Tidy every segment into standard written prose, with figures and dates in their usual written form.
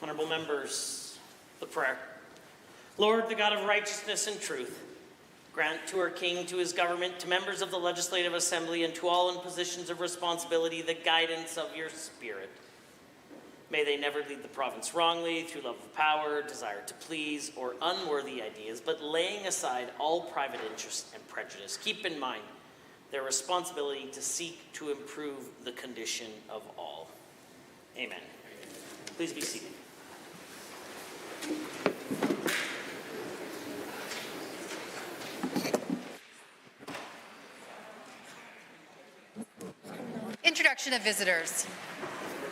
Honourable members, the prayer. Lord, the God of righteousness and truth, grant to our King, to his government, to members of the Legislative Assembly, and to all in positions of responsibility, the guidance of your Spirit. May they never lead the province wrongly through love of power, desire to please, or unworthy ideas, but laying aside all private interest and prejudice, keep in mind their responsibility to seek to improve the condition of all. Amen. Please be seated. Introduction of visitors.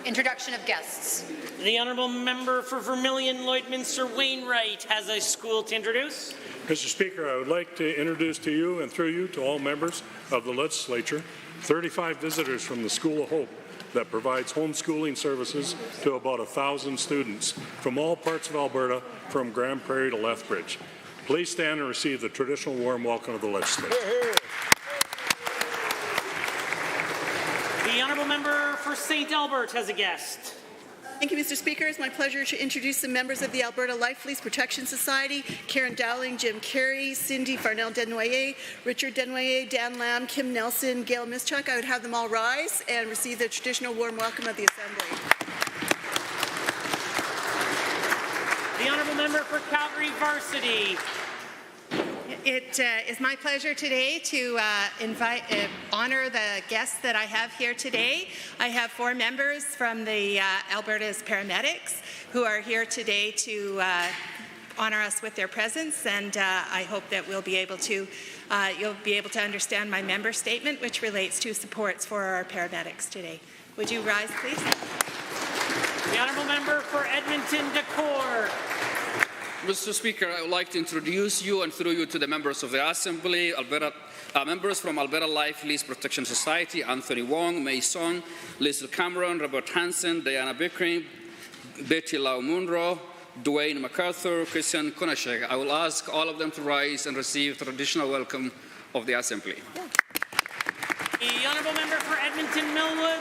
Introduction of guests. The Honourable Member for Vermilion Lloydminster Wainwright has a school to introduce. Mr. Speaker, I would like to introduce to you and through you to all members of the Legislature 35 visitors from the School of Hope that provides homeschooling services to about 1,000 students from all parts of Alberta, from Grand Prairie to Lethbridge. Please stand and receive the traditional warm welcome of the Legislature. The Honourable Member for St. Albert has a guest. Thank you, Mr. Speaker. It's my pleasure to introduce the members of the Alberta Life Lease Protection Society, Karen Dowling, Jim Carey, Cindy Farnell-Desnoyers, Richard Desnoyers, Dan Lamb, Kim Nelson, Gail Mischuk. I would have them all rise and receive the traditional warm welcome of the Assembly. The Honourable Member for Calgary Varsity. It is my pleasure today to honor the guests that I have here today. I have 4 members from the Alberta's paramedics who are here today to honor us with their presence, and I hope that we'll be able to you'll be able to understand my member statement, which relates to supports for our paramedics today. Would you rise, please? The Honourable Member for Edmonton Decore. Mr. Speaker, I would like to introduce you and through you to the members of the Assembly, members from Alberta Life Lease Protection Society, Anthony Wong, May Song, Liesl Cameron, Robert Hansen, Diana Bickering, Betty Lau Munro, Dwayne MacArthur, Christian Konashek. I will ask all of them to rise and receive the traditional welcome of the Assembly. The Honourable Member for Edmonton Millwood.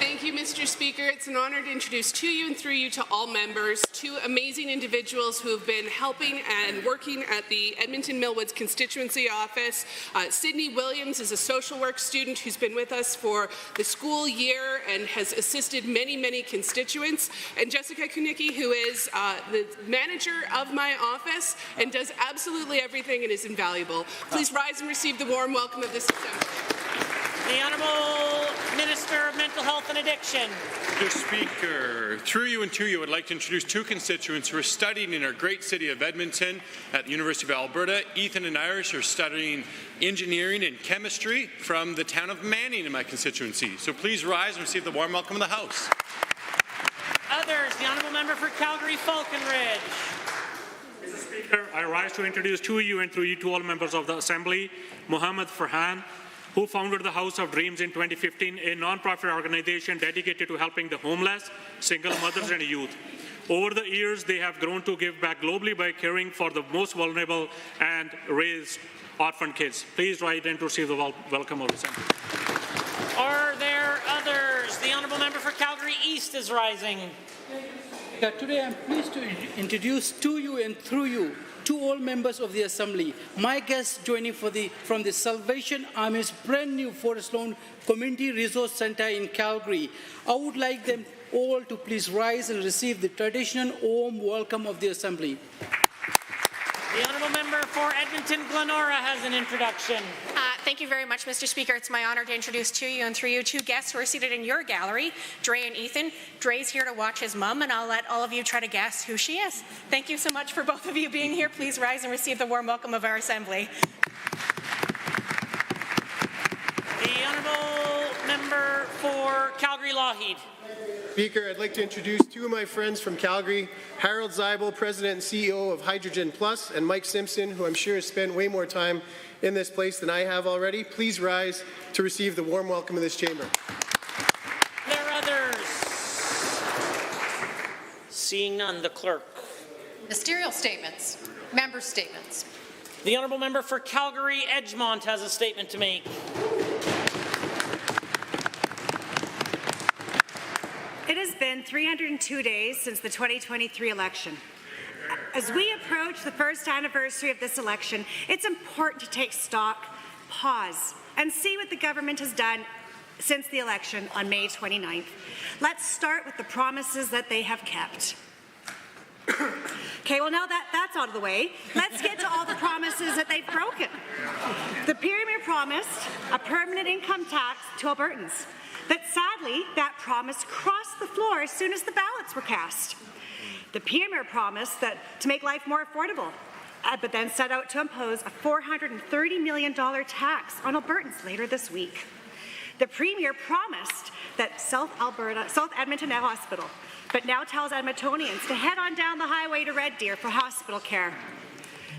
Thank you, Mr. Speaker. It's an honour to introduce to you and through you to all members 2 amazing individuals who have been helping and working at the Edmonton Millwoods constituency office. Sydney Williams is a social work student who's been with us for the school year and has assisted many, many constituents. And Jessica Kunicki, who is the manager of my office and does absolutely everything and is invaluable. Please rise and receive the warm welcome of this Assembly. The Honourable Minister of Mental Health and Addiction. Mr. Speaker, through you and to you, I'd like to introduce 2 constituents who are studying in our great city of Edmonton at the University of Alberta. Ethan and Irish are studying engineering and chemistry from the town of Manning in my constituency. So please rise and receive the warm welcome of the House. Others, the Honourable Member for Calgary Falconridge. Mr. Speaker, I rise to introduce to you and through you to all members of the Assembly, Mohammed Farhan, who founded the House of Dreams in 2015, a non-profit organization dedicated to helping the homeless, single mothers and youth. Over the years, they have grown to give back globally by caring for the most vulnerable and raise orphan kids. Please rise and receive the welcome of the Assembly. Are there others? The Honourable Member for Calgary East is rising. Today I'm pleased to introduce to you and through you to all members of the Assembly, my guests joining from the Salvation Army's brand new Forest Lawn Community Resource Centre in Calgary. I would like them all to please rise and receive the traditional warm welcome of the Assembly. The Honourable Member for Edmonton Glenora has an introduction. Thank you very much, Mr. Speaker. It's my honour to introduce to you and through you 2 guests who are seated in your gallery, Dre and Ethan. Dre's here to watch his mum, and I'll let all of you try to guess who she is. Thank you so much for both of you being here. Please rise and receive the warm welcome of our Assembly. The Honourable Member for Calgary Lougheed. Speaker, I'd like to introduce 2 of my friends from Calgary, Harold Zeibel, President and CEO of Hydrogen Plus, and Mike Simpson, who I'm sure has spent way more time in this place than I have already. Please rise to receive the warm welcome of this chamber. There are others. Seeing none, the clerk. Ministerial statements. Member statements. The Honourable Member for Calgary Edgemont has a statement to make. It has been 302 days since the 2023 election. As we approach the first anniversary of this election, it's important to take stock, pause, and see what the government has done since the election on May 29th. Let's start with the promises that they have kept. Okay, well now that's out of the way, let's get to all the promises that they've broken. The Premier promised a permanent income tax to Albertans, but sadly that promise crossed the floor as soon as the ballots were cast. The Premier promised to make life more affordable, but then set out to impose a $430 million tax on Albertans later this week. The Premier promised that South Edmonton Hospital, but now tells Edmontonians to head on down the highway to Red Deer for hospital care.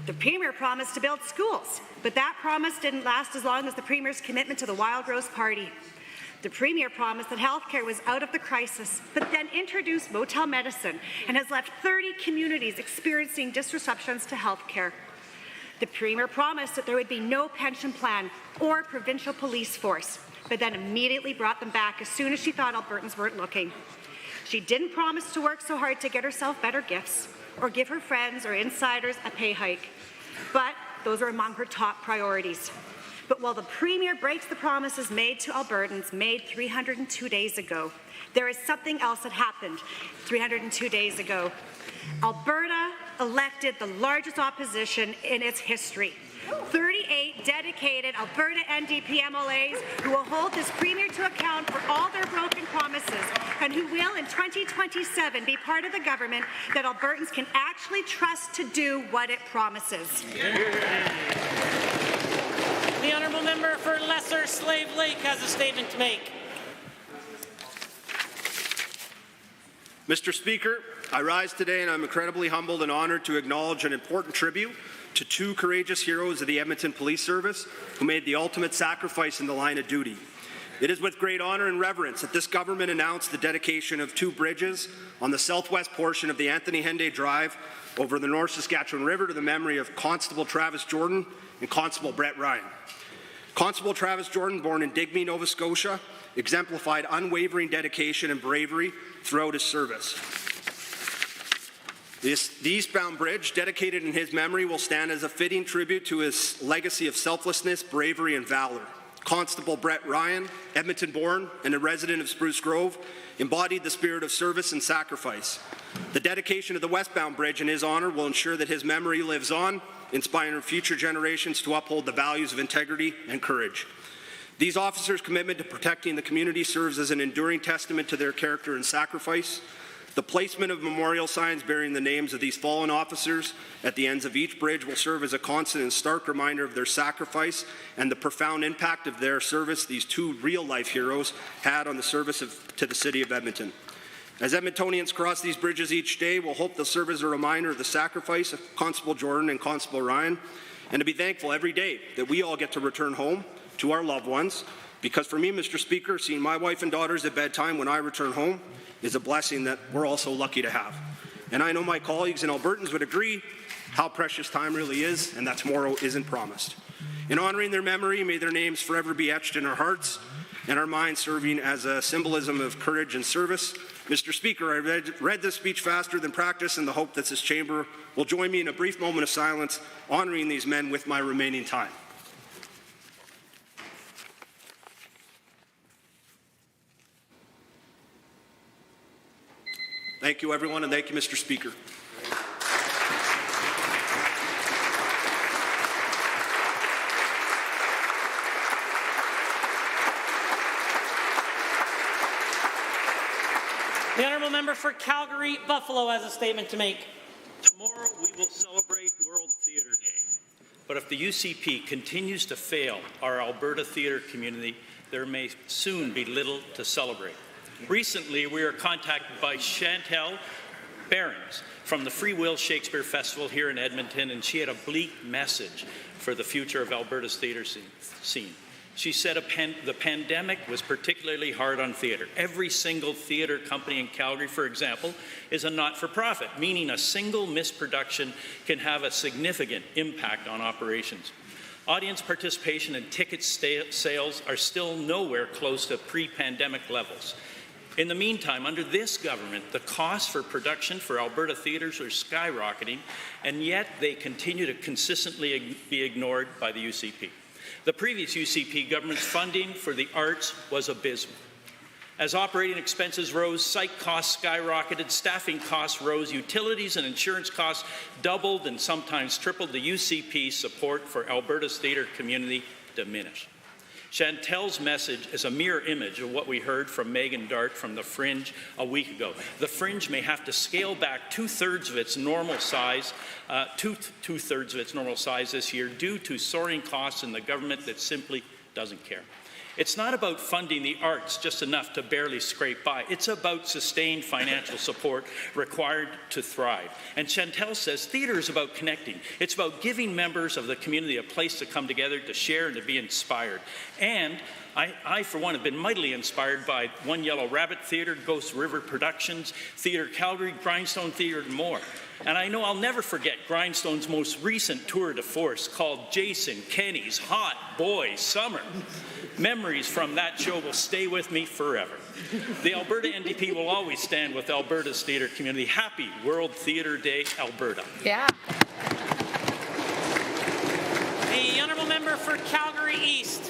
The Premier promised to build schools, but that promise didn't last as long as the Premier's commitment to the Wild Rose Party. The Premier promised that healthcare was out of the crisis, but then introduced motel medicine and has left 30 communities experiencing disruptions to healthcare. The Premier promised that there would be no pension plan or provincial police force, but then immediately brought them back as soon as she thought Albertans weren't looking. She didn't promise to work so hard to get herself better gifts or give her friends or insiders a pay hike, but those are among her top priorities. But while the Premier breaks the promises made to Albertans made 302 days ago, there is something else that happened 302 days ago. Alberta elected the largest opposition in its history. 38 dedicated Alberta NDP MLAs who will hold this Premier to account for all their broken promises and who will in 2027 be part of the government that Albertans can actually trust to do what it promises. The honourable member for Lesser Slave Lake has a statement to make. Mr. Speaker, I rise today and I'm incredibly humbled and honoured to acknowledge an important tribute to two courageous heroes of the Edmonton Police Service who made the ultimate sacrifice in the line of duty. It is with great honour and reverence that this government announced the dedication of two bridges on the southwest portion of the Anthony Henday Drive over the North Saskatchewan River to the memory of Constable Travis Jordan and Constable Brett Ryan. Constable Travis Jordan, born in Digby, Nova Scotia, exemplified unwavering dedication and bravery throughout his service. The eastbound bridge, dedicated in his memory, will stand as a fitting tribute to his legacy of selflessness, bravery, and valor. Constable Brett Ryan, Edmonton-born and a resident of Spruce Grove, embodied the spirit of service and sacrifice. The dedication of the westbound bridge in his honour will ensure that his memory lives on, inspiring future generations to uphold the values of integrity and courage. These officers' commitment to protecting the community serves as an enduring testament to their character and sacrifice. The placement of memorial signs bearing the names of these fallen officers at the ends of each bridge will serve as a constant and stark reminder of their sacrifice and the profound impact of their service these two real-life heroes had on the service to the City of Edmonton. As Edmontonians cross these bridges each day, we'll hope they'll serve as a reminder of the sacrifice of Constable Jordan and Constable Ryan, and to be thankful every day that we all get to return home to our loved ones, because for me, Mr. Speaker, seeing my wife and daughters at bedtime when I return home is a blessing that we're all so lucky to have. And I know my colleagues and Albertans would agree how precious time really is, and that tomorrow isn't promised. In honouring their memory, may their names forever be etched in our hearts and our minds, serving as a symbolism of courage and service. Mr. Speaker, I read this speech faster than practice in the hope that this chamber will join me in a brief moment of silence, honouring these men with my remaining time. Thank you, everyone, and thank you, Mr. Speaker. The honourable member for Calgary Buffalo has a statement to make. Tomorrow we will celebrate World Theatre Day. But if the UCP continues to fail our Alberta theatre community, there may soon be little to celebrate. Recently, we were contacted by Chantel Behrens from the Free Will Shakespeare Festival here in Edmonton, and she had a bleak message for the future of Alberta's theatre scene. She said the pandemic was particularly hard on theatre. Every single theatre company in Calgary, for example, is a not-for-profit, meaning a single misproduction can have a significant impact on operations. Audience participation and ticket sales are still nowhere close to pre-pandemic levels. In the meantime, under this government, the costs for production for Alberta theatres are skyrocketing, and yet they continue to consistently be ignored by the UCP. The previous UCP government's funding for the arts was abysmal. As operating expenses rose, site costs skyrocketed, staffing costs rose, utilities and insurance costs doubled and sometimes tripled. The UCP support for Alberta's theatre community diminished. Chantel's message is a mirror image of what we heard from Megan Dart from the Fringe a week ago. The Fringe may have to scale back two-thirds of its normal size, two-thirds of its normal size this year due to soaring costs in the government that simply doesn't care. It's not about funding the arts just enough to barely scrape by. It's about sustained financial support required to thrive. And Chantel says theatre is about connecting. It's about giving members of the community a place to come together, to share, and to be inspired. And I, for one, have been mightily inspired by One Yellow Rabbit Theatre, Ghost River Productions, Theatre Calgary, Grindstone Theatre, and more. And I know I'll never forget Grindstone's most recent tour de force called Jason Kenney's Hot Boy Summer. Memories from that show will stay with me forever. The Alberta NDP will always stand with Alberta's theatre community. Happy World Theatre Day, Alberta. Yeah. The honourable member for Calgary East.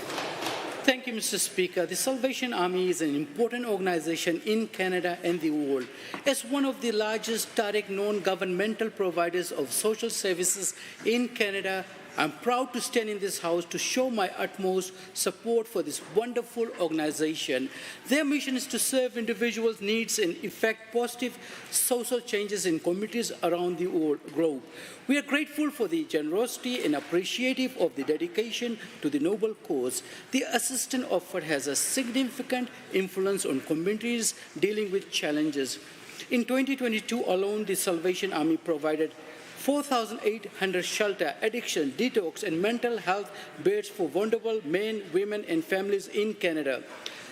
Thank you, Mr. Speaker. The Salvation Army is an important organization in Canada and the world. As one of the largest direct non-governmental providers of social services in Canada, I'm proud to stand in this House to show my utmost support for this wonderful organization. Their mission is to serve individuals' needs and effect positive social changes in communities around the globe. We are grateful for the generosity and appreciative of the dedication to the noble cause. The assistance offered has a significant influence on communities dealing with challenges. In 2022 alone, the Salvation Army provided 4,800 shelter, addiction, detox, and mental health beds for vulnerable men, women, and families in Canada,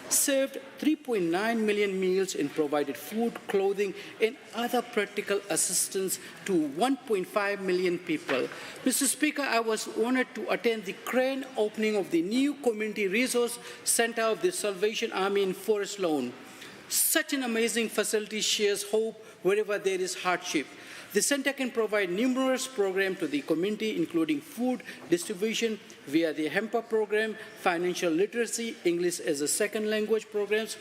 served 3.9 million meals and provided food, clothing, and other practical assistance to 1.5 million people. Mr. Speaker, I was honored to attend the grand opening of the new Community Resource Center of the Salvation Army in Forest Lawn. Such an amazing facility shares hope wherever there is hardship. The center can provide numerous programs to the community, including food distribution via the HEMPA program, financial literacy, English as a second language programs,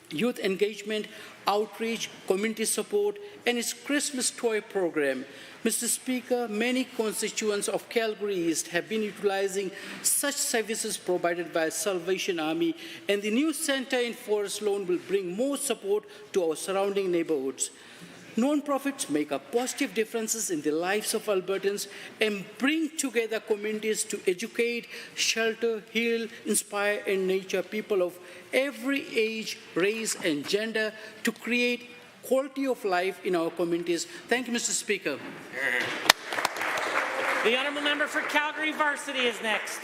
youth engagement, outreach, community support, and its Christmas toy program. Mr. Speaker, many constituents of Calgary East have been utilizing such services provided by Salvation Army, and the new center in Forest Lawn will bring more support to our surrounding neighborhoods. Non-profits make a positive differences in the lives of Albertans and bring together communities to educate, shelter, heal, inspire, and nurture people of every age, race, and gender to create quality of life in our communities. Thank you, Mr. Speaker. The honourable member for Calgary Varsity is next.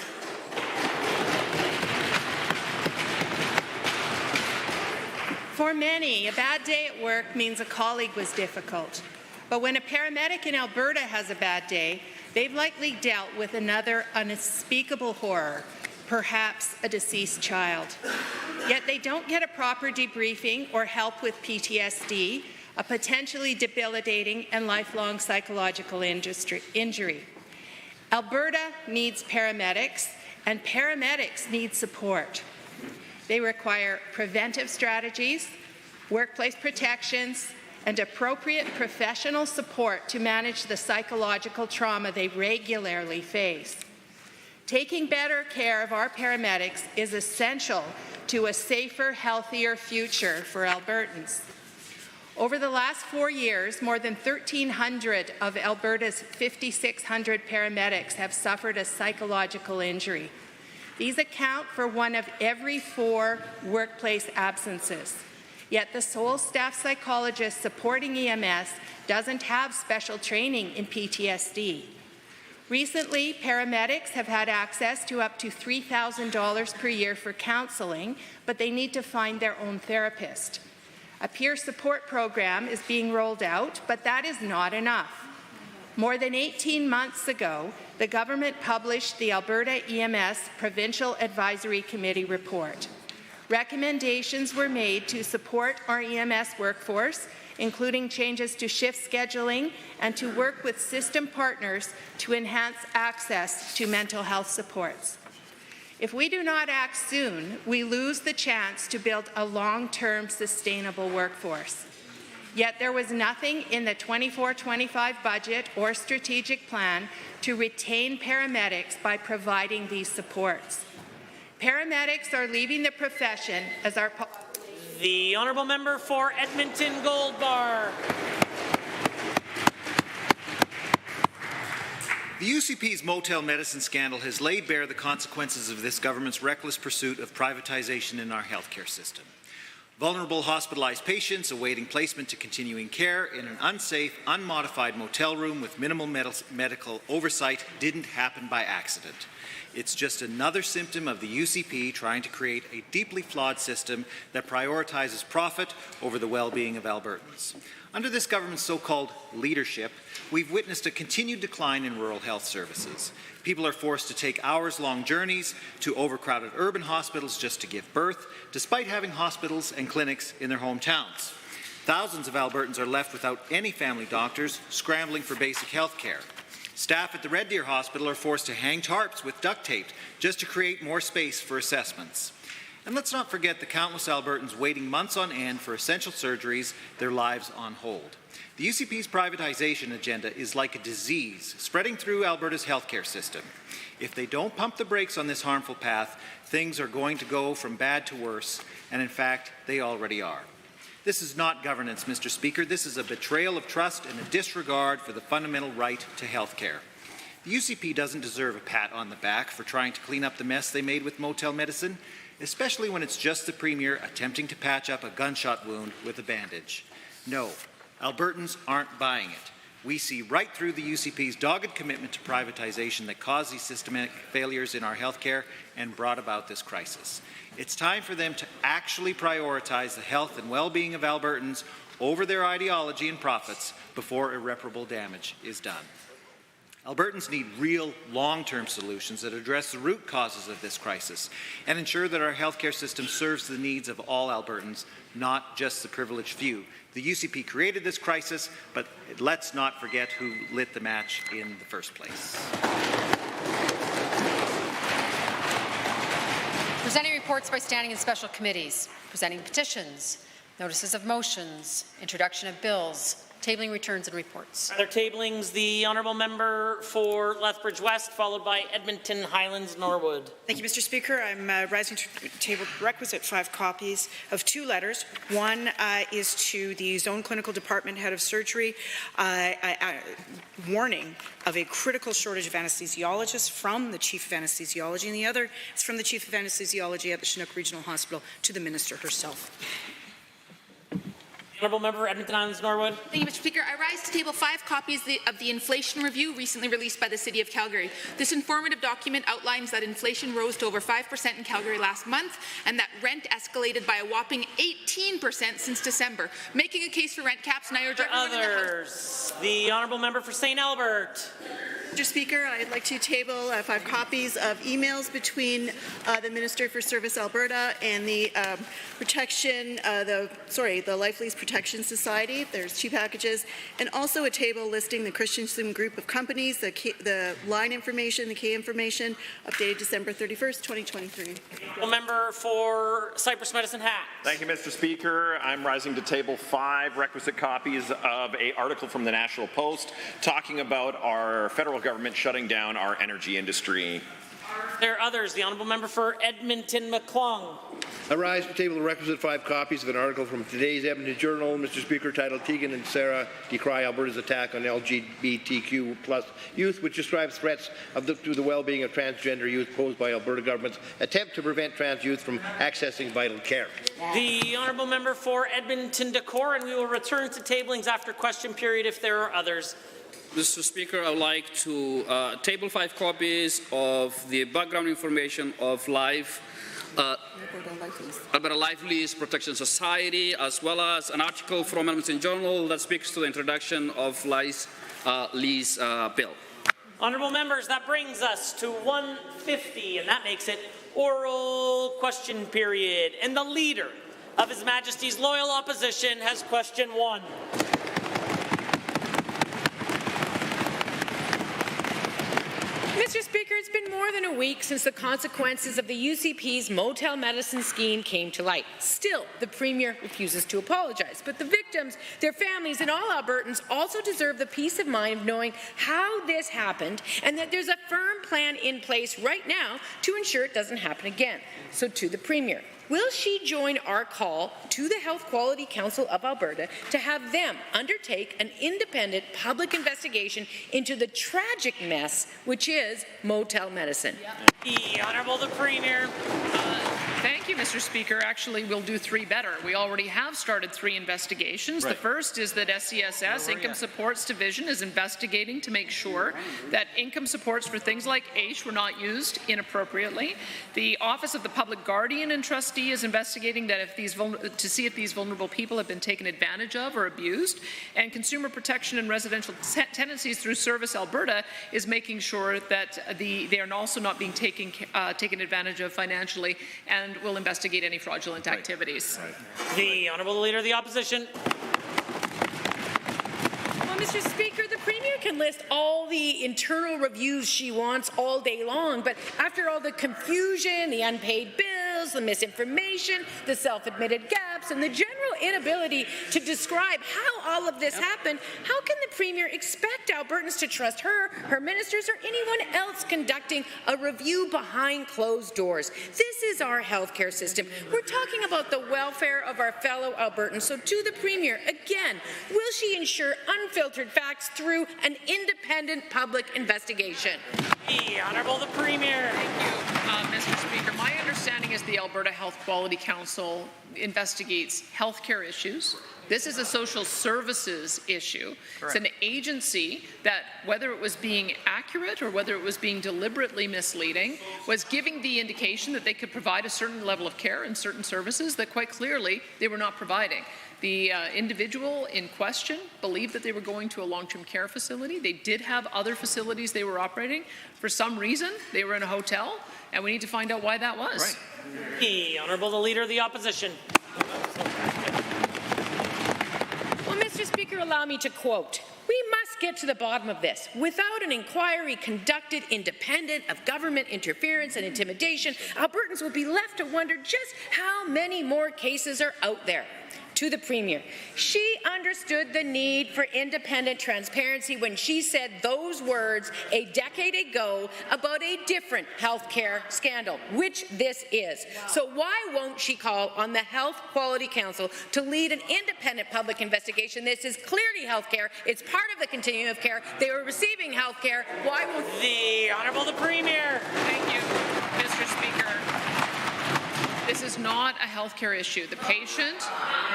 For many, a bad day at work means a colleague was difficult. But when a paramedic in Alberta has a bad day, they've likely dealt with another unspeakable horror, perhaps a deceased child. Yet they don't get a proper debriefing or help with PTSD, a potentially debilitating and lifelong psychological injury. Alberta needs paramedics, and paramedics need support. They require preventive strategies, workplace protections, and appropriate professional support to manage the psychological trauma they regularly face. Taking better care of our paramedics is essential to a safer, healthier future for Albertans. Over the last 4 years, more than 1,300 of Alberta's 5,600 paramedics have suffered a psychological injury. These account for 1 of every 4 workplace absences. Yet the sole staff psychologist supporting EMS doesn't have special training in PTSD. Recently, paramedics have had access to up to $3,000 per year for counseling, but they need to find their own therapist. A peer support program is being rolled out, but that is not enough. More than 18 months ago, the government published the Alberta EMS Provincial Advisory Committee report. Recommendations were made to support our EMS workforce, including changes to shift scheduling and to work with system partners to enhance access to mental health supports. If we do not act soon, we lose the chance to build a long-term sustainable workforce. Yet there was nothing in the 24-25 budget or strategic plan to retain paramedics by providing these supports. Paramedics are leaving the profession as our... The honourable member for Edmonton Gold Bar. The UCP's motel medicine scandal has laid bare the consequences of this government's reckless pursuit of privatization in our healthcare system. Vulnerable hospitalized patients awaiting placement to continuing care in an unsafe, unmodified motel room with minimal medical oversight didn't happen by accident. It's just another symptom of the UCP trying to create a deeply flawed system that prioritizes profit over the well-being of Albertans. Under this government's so-called leadership, we've witnessed a continued decline in rural health services. People are forced to take hours-long journeys to overcrowded urban hospitals just to give birth, despite having hospitals and clinics in their hometowns. Thousands of Albertans are left without any family doctors, scrambling for basic health care. Staff at the Red Deer Hospital are forced to hang tarps with duct tape just to create more space for assessments. And let's not forget the countless Albertans waiting months on end for essential surgeries, their lives on hold. The UCP's privatization agenda is like a disease spreading through Alberta's healthcare system. If they don't pump the brakes on this harmful path, things are going to go from bad to worse, and in fact, they already are. This is not governance, Mr. Speaker. This is a betrayal of trust and a disregard for the fundamental right to health care. The UCP doesn't deserve a pat on the back for trying to clean up the mess they made with motel medicine, especially when it's just the Premier attempting to patch up a gunshot wound with a bandage. No, Albertans aren't buying it. We see right through the UCP's dogged commitment to privatization that caused these systematic failures in our health care and brought about this crisis. It's time for them to actually prioritize the health and well-being of Albertans over their ideology and profits before irreparable damage is done. Albertans need real long-term solutions that address the root causes of this crisis and ensure that our healthcare system serves the needs of all Albertans, not just the privileged few. The UCP created this crisis, but let's not forget who lit the match in the first place. Presenting reports by standing and special committees, presenting petitions, notices of motions, introduction of bills, tabling returns and reports. Other tablings, the honourable member for Lethbridge West, followed by Edmonton Highlands Norwood. Thank you, Mr. Speaker. I'm rising to table requisite 5 copies of 2 letters. One is to the Zone Clinical Department Head of Surgery, warning of a critical shortage of anesthesiologists from the Chief of Anesthesiology, and the other is from the Chief of Anesthesiology at the Chinook Regional Hospital to the Minister herself. Honourable member for Edmonton Highlands Norwood. Thank you, Mr. Speaker. I rise to table 5 copies of the inflation review recently released by the City of Calgary. This informative document outlines that inflation rose to over 5% in Calgary last month and that rent escalated by a whopping 18% since December, making a case for rent caps, and I urge everyone in the House. The honourable member for St. Albert. Mr. Speaker, I'd like to table 5 copies of emails between the Minister for Service Alberta and the the Life Lease Protection Society. There's 2 packages, and also a table listing the Christensen group of companies, the line information, the K information, updated December 31st, 2023. The member for Cypress Medicine Hat. Thank you, Mr. Speaker. I'm rising to table 5 requisite copies of an article from the National Post talking about our federal government shutting down our energy industry. There are others. The honourable member for Edmonton McClung. I rise to table the requisite 5 copies of an article from today's Edmonton Journal, Mr. Speaker, titled Tegan and Sarah Decry Alberta's Attack on LGBTQ+ Youth, which describes threats to the well-being of transgender youth posed by Alberta government's attempt to prevent trans youth from accessing vital care. The honourable member for Edmonton Decor, and we will return to tablings after question period if there are others. Mr. Speaker, I would like to table 5 copies of the background information of Alberta Life Lease Protection Society, as well as an article from Edmonton Journal that speaks to the introduction of lease bill. Honourable members, that brings us to 150, and that makes it oral question period, and the Leader of His Majesty's Loyal Opposition has question 1. Mr. Speaker, it's been more than a week since the consequences of the UCP's motel medicine scheme came to light. Still, the Premier refuses to apologize. But the victims, their families, and all Albertans also deserve the peace of mind of knowing how this happened and that there's a firm plan in place right now to ensure it doesn't happen again. So to the Premier, will she join our call to the Health Quality Council of Alberta to have them undertake an independent public investigation into the tragic mess which is motel medicine? The Honourable the Premier. Thank you, Mr. Speaker. Actually, we'll do 3 better. We already have started 3 investigations. Right. The first is that SCSS, Income Supports Division, is investigating to make sure that income supports for things like AISH were not used inappropriately. The Office of the Public Guardian and Trustee is investigating that if these to see if these vulnerable people have been taken advantage of or abused. And Consumer Protection and Residential Tenancies through Service Alberta is making sure that they are also not being taken advantage of financially, and will investigate any fraudulent activities. Right. The Honourable Leader of the Opposition. Well, Mr. Speaker, the Premier can list all the internal reviews she wants all day long, but after all the confusion, the unpaid bills, the misinformation, the self-admitted gaps, and the general inability to describe how all of this happened, how can the Premier expect Albertans to trust her, her ministers, or anyone else conducting a review behind closed doors? This is our healthcare system. We're talking about the welfare of our fellow Albertans. So to the Premier, again, will she ensure unfiltered facts through an independent public investigation? The Honourable the Premier. Thank you, Mr. Speaker. My understanding is the Alberta Health Quality Council investigates healthcare issues. This is a social services issue. Correct. It's an agency that, whether it was being accurate or whether it was being deliberately misleading, was giving the indication that they could provide a certain level of care and certain services that quite clearly they were not providing. The individual in question believed that they were going to a long-term care facility. They did have other facilities they were operating. For some reason, they were in a hotel, and we need to find out why that was. Right. The Honourable the Leader of the Opposition. Well, Mr. Speaker, allow me to quote, "We must get to the bottom of this. Without an inquiry conducted independent of government interference and intimidation, Albertans will be left to wonder just how many more cases are out there." To the Premier, she understood the need for independent transparency when she said those words a decade ago about a different healthcare scandal, which this is. So why won't she call on the Health Quality Council to lead an independent public investigation? This is clearly healthcare. It's part of the continuum of care. They were receiving healthcare. Why won't the Honourable the Premier? Thank you, Mr. Speaker. This is not a healthcare issue. The patient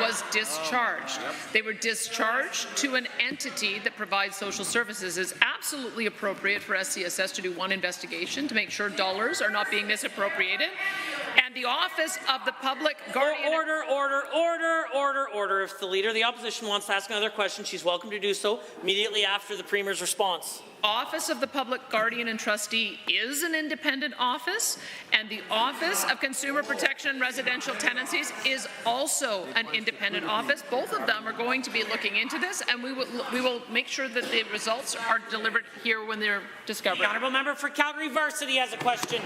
was discharged. They were discharged to an entity that provides social services. It's absolutely appropriate for SCSS to do one investigation to make sure dollars are not being misappropriated. And the Office of the Public Guardian... Order. If the Leader of the Opposition wants to ask another question, she's welcome to do so immediately after the Premier's response. Office of the Public Guardian and Trustee is an independent office, and the Office of Consumer Protection and Residential Tenancies is also an independent office. Both of them are going to be looking into this, and we will make sure that the results are delivered here when they're discovered. The Honourable Member for Calgary Varsity has a question.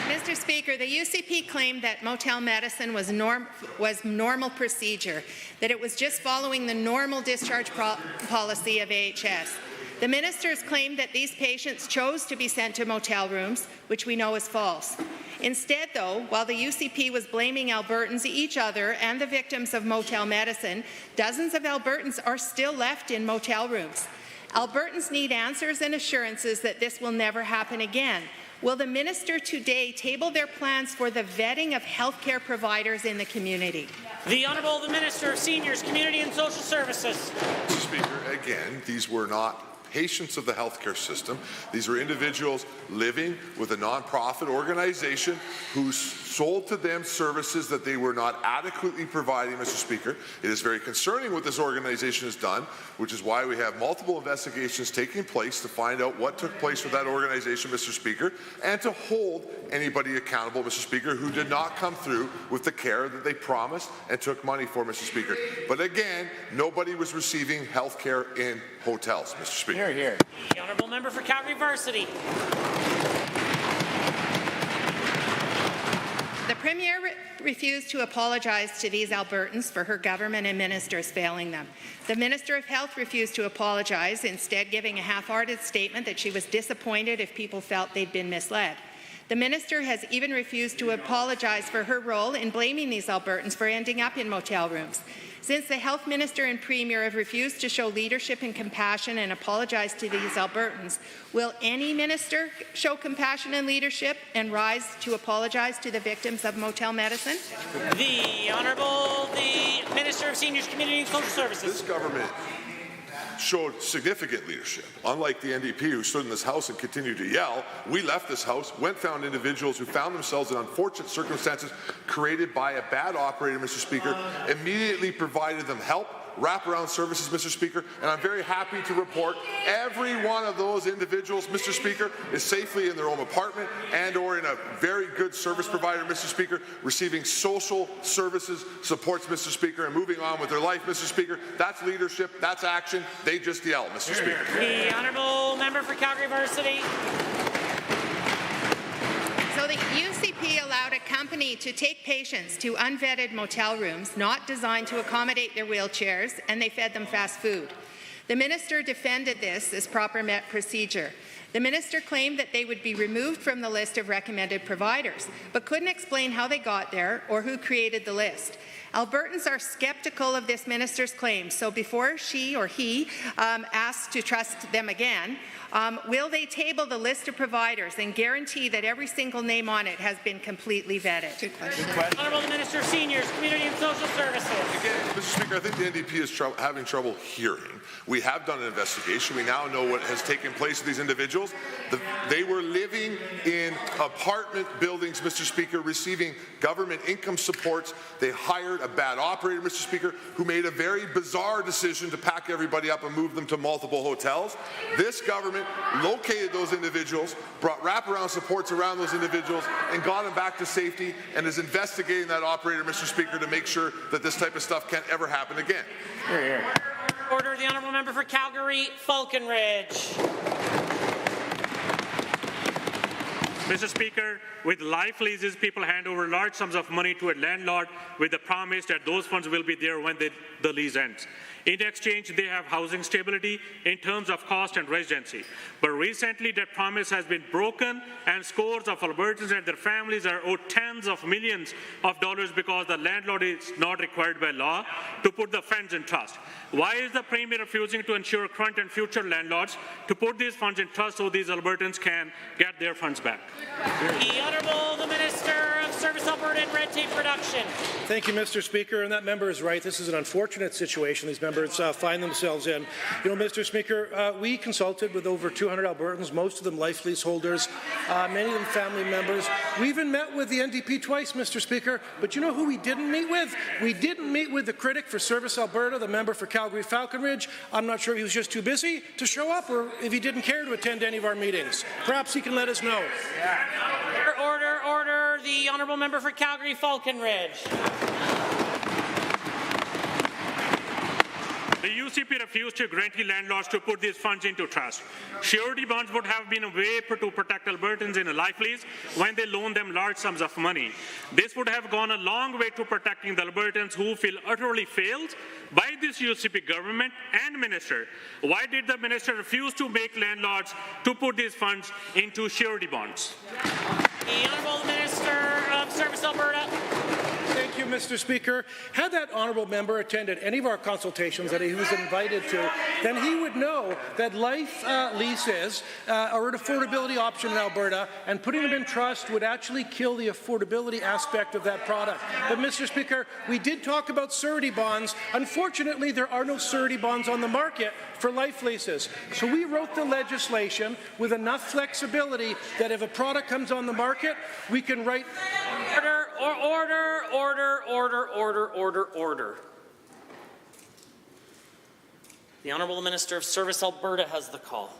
Mr. Speaker, the UCP claimed that motel medicine was normal procedure, that it was just following the normal discharge policy of AHS. The ministers claimed that these patients chose to be sent to motel rooms, which we know is false. Instead, though, while the UCP was blaming Albertans, each other, and the victims of motel medicine, dozens of Albertans are still left in motel rooms. Albertans need answers and assurances that this will never happen again. Will the minister today table their plans for the vetting of healthcare providers in the community? The Honourable the Minister of Seniors, Community and Social Services. Mr. Speaker, again, these were not patients of the healthcare system. These are individuals living with a nonprofit organization who sold to them services that they were not adequately providing, Mr. Speaker. It is very concerning what this organization has done, which is why we have multiple investigations taking place to find out what took place with that organization, Mr. Speaker, and to hold anybody accountable, Mr. Speaker, who did not come through with the care that they promised and took money for, Mr. Speaker. But again, nobody was receiving health care in hotels, Mr. Speaker. Hear, hear. The honourable member for Calgary Varsity. The Premier refused to apologize to these Albertans for her government and ministers failing them. The Minister of Health refused to apologize, instead giving a half-hearted statement that she was disappointed if people felt they'd been misled. The minister has even refused to apologize for her role in blaming these Albertans for ending up in motel rooms. Since the Health Minister and Premier have refused to show leadership and compassion and apologize to these Albertans, will any minister show compassion and leadership and rise to apologize to the victims of motel medicine? The Honourable the Minister of Seniors, Community and Social Services. This government showed significant leadership. Unlike the NDP who stood in this House and continued to yell, we left this House, found individuals who found themselves in unfortunate circumstances created by a bad operator, Mr. Speaker, immediately provided them help, wraparound services, Mr. Speaker, and I'm very happy to report every one of those individuals, Mr. Speaker, is safely in their own apartment and or in a very good service provider, Mr. Speaker, receiving social services supports, Mr. Speaker, and moving on with their life, Mr. Speaker. That's leadership, that's action. They just yell, Mr. Speaker. The honourable member for Calgary Varsity. So the UCP allowed a company to take patients to unvetted motel rooms not designed to accommodate their wheelchairs, and they fed them fast food. The minister defended this as proper procedure. The minister claimed that they would be removed from the list of recommended providers, but couldn't explain how they got there or who created the list. Albertans are skeptical of this minister's claims, so before she or he asks to trust them again, will they table the list of providers and guarantee that every single name on it has been completely vetted? Good question. Honourable Minister of Seniors, Community and Social Services. Mr. Speaker, I think the NDP is having trouble hearing. We have done an investigation. We now know what has taken place with these individuals. They were living in apartment buildings, Mr. Speaker, receiving government income supports. They hired a bad operator, Mr. Speaker, who made a very bizarre decision to pack everybody up and move them to multiple hotels. This government located those individuals, brought wraparound supports around those individuals, and got them back to safety, and is investigating that operator, Mr. Speaker, to make sure that this type of stuff can't ever happen again. Hear, hear. Order. The honourable member for Calgary Falconridge. Mr. Speaker, with life leases, people hand over large sums of money to a landlord with the promise that those funds will be there when the lease ends. In exchange, they have housing stability in terms of cost and residency. But recently, that promise has been broken, and scores of Albertans and their families are owed tens of millions of dollars because the landlord is not required by law to put the funds in trust. Why is the Premier refusing to ensure current and future landlords to put these funds in trust so these Albertans can get their funds back? The Honourable the Minister of Service Alberta and Red Tape Reduction. Thank you, Mr. Speaker, and that member is right. This is an unfortunate situation these members find themselves in. You know, Mr. Speaker, we consulted with over 200 Albertans, most of them life leaseholders, many of them family members. We even met with the NDP twice, Mr. Speaker, but you know who we didn't meet with? We didn't meet with the critic for Service Alberta, the member for Calgary Falconridge. I'm not sure if he was just too busy to show up or if he didn't care to attend any of our meetings. Perhaps he can let us know. Order, order. The honourable member for Calgary Falconridge. The UCP refused to grant landlords to put these funds into trust. Surety bonds would have been a way to protect Albertans in a life lease when they loan them large sums of money. This would have gone a long way to protecting the Albertans who feel utterly failed by this UCP government and minister. Why did the minister refuse to make landlords to put these funds into surety bonds? The Honourable Minister of Service Alberta. Thank you, Mr. Speaker. Had that honourable member attended any of our consultations that he was invited to, then he would know that life leases are an affordability option in Alberta, and putting them in trust would actually kill the affordability aspect of that product. But, Mr. Speaker, we did talk about surety bonds. Unfortunately, there are no surety bonds on the market for life leases. So we wrote the legislation with enough flexibility that if a product comes on the market, we can write... Order. The Honourable Minister of Service Alberta has the call.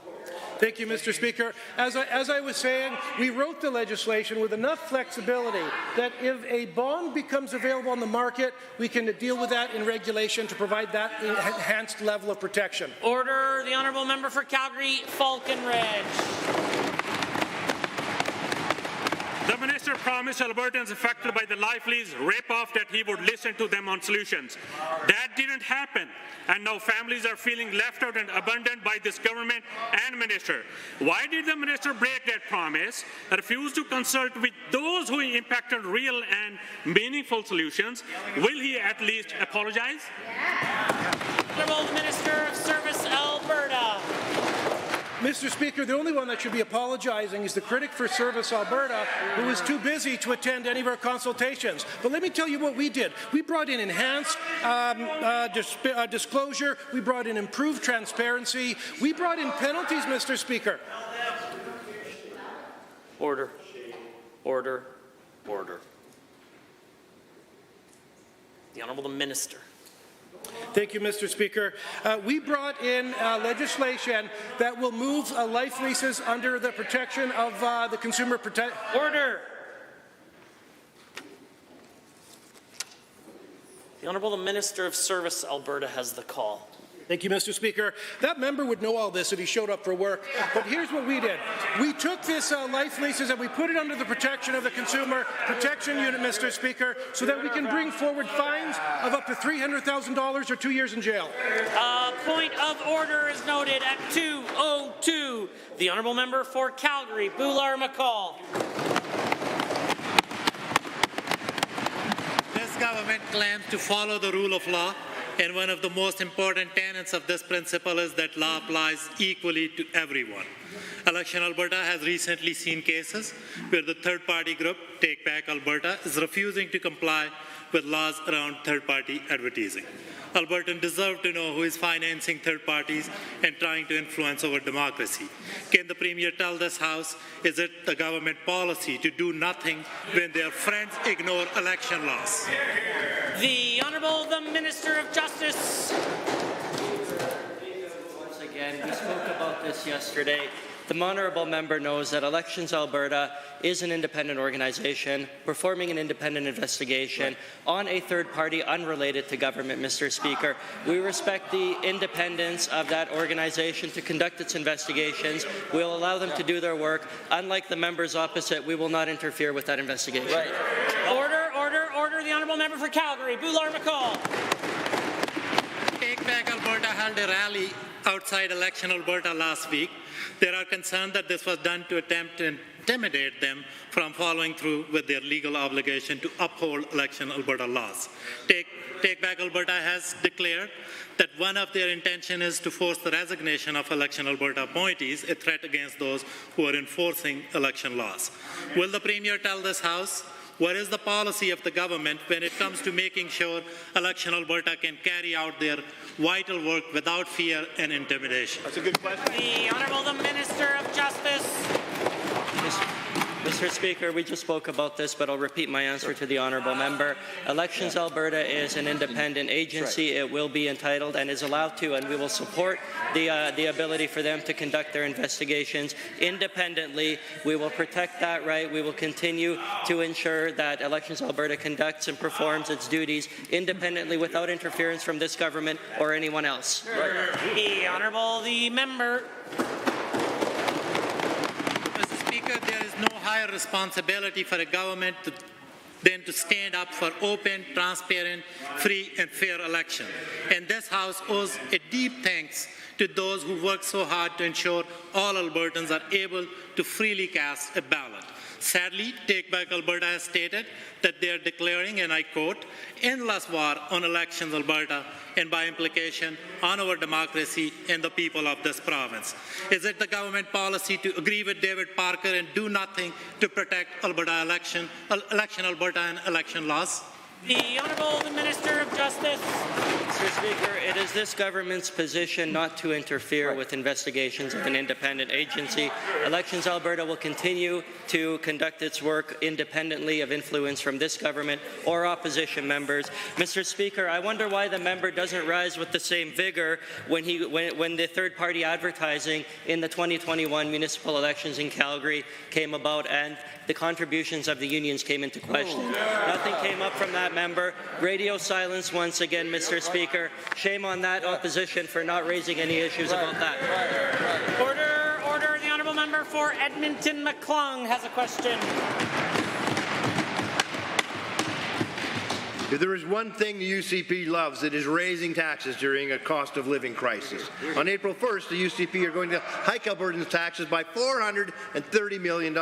Thank you, Mr. Speaker. As I was saying, we wrote the legislation with enough flexibility that if a bond becomes available on the market, we can deal with that in regulation to provide that enhanced level of protection. Order. The Honourable Member for Calgary, Falconridge. The minister promised Albertans affected by the life lease rip-off that he would listen to them on solutions. That didn't happen, and now families are feeling left out and abandoned by this government and minister. Why did the minister break that promise, refuse to consult with those who impacted real and meaningful solutions? Will he at least apologize? Honourable Minister of Service Alberta. Mr. Speaker, the only one that should be apologizing is the critic for Service Alberta, who was too busy to attend any of our consultations. But let me tell you what we did. We brought in enhanced disclosure. We brought in improved transparency. We brought in penalties, Mr. Speaker. Order. The Honourable Minister. Thank you, Mr. Speaker. We brought in legislation that will move life leases under the protection of the Consumer Protection. Order. The Honourable Minister of Service Alberta has the call. Thank you, Mr. Speaker. That member would know all this if he showed up for work. But here's what we did. We took this life leases and we put it under the protection of the Consumer Protection Unit, Mr. Speaker, so that we can bring forward fines of up to $300,000 or 2 years in jail. Point of order is noted at 2:02. The Honourable Member for Calgary, Boular-McCall. This government claims to follow the rule of law. And one of the most important tenets of this principle is that law applies equally to everyone. Election Alberta has recently seen cases where the third-party group, Take Back Alberta, is refusing to comply with laws around third-party advertising. Albertans deserve to know who is financing third parties and trying to influence our democracy. Can the Premier tell this House, is it the government policy to do nothing when their friends ignore election laws? The Honourable the Minister of Justice. Once again, we spoke about this yesterday. The honourable member knows that Elections Alberta is an independent organization performing an independent investigation on a third party unrelated to government, Mr. Speaker. We respect the independence of that organization to conduct its investigations. We'll allow them to do their work. Unlike the members opposite, we will not interfere with that investigation. Right. Order. The Honourable Member for Calgary, Boular-McCall. Take Back Alberta held a rally outside Election Alberta last week. There are concerns that this was done to attempt to intimidate them from following through with their legal obligation to uphold Election Alberta laws. Take Back Alberta has declared that one of their intentions is to force the resignation of Election Alberta appointees, a threat against those who are enforcing election laws. Will the Premier tell this House what is the policy of the government when it comes to making sure Election Alberta can carry out their vital work without fear and intimidation? That's a good question. The Honourable the Minister of Justice. Mr. Speaker, we just spoke about this, but I'll repeat my answer to the honourable member. Elections Alberta is an independent agency. It will be entitled and is allowed to, and we will support the ability for them to conduct their investigations independently. We will protect that right. We will continue to ensure that Elections Alberta conducts and performs its duties independently without interference from this government or anyone else. The Honourable the Member. There is no higher responsibility for a government than to stand up for open, transparent, free and fair election. And this House owes a deep thanks to those who work so hard to ensure all Albertans are able to freely cast a ballot. Sadly, Take Back Alberta has stated that they are declaring, and I quote, endless war on elections Alberta, and by implication on our democracy and the people of this province. Is it the government policy to agree with David Parker and do nothing to protect Alberta election Alberta and election laws? The Honourable Minister of Justice. Mr. Speaker, it is this government's position not to interfere with investigations of an independent agency. Elections Alberta will continue to conduct its work independently of influence from this government or opposition members. Mr. Speaker, I wonder why the member doesn't rise with the same vigor when the third-party advertising in the 2021 municipal elections in Calgary came about and the contributions of the unions came into question. Nothing came up from that member. Radio silence once again, Mr. Speaker. Shame on that opposition for not raising any issues about that. Order, order. The honourable member for Edmonton McClung has a question. If there is one thing the UCP loves, it is raising taxes during a cost of living crisis. On April 1st, the UCP are going to hike Albertans' taxes by $430 million.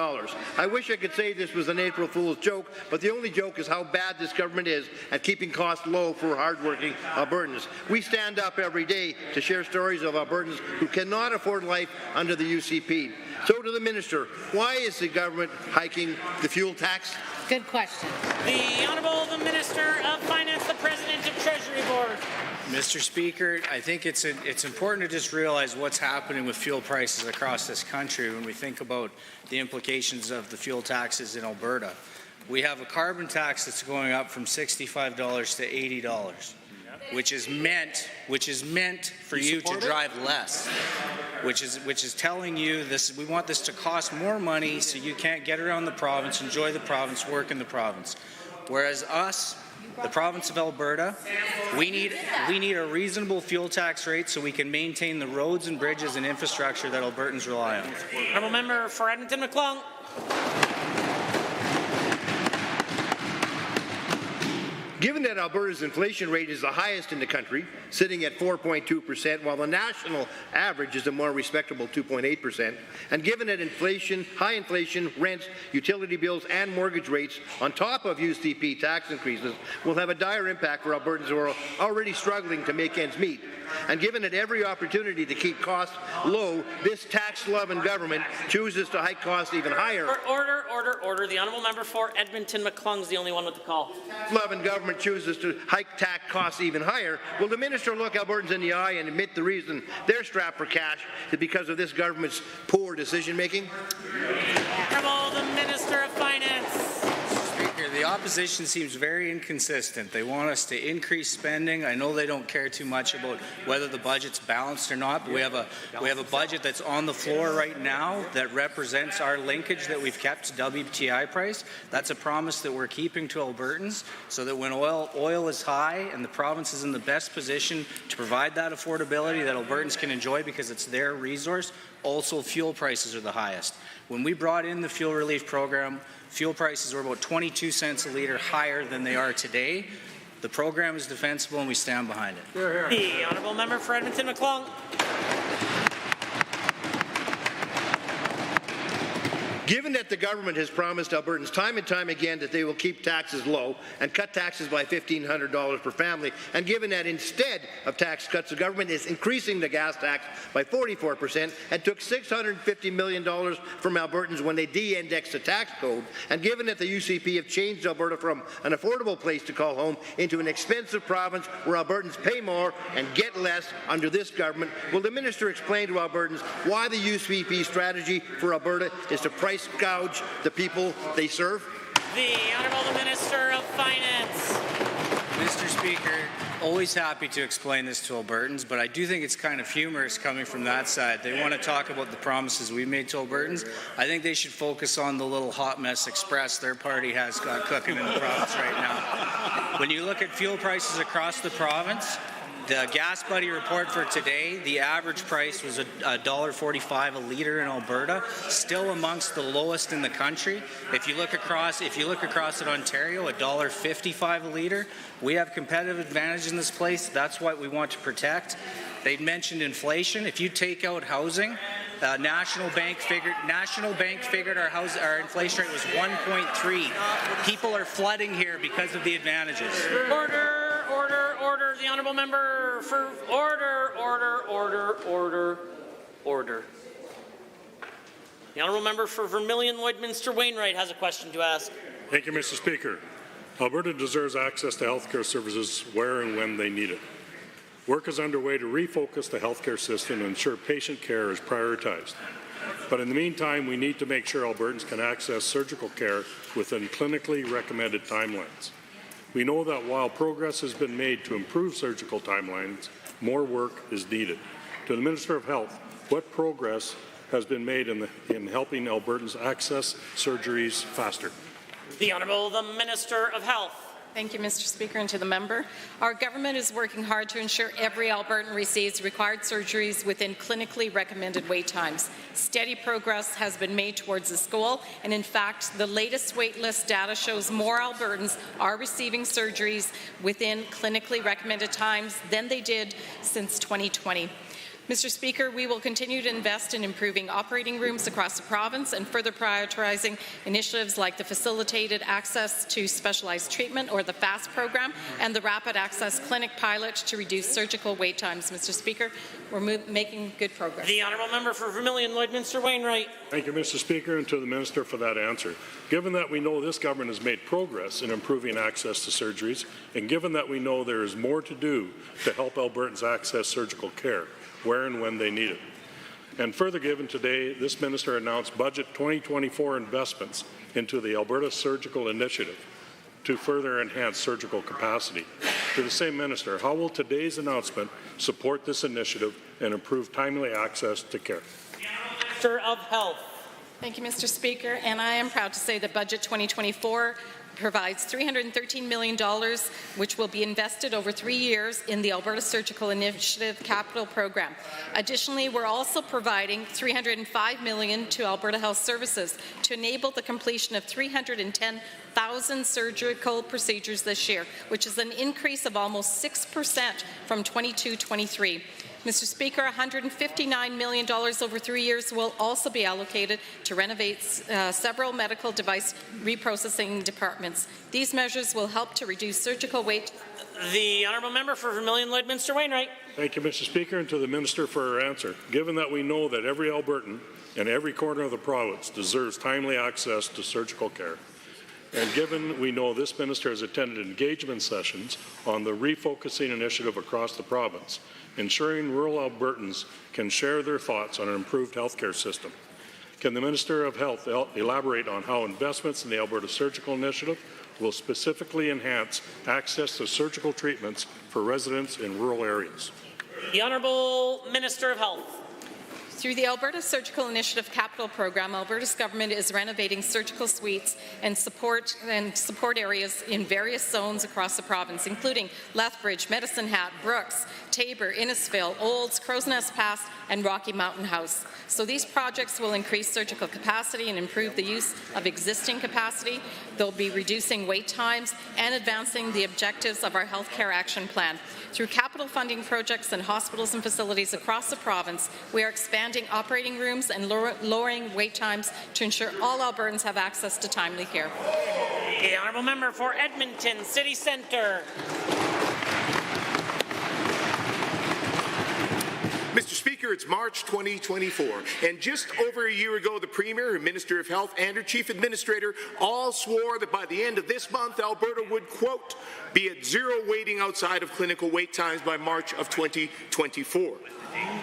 I wish I could say this was an April Fool's joke, but the only joke is how bad this government is at keeping costs low for hardworking Albertans. We stand up every day to share stories of Albertans who cannot afford life under the UCP. So to the Minister, why is the government hiking the fuel tax? Good question. The Honourable Minister of Finance, the President of Treasury Board. Mr. Speaker, I think it's important to just realize what's happening with fuel prices across this country when we think about the implications of the fuel taxes in Alberta. We have a carbon tax that's going up from $65 to $80, which is meant for you to drive less. Which is telling you this. We want this to cost more money so you can't get around the province, enjoy the province, work in the province. Whereas us, the province of Alberta, we need a reasonable fuel tax rate so we can maintain the roads and bridges and infrastructure that Albertans rely on. Honourable member for Edmonton McClung. Given that Alberta's inflation rate is the highest in the country, sitting at 4.2%, while the national average is a more respectable 2.8%, and given that high inflation, rents, utility bills, and mortgage rates on top of UCP tax increases will have a dire impact for Albertans who are already struggling to make ends meet. And given that every opportunity to keep costs low, this tax-loving government chooses to hike costs even higher. Order, order, order. The honourable member for Edmonton McClung is the only one with the call. Tax-loving government chooses to hike tax costs even higher. Will the minister look Albertans in the eye and admit the reason they're strapped for cash is because of this government's poor decision-making? Honourable the Minister of Finance. The opposition seems very inconsistent. They want us to increase spending. I know they don't care too much about whether the budget's balanced or not, but we have a budget that's on the floor right now that represents our linkage that we've kept to WTI price. That's a promise that we're keeping to Albertans so that when oil is high and the province is in the best position to provide that affordability that Albertans can enjoy because it's their resource, also fuel prices are the highest. When we brought in the fuel relief program, fuel prices were about 22 cents a litre higher than they are today. The program is defensible and we stand behind it. The honourable member for Edmonton McClung. Given that the government has promised Albertans time and time again that they will keep taxes low and cut taxes by $1,500 per family, and given that instead of tax cuts, the government is increasing the gas tax by 44% and took $650 million from Albertans when they de-indexed the tax code, and given that the UCP have changed Alberta from an affordable place to call home into an expensive province where Albertans pay more and get less under this government, will the minister explain to Albertans why the UCP strategy for Alberta is to price gouge the people they serve? The Honourable Minister of Finance. Mr. Speaker, always happy to explain this to Albertans, but I do think it's kind of humorous coming from that side. They want to talk about the promises we made to Albertans. I think they should focus on the little hot mess express their party has got cooking in the province right now. When you look at fuel prices across the province, the Gas Buddy report for today, the average price was $1.45 a litre in Alberta, still amongst the lowest in the country. If you look across at Ontario, $1.55 a litre. We have competitive advantage in this place. That's what we want to protect. They mentioned inflation. If you take out housing, National Bank figured our inflation rate was 1.3. People are flooding here because of the advantages. Order, order, order. The honourable member for order, order, order, order, order. The honourable member for Vermilion Lloydminster Wainwright has a question to ask. Thank you, Mr. Speaker. Alberta deserves access to healthcare services where and when they need it. Work is underway to refocus the healthcare system and ensure patient care is prioritized. But in the meantime, we need to make sure Albertans can access surgical care within clinically recommended timelines. We know that while progress has been made to improve surgical timelines, more work is needed. To the Minister of Health, what progress has been made in helping Albertans access surgeries faster? The Honourable the Minister of Health. Thank you, Mr. Speaker, and to the member. Our government is working hard to ensure every Albertan receives required surgeries within clinically recommended wait times. Steady progress has been made towards this goal, and in fact, the latest wait list data shows more Albertans are receiving surgeries within clinically recommended times than they did since 2020. Mr. Speaker, we will continue to invest in improving operating rooms across the province and further prioritizing initiatives like the Facilitated Access to Specialized Treatment, or the FAST program, and the Rapid Access Clinic pilot to reduce surgical wait times. Mr. Speaker, we're making good progress. The honourable member for Vermilion Lloydminster Wainwright. Thank you, Mr. Speaker, and to the Minister for that answer. Given that we know this government has made progress in improving access to surgeries, and given that we know there is more to do to help Albertans access surgical care, where and when they need it. And further, given today, this minister announced Budget 2024 investments into the Alberta Surgical Initiative to further enhance surgical capacity. To the same minister, how will today's announcement support this initiative and improve timely access to care? Minister of Health. Thank you, Mr. Speaker, and I am proud to say that Budget 2024 provides $313 million, which will be invested over 3 years in the Alberta Surgical Initiative Capital Program. Additionally, we're also providing $305 million to Alberta Health Services to enable the completion of 310,000 surgical procedures this year, which is an increase of almost 6% from 22-23. Mr. Speaker, $159 million over 3 years will also be allocated to renovate several medical device reprocessing departments. These measures will help to reduce surgical wait. The honourable member for Vermilion Lloydminster Wainwright. Thank you, Mr. Speaker, and to the Minister for her answer. Given that we know that every Albertan in every corner of the province deserves timely access to surgical care, and given we know this minister has attended engagement sessions on the refocusing initiative across the province, ensuring rural Albertans can share their thoughts on an improved healthcare system, can the Minister of Health elaborate on how investments in the Alberta Surgical Initiative will specifically enhance access to surgical treatments for residents in rural areas? The Honourable Minister of Health. Through the Alberta Surgical Initiative Capital Program, Alberta's government is renovating surgical suites and support areas in various zones across the province, including Lethbridge, Medicine Hat, Brooks, Tabor, Innisfil, Olds, Crow's Nest Pass, and Rocky Mountain House. So these projects will increase surgical capacity and improve the use of existing capacity. They'll be reducing wait times and advancing the objectives of our Healthcare Action Plan. Through capital funding projects in hospitals and facilities across the province, we are expanding operating rooms and lowering wait times to ensure all Albertans have access to timely care. The honourable member for Edmonton City Centre. Mr. Speaker, it's March 2024, and just over a year ago, the Premier, her Minister of Health, and her Chief Administrator all swore that by the end of this month, Alberta would, quote, be at zero waiting outside of clinical wait times by March of 2024.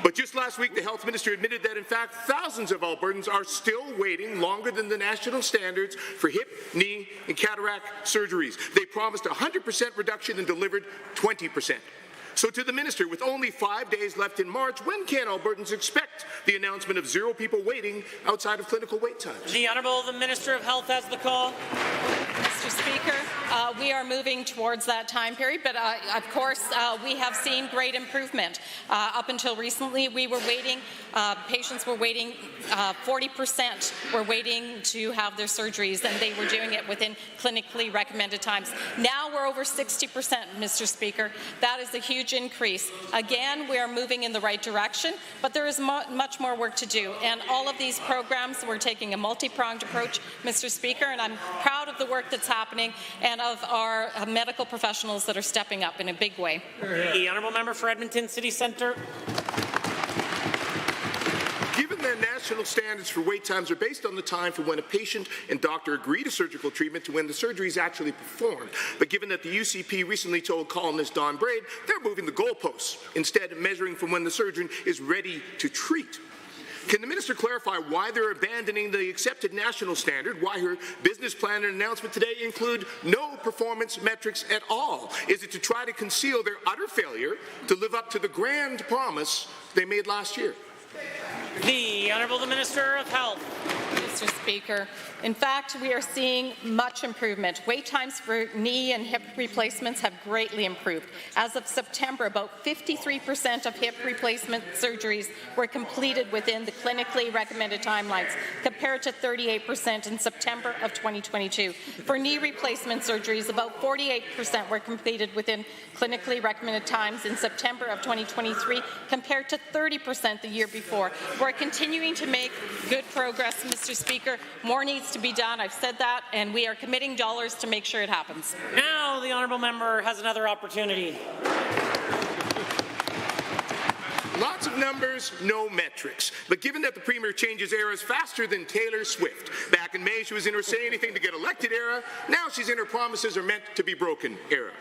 But just last week, the Health Minister admitted that, in fact, thousands of Albertans are still waiting longer than the national standards for hip, knee, and cataract surgeries. They promised a 100% reduction and delivered 20%. So to the Minister, with only 5 days left in March, when can Albertans expect the announcement of zero people waiting outside of clinical wait times? The Honourable the Minister of Health has the call. Mr. Speaker, we are moving towards that time period, but of course we have seen great improvement. Up until recently, we were waiting, patients were waiting, 40% were waiting to have their surgeries, and they were doing it within clinically recommended times. Now we're over 60%, Mr. Speaker. That is a huge increase. Again, we are moving in the right direction, but there is much more work to do. And all of these programs, we're taking a multi-pronged approach, Mr. Speaker, and I'm proud of the work that's happening and of our medical professionals that are stepping up in a big way. The honourable member for Edmonton City Centre. Given that national standards for wait times are based on the time from when a patient and doctor agree to surgical treatment to when the surgery is actually performed, but given that the UCP recently told columnist Don Braid they're moving the goalposts, instead of measuring from when the surgeon is ready to treat. Can the minister clarify why they're abandoning the accepted national standard, why her business plan and announcement today include no performance metrics at all? Is it to try to conceal their utter failure to live up to the grand promise they made last year? The Honourable the Minister of Health. Mr. Speaker, in fact, we are seeing much improvement. Wait times for knee and hip replacements have greatly improved. As of September, about 53% of hip replacement surgeries were completed within the clinically recommended timelines, compared to 38% in September of 2022. For knee replacement surgeries, about 48% were completed within clinically recommended times in September of 2023, compared to 30% the year before. We're continuing to make good progress, Mr. Speaker. More needs to be done. I've said that, and we are committing dollars to make sure it happens. Now the honourable member has another opportunity. Lots of numbers, no metrics. But given that the Premier changes eras faster than Taylor Swift, back in May she was in her say anything to get elected era, now she's in her promises are meant to be broken era.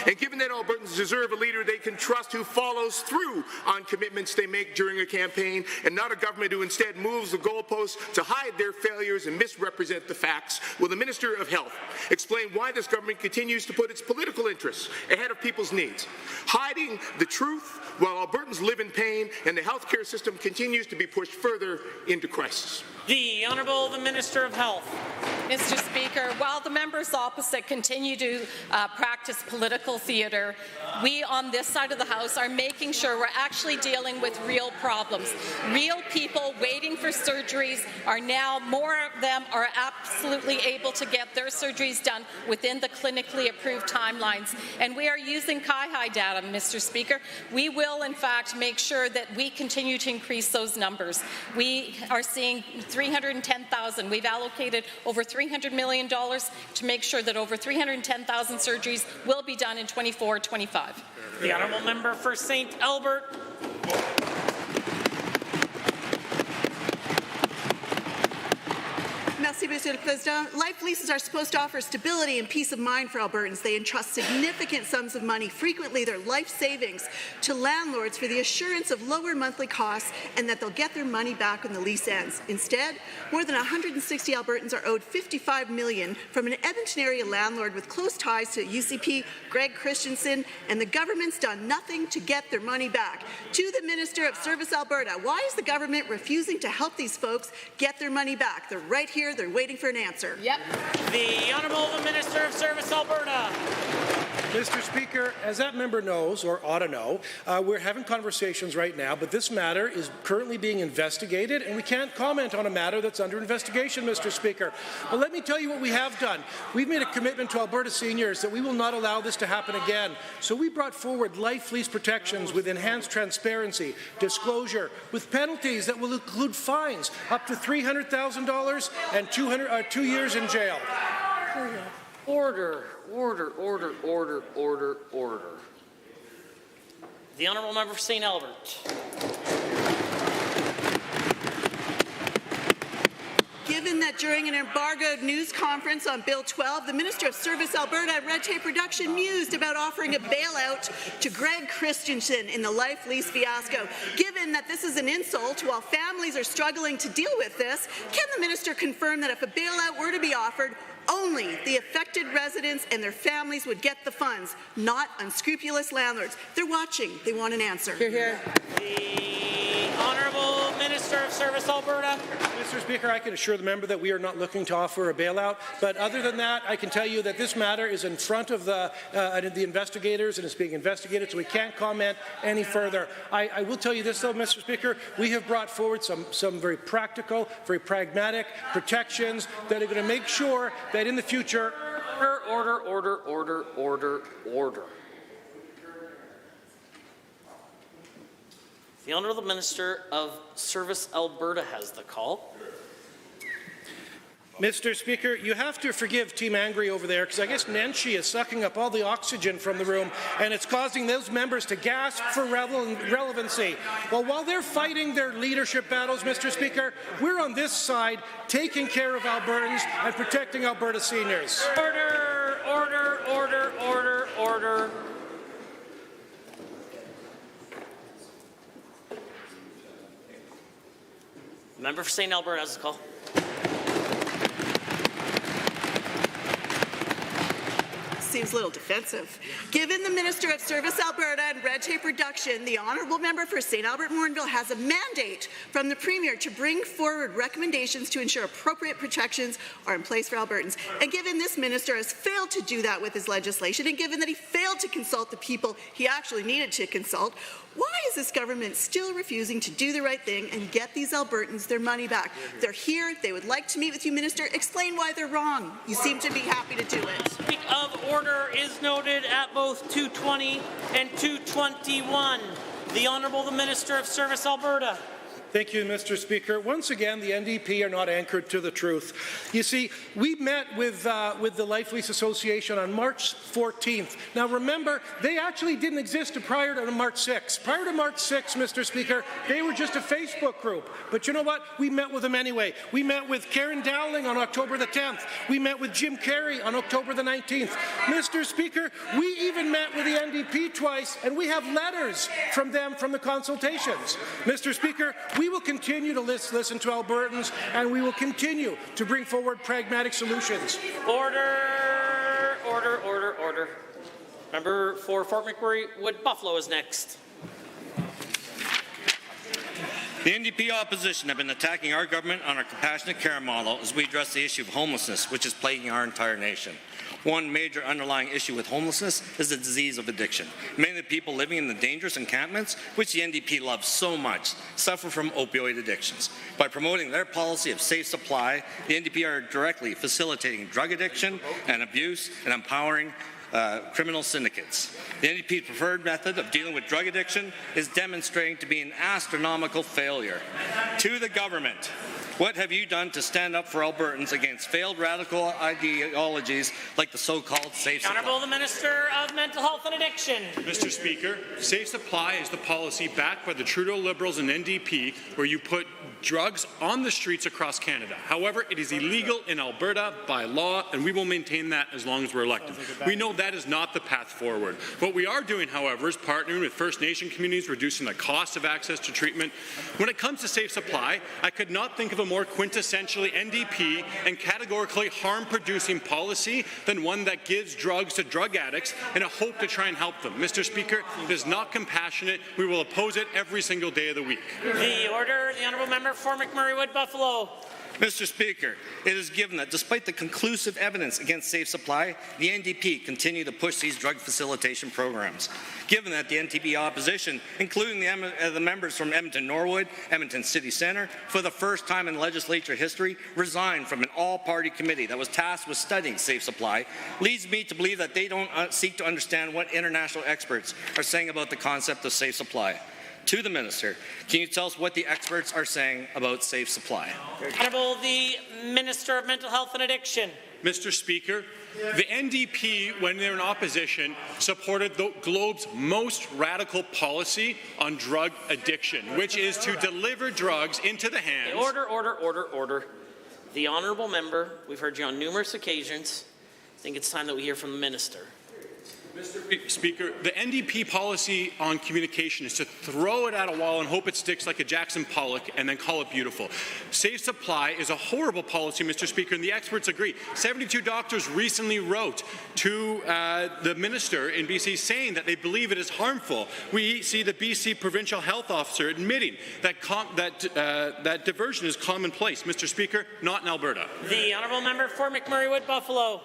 And given that Albertans deserve a leader they can trust who follows through on commitments they make during a campaign, and not a government who instead moves the goalposts to hide their failures and misrepresent the facts, will the Minister of Health explain why this government continues to put its political interests ahead of people's needs, hiding the truth while Albertans live in pain and the healthcare system continues to be pushed further into crisis? The Honourable the Minister of Health. Mr. Speaker, while the members opposite continue to practice political theatre, we on this side of the House are making sure we're actually dealing with real problems. Real people waiting for surgeries are now, more of them are absolutely able to get their surgeries done within the clinically approved timelines. And we are using CIHI data, Mr. Speaker. We will, in fact, make sure that we continue to increase those numbers. We are seeing 310,000. We've allocated over $300 million to make sure that over 310,000 surgeries will be done in 24-25. The honourable member for St. Albert. Merci, Monsieur le Président. Life leases are supposed to offer stability and peace of mind for Albertans. They entrust significant sums of money, frequently their life savings, to landlords for the assurance of lower monthly costs and that they'll get their money back when the lease ends. Instead, more than 160 Albertans are owed $55 million from an Edmonton area landlord with close ties to UCP, Greg Christensen, and the government's done nothing to get their money back. To the Minister of Service Alberta, why is the government refusing to help these folks get their money back? They're right here. They're waiting for an answer. Yep. The Honourable the Minister of Service Alberta. Mr. Speaker, as that member knows, or ought to know, we're having conversations right now, but this matter is currently being investigated, and we can't comment on a matter that's under investigation, Mr. Speaker. But let me tell you what we have done. We've made a commitment to Alberta seniors that we will not allow this to happen again. So we brought forward life lease protections with enhanced transparency, disclosure, with penalties that will include fines up to $300,000 and 2 years in jail. Order. The honourable member for St. Albert. Given that during an embargoed news conference on Bill 12, the Minister of Service Alberta and Red Tape Reduction mused about offering a bailout to Greg Christensen in the life lease fiasco. Given that this is an insult while families are struggling to deal with this, can the minister confirm that if a bailout were to be offered, only the affected residents and their families would get the funds, not unscrupulous landlords? They're watching. They want an answer. The Honourable Minister Minister of Service Alberta. Mr. Speaker, I can assure the member that we are not looking to offer a bailout. But other than that, I can tell you that this matter is in front of the investigators and is being investigated, so we can't comment any further. I will tell you this, though, Mr. Speaker, we have brought forward some very practical, very pragmatic protections that are going to make sure that in the future. Order. The Honourable Minister of Service Alberta has the call. Mr. Speaker, you have to forgive Team Angry over there because I guess Nenshi is sucking up all the oxygen from the room and it's causing those members to gasp for relevancy. Well, while they're fighting their leadership battles, Mr. Speaker, we're on this side taking care of Albertans and protecting Alberta seniors. Order. The member for St. Alberta has the call. Seems a little defensive. Given the Minister of Service Alberta and red tape reduction, the honourable member for St. Albert-Morinville has a mandate from the Premier to bring forward recommendations to ensure appropriate protections are in place for Albertans. And given this minister has failed to do that with his legislation, and given that he failed to consult the people he actually needed to consult, why is this government still refusing to do the right thing and get these Albertans their money back? They're here. They would like to meet with you, Minister. Explain why they're wrong. You seem to be happy to do it. Speak of order is noted at both 220 and 221. The Honourable the Minister of Service Alberta. Thank you, Mr. Speaker. Once again, the NDP are not anchored to the truth. You see, we met with the Life Lease Association on March 14th. Now, remember, they actually didn't exist prior to March 6th. Prior to March 6th, Mr. Speaker, they were just a Facebook group. But you know what? We met with them anyway. We met with Karen Dowling on October the 10th. We met with Jim Carey on October the 19th. Mr. Speaker, we even met with the NDP twice, and we have letters from them from the consultations. Mr. Speaker, we will continue to listen to Albertans, and we will continue to bring forward pragmatic solutions. Order. Member for Fort McMurray Wood Buffalo is next. The NDP opposition have been attacking our government on our compassionate care model as we address the issue of homelessness, which is plaguing our entire nation. One major underlying issue with homelessness is the disease of addiction. Many of the people living in the dangerous encampments, which the NDP loves so much, suffer from opioid addictions. By promoting their policy of safe supply, the NDP are directly facilitating drug addiction and abuse and empowering criminal syndicates. The NDP's preferred method of dealing with drug addiction is demonstrating to be an astronomical failure. To the government, what have you done to stand up for Albertans against failed radical ideologies like the so-called Safe Supply? Honourable the Minister of Mental Health and Addiction. Mr. Speaker, Safe Supply is the policy backed by the Trudeau Liberals and NDP where you put drugs on the streets across Canada. However, it is illegal in Alberta by law, and we will maintain that as long as we're elected. We know that is not the path forward. What we are doing, however, is partnering with First Nation communities, reducing the cost of access to treatment. When it comes to Safe Supply, I could not think of a more quintessentially NDP and categorically harm-producing policy than one that gives drugs to drug addicts in a hope to try and help them. Mr. Speaker, it is not compassionate. We will oppose it every single day of the week. The order, the Honourable Member for McMurray Wood Buffalo. Mr. Speaker, it is given that despite the conclusive evidence against Safe Supply, the NDP continue to push these drug facilitation programs. Given that the NDP opposition, including the members from Edmonton Norwood, Edmonton City Centre, for the first time in legislature history, resigned from an all-party committee that was tasked with studying Safe Supply, leads me to believe that they don't seek to understand what international experts are saying about the concept of Safe Supply. To the Minister, can you tell us what the experts are saying about Safe Supply? Honourable the Minister of Mental Health and Addiction. Mr. Speaker, the NDP, when they were in opposition, supported the Globe's most radical policy on drug addiction, which is to deliver drugs into the hands... Order. The Honourable Member, we've heard you on numerous occasions. I think it's time that we hear from the Minister. Mr. Speaker, the NDP policy on communication is to throw it at a wall and hope it sticks like a Jackson Pollock and then call it beautiful. Safe supply is a horrible policy, Mr. Speaker, and the experts agree. 72 doctors recently wrote to the minister in BC saying that they believe it is harmful. We see the BC provincial health officer admitting that diversion is commonplace. Mr. Speaker, not in Alberta. The honourable member for McMurray-Wood Buffalo.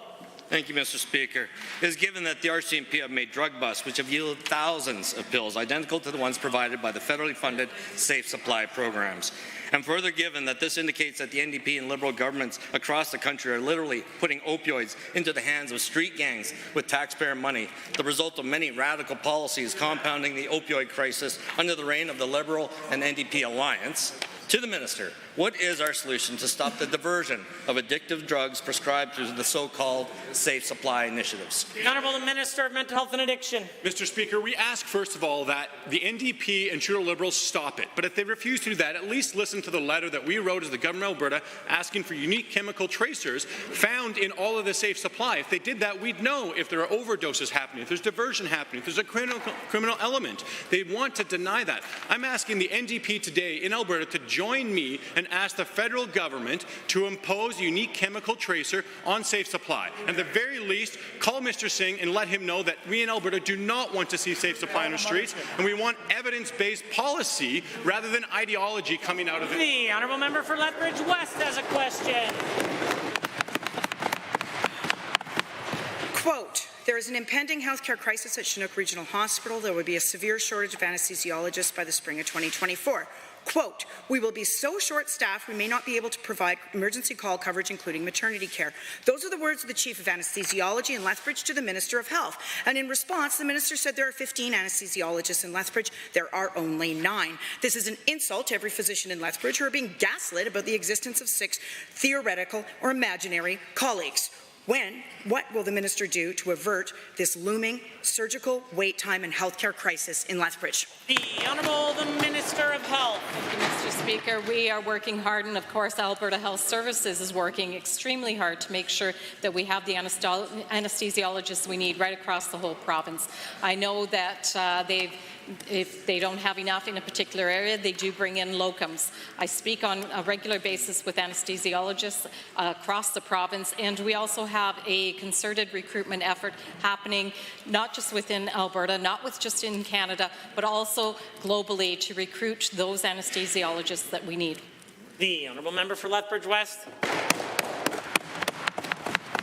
Thank you, Mr. Speaker. It is given that the RCMP have made drug busts which have yielded thousands of pills identical to the ones provided by the federally funded safe supply programs. And further given that this indicates that the NDP and Liberal governments across the country are literally putting opioids into the hands of street gangs with taxpayer money, the result of many radical policies compounding the opioid crisis under the reign of the Liberal and NDP alliance. To the Minister, what is our solution to stop the diversion of addictive drugs prescribed through the so-called safe supply initiatives? The Honourable Minister of Mental Health and Addiction. Mr. Speaker, we ask first of all that the NDP and Trudeau Liberals stop it. But if they refuse to do that, at least listen to the letter that we wrote as the Government of Alberta asking for unique chemical tracers found in all of the safe supply. If they did that, we'd know if there are overdoses happening, if there's diversion happening, if there's a criminal element. They want to deny that. I'm asking the NDP today in Alberta to join me and ask the federal government to impose a unique chemical tracer on safe supply. And at the very least, call Mr. Singh and let him know that we in Alberta do not want to see safe supply on the streets, and we want evidence-based policy rather than ideology coming out of it. The honourable member for Lethbridge West has a question. Quote, there is an impending healthcare crisis at Chinook Regional Hospital. There will be a severe shortage of anesthesiologists by the spring of 2024. Quote, we will be so short-staffed we may not be able to provide emergency call coverage, including maternity care. Those are the words of the Chief of Anesthesiology in Lethbridge to the Minister of Health. And in response, the Minister said there are 15 anesthesiologists in Lethbridge. There are only 9. This is an insult to every physician in Lethbridge who are being gaslit about the existence of 6 theoretical or imaginary colleagues. What will the Minister do to avert this looming surgical wait time and healthcare crisis in Lethbridge? The Honourable the Minister of Health. Thank you, Mr. Speaker. We are working hard, and of course Alberta Health Services is working extremely hard to make sure that we have the anesthesiologists we need right across the whole province. I know that if they don't have enough in a particular area, they do bring in locums. I speak on a regular basis with anesthesiologists across the province, and we also have a concerted recruitment effort happening not just within Alberta, not just in Canada, but also globally to recruit those anesthesiologists that we need. The honourable member for Lethbridge West.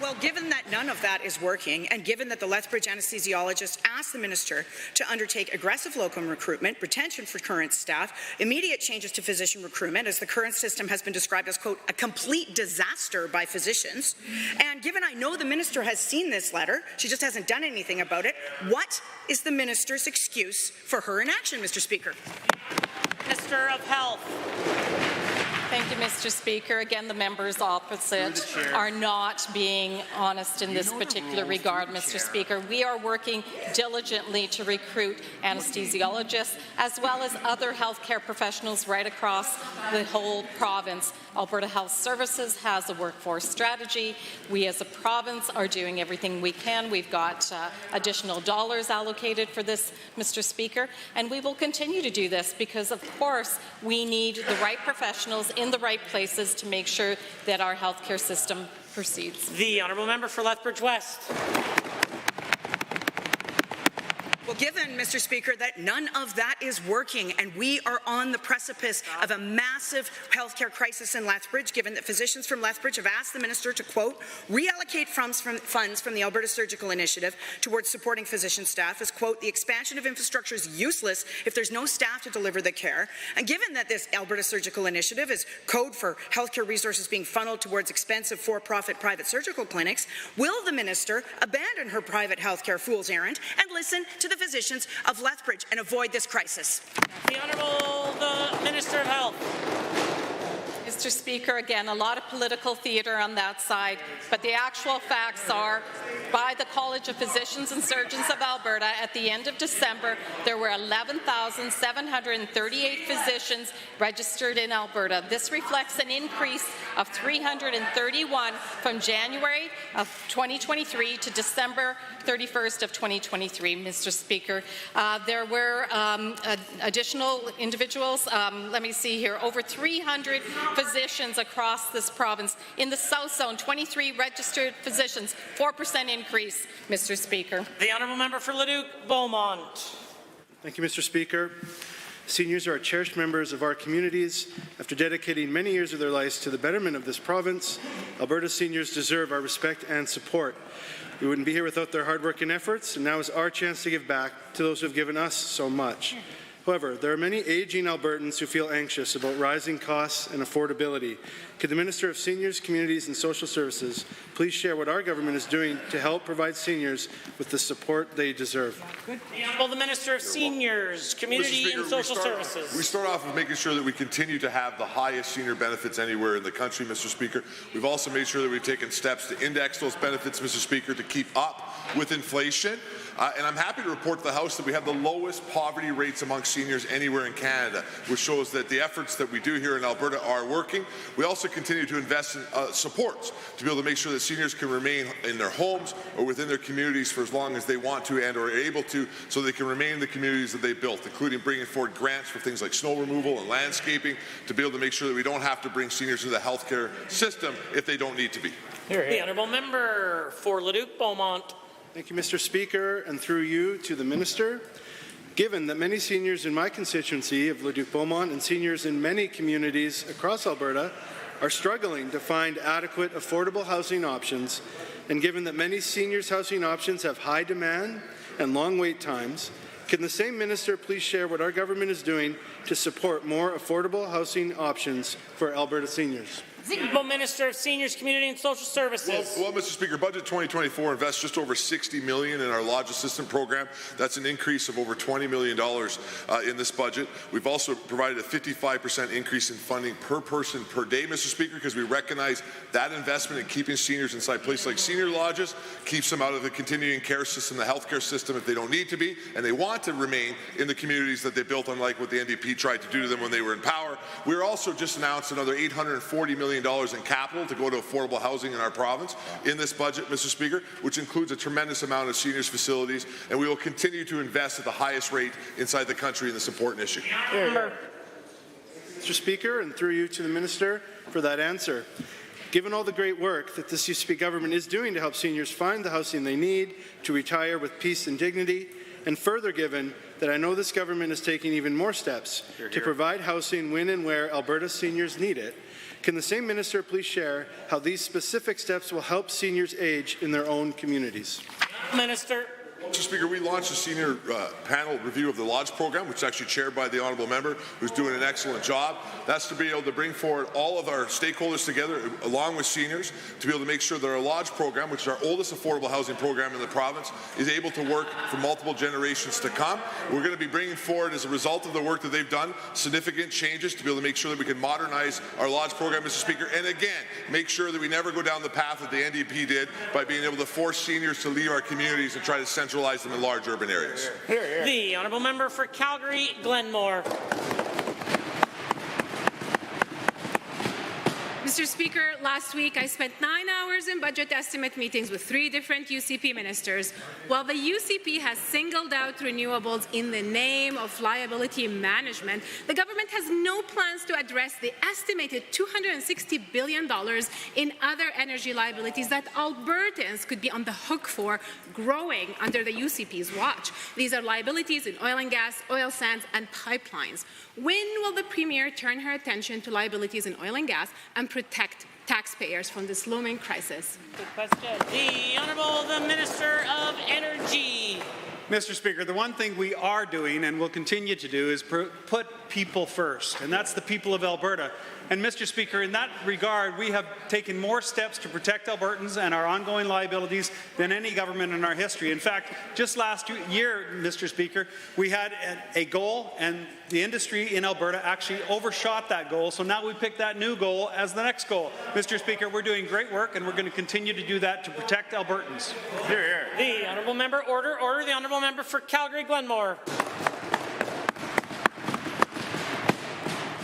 Well, given that none of that is working, and given that the Lethbridge anesthesiologist asked the Minister to undertake aggressive locum recruitment, retention for current staff, immediate changes to physician recruitment, as the current system has been described as, quote, a complete disaster by physicians, and given I know the Minister has seen this letter, she just hasn't done anything about it, what is the Minister's excuse for her inaction, Mr. Speaker? Minister of Health. Thank you, Mr. Speaker. Again, the members opposite are not being honest in this particular regard, Mr. Speaker. We are working diligently to recruit anesthesiologists as well as other healthcare professionals right across the whole province. Alberta Health Services has a workforce strategy. We as a province are doing everything we can. We've got additional dollars allocated for this, Mr. Speaker, and we will continue to do this because, of course, we need the right professionals in the right places to make sure that our healthcare system proceeds. The honourable member for Lethbridge West. Well, given, Mr. Speaker, that none of that is working and we are on the precipice of a massive healthcare crisis in Lethbridge, given that physicians from Lethbridge have asked the Minister to, quote, reallocate funds from the Alberta Surgical Initiative towards supporting physician staff, as, quote, the expansion of infrastructure is useless if there's no staff to deliver the care. And given that this Alberta Surgical Initiative is code for healthcare resources being funneled towards expensive for-profit private surgical clinics, will the Minister abandon her private healthcare fool's errand and listen to the physicians of Lethbridge and avoid this crisis? The Honourable the Minister of Health. Mr. Speaker, again, a lot of political theatre on that side, but the actual facts are by the College of Physicians and Surgeons of Alberta, at the end of December, there were 11,738 physicians registered in Alberta. This reflects an increase of 331 from January of 2023 to December 31st of 2023, Mr. Speaker. There were additional individuals, let me see here, over 300 physicians across this province. In the South Zone, 23 registered physicians, 4% increase, Mr. Speaker. The honourable member for Leduc Beaumont. Thank you, Mr. Speaker. Seniors are cherished members of our communities. After dedicating many years of their lives to the betterment of this province, Alberta seniors deserve our respect and support. We wouldn't be here without their hard work and efforts, and now is our chance to give back to those who have given us so much. However, there are many aging Albertans who feel anxious about rising costs and affordability. Could the Minister of Seniors, Communities and Social Services please share what our government is doing to help provide seniors with the support they deserve? The Honourable the Minister of Seniors, Community and Social Services. We start off with making sure that we continue to have the highest senior benefits anywhere in the country, Mr. Speaker. We've also made sure that we've taken steps to index those benefits, Mr. Speaker, to keep up with inflation. And I'm happy to report to the House that we have the lowest poverty rates among seniors anywhere in Canada, which shows that the efforts that we do here in Alberta are working. We also continue to invest in supports to be able to make sure that seniors can remain in their homes or within their communities for as long as they want to and or are able to, so they can remain in the communities that they built, including bringing forward grants for things like snow removal and landscaping to be able to make sure that we don't have to bring seniors into the healthcare system if they don't need to be. The honourable member for Leduc Beaumont. Thank you, Mr. Speaker, and through you to the Minister. Given that many seniors in my constituency of Leduc Beaumont and seniors in many communities across Alberta are struggling to find adequate, affordable housing options, and given that many seniors' housing options have high demand and long wait times, can the same Minister please share what our government is doing to support more affordable housing options for Alberta seniors? Minister of Seniors, Community and Social Services. Well, Mr. Speaker, Budget 2024 invests just over $60 million in our Lodge Assistant Program. That's an increase of over $20 million in this budget. We've also provided a 55% increase in funding per person per day, Mr. Speaker, because we recognize that investment in keeping seniors inside places like senior lodges keeps them out of the continuing care system, the healthcare system, if they don't need to be, and they want to remain in the communities that they built, unlike what the NDP tried to do to them when they were in power. We're also just announced another $840 million in capital to go to affordable housing in our province in this budget, Mr. Speaker, which includes a tremendous amount of seniors facilities, and we will continue to invest at the highest rate inside the country in this important issue. Mr. Speaker, and through you to the Minister for that answer. Given all the great work that this UCP government is doing to help seniors find the housing they need to retire with peace and dignity, and further given that I know this government is taking even more steps to provide housing when and where Alberta seniors need it, can the same Minister please share how these specific steps will help seniors age in their own communities? Minister. Mr. Speaker, we launched a senior panel review of the Lodge program, which is actually chaired by the honourable member, who's doing an excellent job. That's to be able to bring forward all of our stakeholders together, along with seniors, to be able to make sure that our Lodge program, which is our oldest affordable housing program in the province, is able to work for multiple generations to come. We're going to be bringing forward, as a result of the work that they've done, significant changes to be able to make sure that we can modernize our Lodge program, Mr. Speaker, and again, make sure that we never go down the path that the NDP did by being able to force seniors to leave our communities and try to centralize them in large urban areas. The honourable member for Calgary, Glenmore. Mr. Speaker, last week I spent 9 hours in budget estimate meetings with 3 different UCP ministers. While the UCP has singled out renewables in the name of liability management, the government has no plans to address the estimated $260 billion in other energy liabilities that Albertans could be on the hook for growing under the UCP's watch. These are liabilities in oil and gas, oil sands, and pipelines. When will the Premier turn her attention to liabilities in oil and gas and protect taxpayers from this looming crisis? Good question. The Honourable the Minister of Energy. Mr. Speaker, the one thing we are doing and will continue to do is put people first, and that's the people of Alberta. And Mr. Speaker, in that regard, we have taken more steps to protect Albertans and our ongoing liabilities than any government in our history. In fact, just last year, Mr. Speaker, we had a goal, and the industry in Alberta actually overshot that goal, so now we picked that new goal as the next goal. Mr. Speaker, we're doing great work, and we're going to continue to do that to protect Albertans. Here, here. The honourable member, order. The honourable member for Calgary-Glenmore.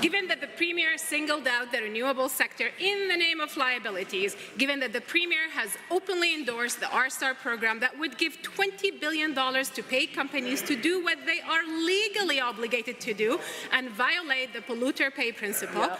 Given that the Premier singled out the renewable sector in the name of liabilities, given that the Premier has openly endorsed the RSTAR program that would give $20 billion to pay companies to do what they are legally obligated to do and violate the polluter pay principle,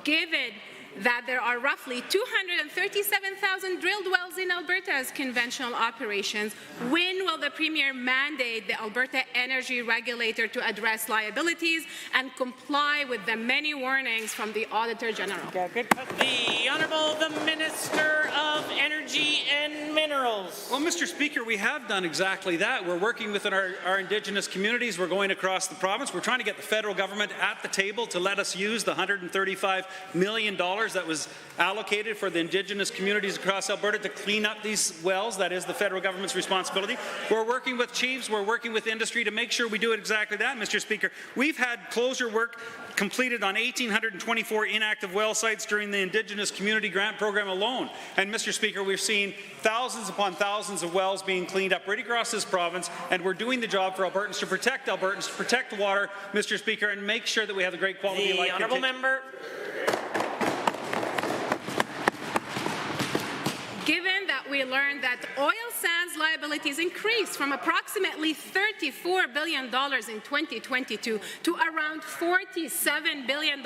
given that there are roughly 237,000 drilled wells in Alberta as conventional operations, when will the Premier mandate the Alberta Energy Regulator to address liabilities and comply with the many warnings from the Auditor General? The Honourable the Minister of Energy and Minerals. Well, Mr. Speaker, we have done exactly that. We're working with our Indigenous communities. We're going across the province. We're trying to get the federal government at the table to let us use the $135 million that was allocated for the Indigenous communities across Alberta to clean up these wells. That is the federal government's responsibility. We're working with chiefs, we're working with industry to make sure we do exactly that, Mr. Speaker. We've had closure work completed on 1,824 inactive well sites during the Indigenous Community Grant Program alone. And Mr. Speaker, we've seen thousands upon thousands of wells being cleaned up right across this province, and we're doing the job for Albertans, to protect water, Mr. Speaker, and make sure that we have the great quality of life. The honourable member. Given that we learned that oil sands liabilities increased from approximately $34 billion in 2022 to around $47 billion in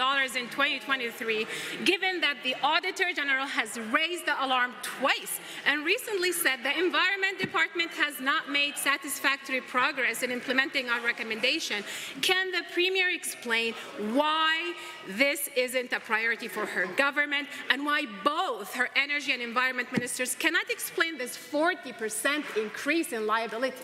2023, given that the Auditor General has raised the alarm twice and recently said the Environment Department has not made satisfactory progress in implementing our recommendation, can the Premier explain why this isn't a priority for her government and why both her Energy and Environment Ministers cannot explain this 40% increase in liabilities?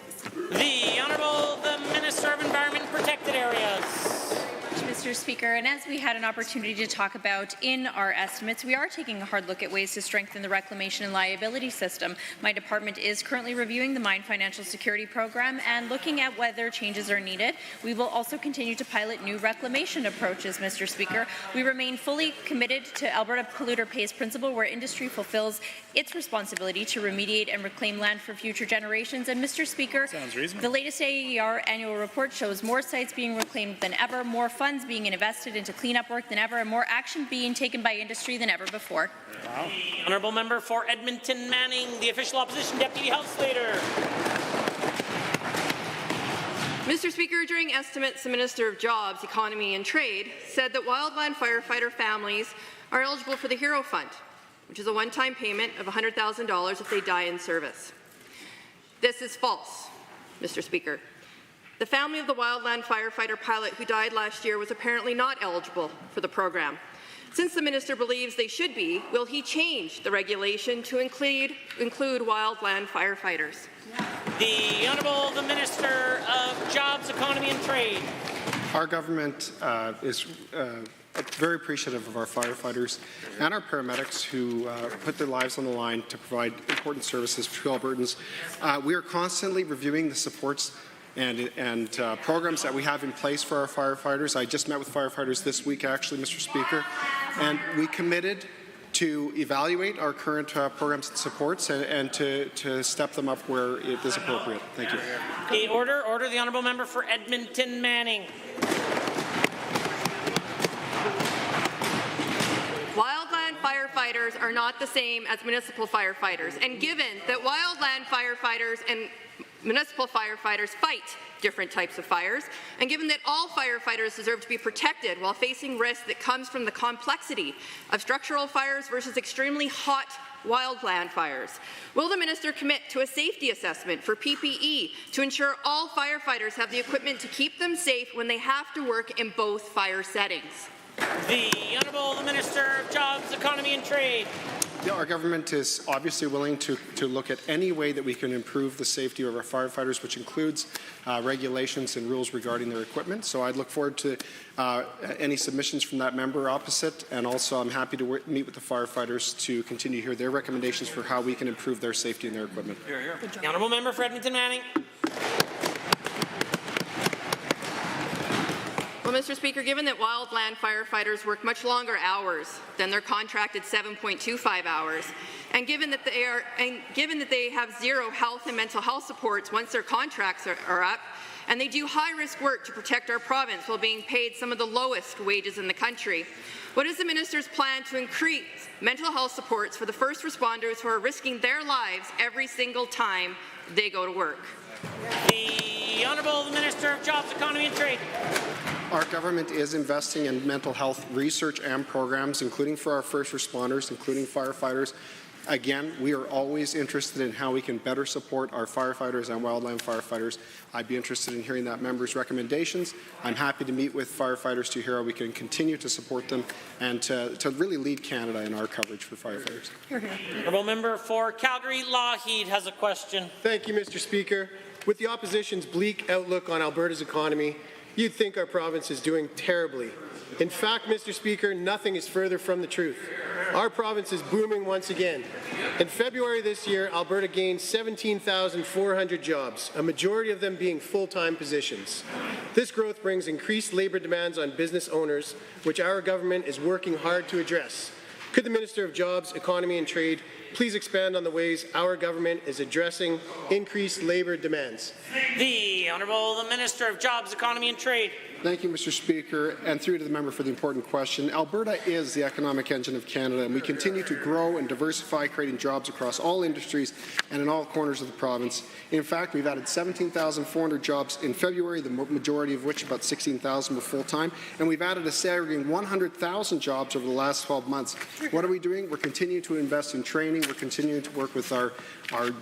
The Honourable the Minister of Environment and Protected Areas. Mr. Speaker, and as we had an opportunity to talk about in our estimates, we are taking a hard look at ways to strengthen the reclamation and liability system. My department is currently reviewing the Mine Financial Security Program and looking at whether changes are needed. We will also continue to pilot new reclamation approaches, Mr. Speaker. We remain fully committed to Alberta Polluter Pays principle, where industry fulfills its responsibility to remediate and reclaim land for future generations. And Mr. Speaker, the latest AER annual report shows more sites being reclaimed than ever, more funds being invested into cleanup work than ever, and more action being taken by industry than ever before. Wow. The Honourable Member for Edmonton Manning, the official opposition Deputy House Leader. Mr. Speaker, during estimates, the Minister of Jobs, Economy and Trade said that wildland firefighter families are eligible for the Hero Fund, which is a one-time payment of $100,000 if they die in service. This is false, Mr. Speaker. The family of the wildland firefighter pilot who died last year was apparently not eligible for the program. Since the minister believes they should be, will he change the regulation to include wildland firefighters? The Honourable the Minister of Jobs, Economy and Trade. Our government is very appreciative of our firefighters and our paramedics who put their lives on the line to provide important services to Albertans. We are constantly reviewing the supports and programs that we have in place for our firefighters. I just met with firefighters this week, actually, Mr. Speaker, and we committed to evaluate our current programs and supports and to step them up where it is appropriate. Thank you. The order the Honourable Member for Edmonton Manning. Wildland firefighters are not the same as municipal firefighters, and given that wildland firefighters and municipal firefighters fight different types of fires, and given that all firefighters deserve to be protected while facing risk that comes from the complexity of structural fires versus extremely hot wildland fires, will the minister commit to a safety assessment for PPE to ensure all firefighters have the equipment to keep them safe when they have to work in both fire settings? The Honourable the Minister of Jobs, Economy and Trade. Our government is obviously willing to look at any way that we can improve the safety of our firefighters, which includes regulations and rules regarding their equipment. So I'd look forward to any submissions from that member opposite, and also I'm happy to meet with the firefighters to continue to hear their recommendations for how we can improve their safety and their equipment. The honourable member for Edmonton Manning. Well, Mr. Speaker, given that wildland firefighters work much longer hours than their contracted 7.25 hours, and given that they have zero health and mental health supports once their contracts are up, and they do high-risk work to protect our province while being paid some of the lowest wages in the country, what is the minister's plan to increase mental health supports for the first responders who are risking their lives every single time they go to work? The Honourable Minister of Jobs, Economy and Trade. Our government is investing in mental health research and programs, including for our first responders, including firefighters. Again, we are always interested in how we can better support our firefighters and wildland firefighters. I'd be interested in hearing that member's recommendations. I'm happy to meet with firefighters to hear how we can continue to support them and to really lead Canada in our coverage for firefighters. Honourable member for Calgary Lougheed has a question. Thank you, Mr. Speaker. With the opposition's bleak outlook on Alberta's economy, you'd think our province is doing terribly. In fact, Mr. Speaker, nothing is further from the truth. Our province is booming once again. In February this year, Alberta gained 17,400 jobs, a majority of them being full-time positions. This growth brings increased labour demands on business owners, which our government is working hard to address. Could the Minister of Jobs, Economy and Trade please expand on the ways our government is addressing increased labour demands? The Honourable Minister of Jobs, Economy and Trade. Thank you, Mr. Speaker, and through to the member for the important question. Alberta is the economic engine of Canada, and we continue to grow and diversify, creating jobs across all industries and in all corners of the province. In fact, we've added 17,400 jobs in February, the majority of which, about 16,000, were full-time, and we've added a staggering 100,000 jobs over the last 12 months. What are we doing? We're continuing to invest in training. We're continuing to work with our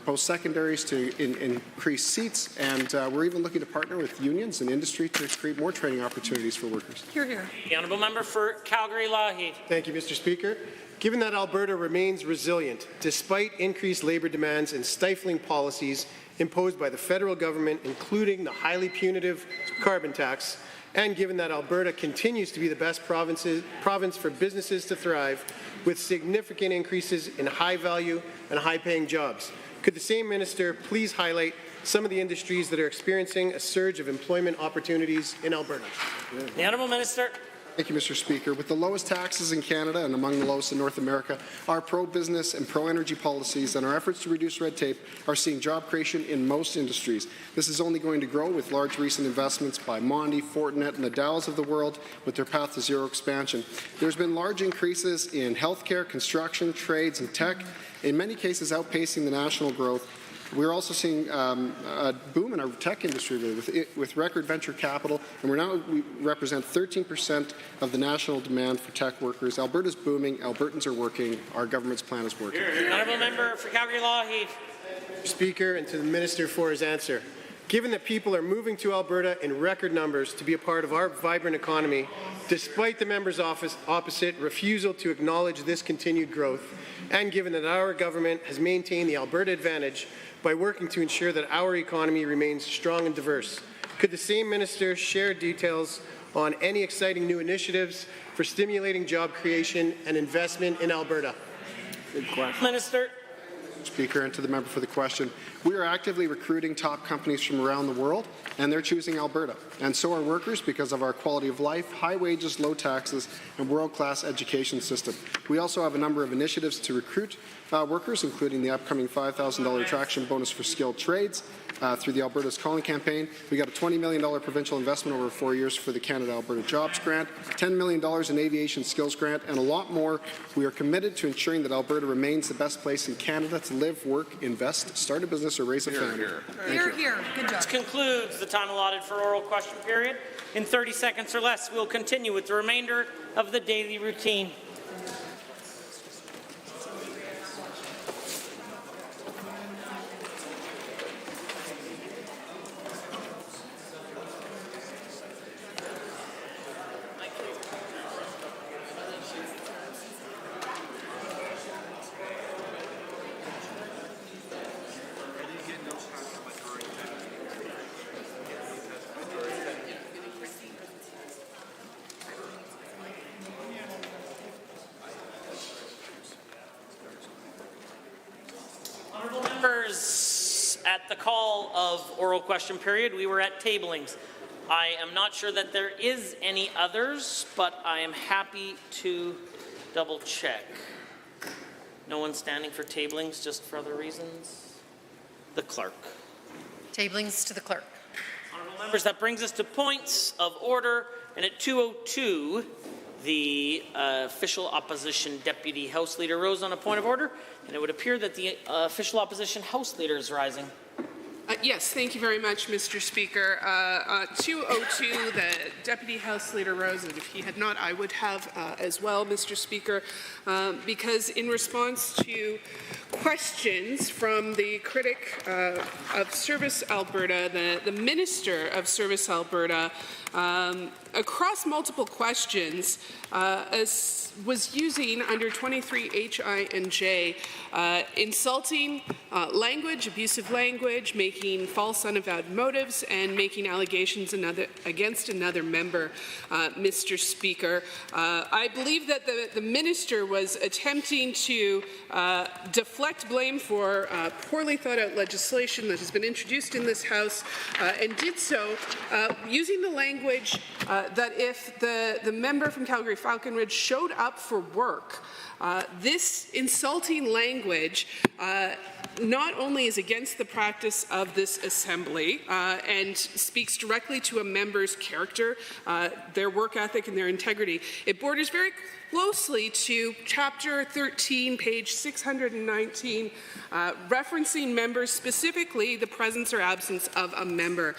post-secondaries to increase seats, and we're even looking to partner with unions and industry to create more training opportunities for workers. Hear, hear. The honourable member for Calgary Lougheed. Thank you, Mr. Speaker. Given that Alberta remains resilient despite increased labour demands and stifling policies imposed by the federal government, including the highly punitive carbon tax, and given that Alberta continues to be the best province for businesses to thrive, with significant increases in high-value and high-paying jobs, could the same minister please highlight some of the industries that are experiencing a surge of employment opportunities in Alberta? The Honourable Minister. Thank you, Mr. Speaker. With the lowest taxes in Canada and among the lowest in North America, our pro-business and pro-energy policies and our efforts to reduce red tape are seeing job creation in most industries. This is only going to grow with large recent investments by Mondi, Fortinet, and the Dows of the world with their path to zero expansion. There's been large increases in healthcare, construction, trades, and tech, in many cases outpacing the national growth. We're also seeing a boom in our tech industry with record venture capital, and we represent 13% of the national demand for tech workers. Alberta's booming. Albertans are working. Our government's plan is working. Honourable member for Calgary Lougheed. Speaker, and to the minister for his answer. Given that people are moving to Alberta in record numbers to be a part of our vibrant economy, despite the member's opposite refusal to acknowledge this continued growth, and given that our government has maintained the Alberta advantage by working to ensure that our economy remains strong and diverse, could the same minister share details on any exciting new initiatives for stimulating job creation and investment in Alberta? Good question. Minister. Speaker, and to the member for the question. We are actively recruiting top companies from around the world, and they're choosing Alberta. And so are workers because of our quality of life, high wages, low taxes, and world-class education system. We also have a number of initiatives to recruit workers, including the upcoming $5,000 attraction bonus for skilled trades through the Alberta's Calling campaign. We got a $20 million provincial investment over 4 years for the Canada-Alberta Jobs Grant, $10 million in Aviation Skills Grant, and a lot more. We are committed to ensuring that Alberta remains the best place in Canada to live, work, invest, start a business, or raise a family. Hear, hear. Good job. This concludes the time allotted for oral question period. In 30 seconds or less, we'll continue with the remainder of the daily routine. members, at the call of oral question period, we were at tablings. I am not sure that there is any others, but I am happy to double check. No one standing for tablings, just for other reasons? The clerk. Tablings to the clerk. Honourable members, that brings us to points of order, and at 2:02, the official opposition deputy House Leader rose on a point of order, and it would appear that the official opposition House Leader is rising. Yes, thank you very much, Mr. Speaker. 2:02, the Deputy House Leader rose, and if he had not, I would have as well, Mr. Speaker, because in response to questions from the critic of Service Alberta, the Minister of Service Alberta, across multiple questions, was using under 23HI and J insulting language, abusive language, making false unavowed motives, and making allegations against another member, Mr. Speaker. I believe that the minister was attempting to deflect blame for poorly thought out legislation that has been introduced in this House, and did so using the language that if the member from Calgary Falconridge showed up for work, this insulting language not only is against the practice of this assembly and speaks directly to a member's character, their work ethic and their integrity, it borders very closely to Chapter 13, page 619, referencing members, specifically the presence or absence of a member.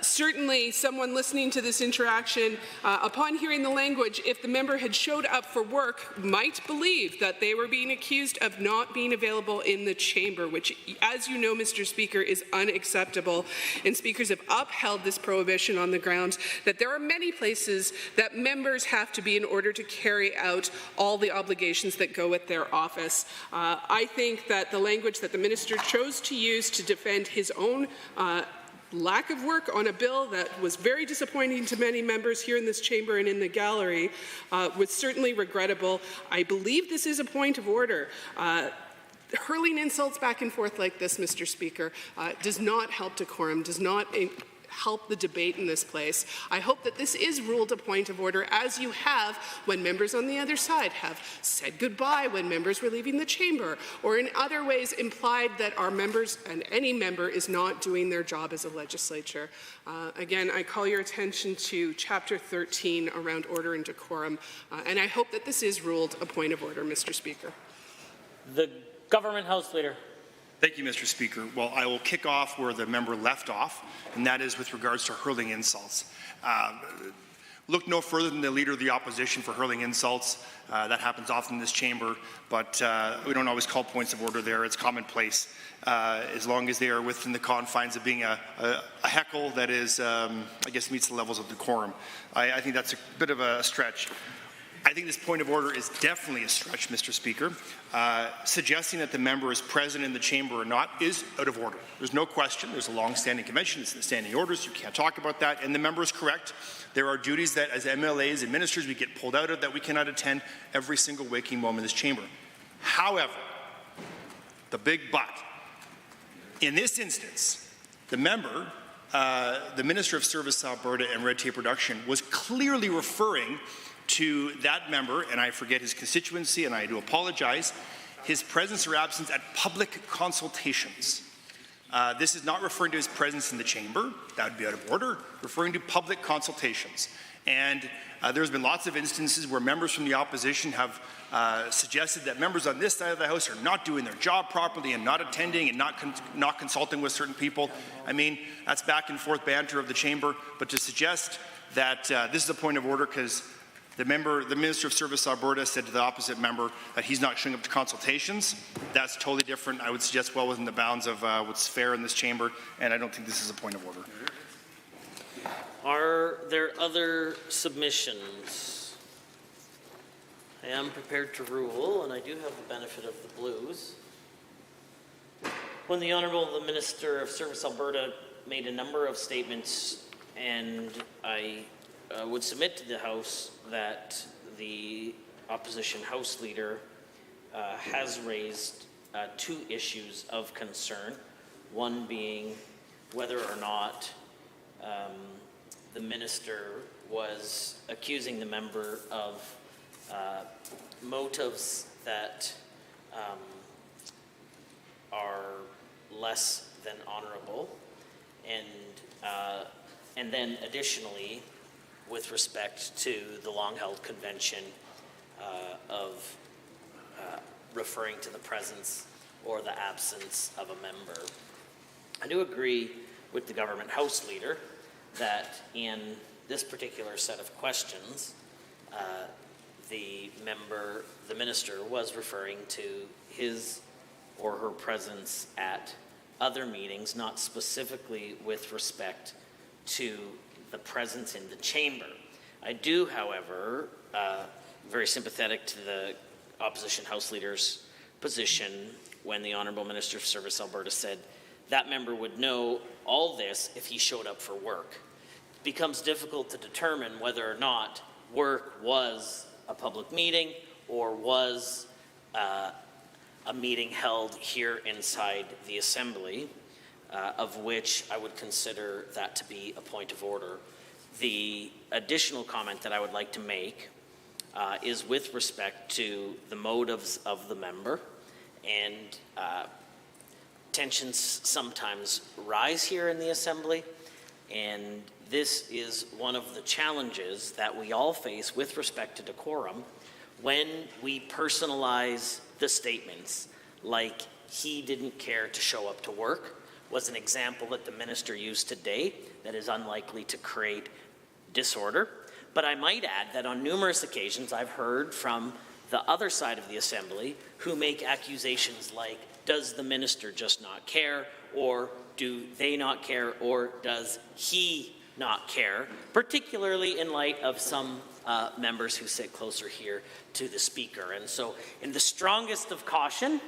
Certainly, someone listening to this interaction, upon hearing the language, if the member had showed up for work, might believe that they were being accused of not being available in the chamber, which, as you know, Mr. Speaker, is unacceptable. And speakers have upheld this prohibition on the grounds that there are many places that members have to be in order to carry out all the obligations that go with their office. I think that the language that the minister chose to use to defend his own lack of work on a bill that was very disappointing to many members here in this chamber and in the gallery was certainly regrettable. I believe this is a point of order. Hurling insults back and forth like this, Mr. Speaker, does not help decorum, does not help the debate in this place. I hope that this is ruled a point of order, as you have when members on the other side have said goodbye when members were leaving the chamber, or in other ways implied that our members and any member is not doing their job as a legislature. Again, I call your attention to Chapter 13 around order and decorum, and I hope that this is ruled a point of order, Mr. Speaker. The Government House Leader. Thank you, Mr. Speaker. Well, I will kick off where the member left off, and that is with regards to hurling insults. Look no further than the Leader of the Opposition for hurling insults. That happens often in this chamber, but we don't always call points of order there. It's commonplace, as long as they are within the confines of being a heckle that is, I guess, meets the levels of decorum. I think that's a bit of a stretch. I think this point of order is definitely a stretch, Mr. Speaker. Suggesting that the member is present in the chamber or not is out of order. There's no question. There's a long-standing convention. It's in the standing orders. You can't talk about that. And the member is correct. There are duties that, as MLAs and ministers, we get pulled out of that we cannot attend every single waking moment in this chamber. However, the big but, in this instance, the member, the Minister of Service Alberta and Red Tape Reduction, was clearly referring to that member, and I forget his constituency, and I do apologize, his presence or absence at public consultations. This is not referring to his presence in the chamber. That would be out of order. Referring to public consultations. And there's been lots of instances where members from the opposition have suggested that members on this side of the House are not doing their job properly and not attending and not consulting with certain people. I mean, that's back and forth banter of the chamber. But to suggest that this is a point of order because the Minister of Service Alberta said to the opposite member that he's not showing up to consultations. That's totally different. I would suggest well within the bounds of what's fair in this chamber, and I don't think this is a point of order. Are there other submissions? I am prepared to rule, and I do have the benefit of the blues. When the Honourable Minister of Service Alberta made a number of statements, and I would submit to the House that the opposition House Leader has raised two issues of concern, one being whether or not the minister was accusing the member of motives that are less than honorable, and then additionally, with respect to the long-held convention of referring to the presence or the absence of a member. I do agree with the government House Leader that in this particular set of questions, the minister was referring to his or her presence at other meetings, not specifically with respect to the presence in the chamber. I do, however, very sympathetic to the opposition House Leader's position when the Honourable Minister of Service Alberta said that member would know all this if he showed up for work. It becomes difficult to determine whether or not work was a public meeting or was a meeting held here inside the Assembly, of which I would consider that to be a point of order. The additional comment that I would like to make is with respect to the motives of the member, and tensions sometimes rise here in the Assembly, and this is one of the challenges that we all face with respect to decorum when we personalize the statements, like he didn't care to show up to work was an example that the minister used today that is unlikely to create disorder. But I might add that on numerous occasions I've heard from the other side of the Assembly who make accusations like, does the minister just not care, or do they not care, or does he not care, particularly in light of some members who sit closer here to the Speaker. And so in the strongest of caution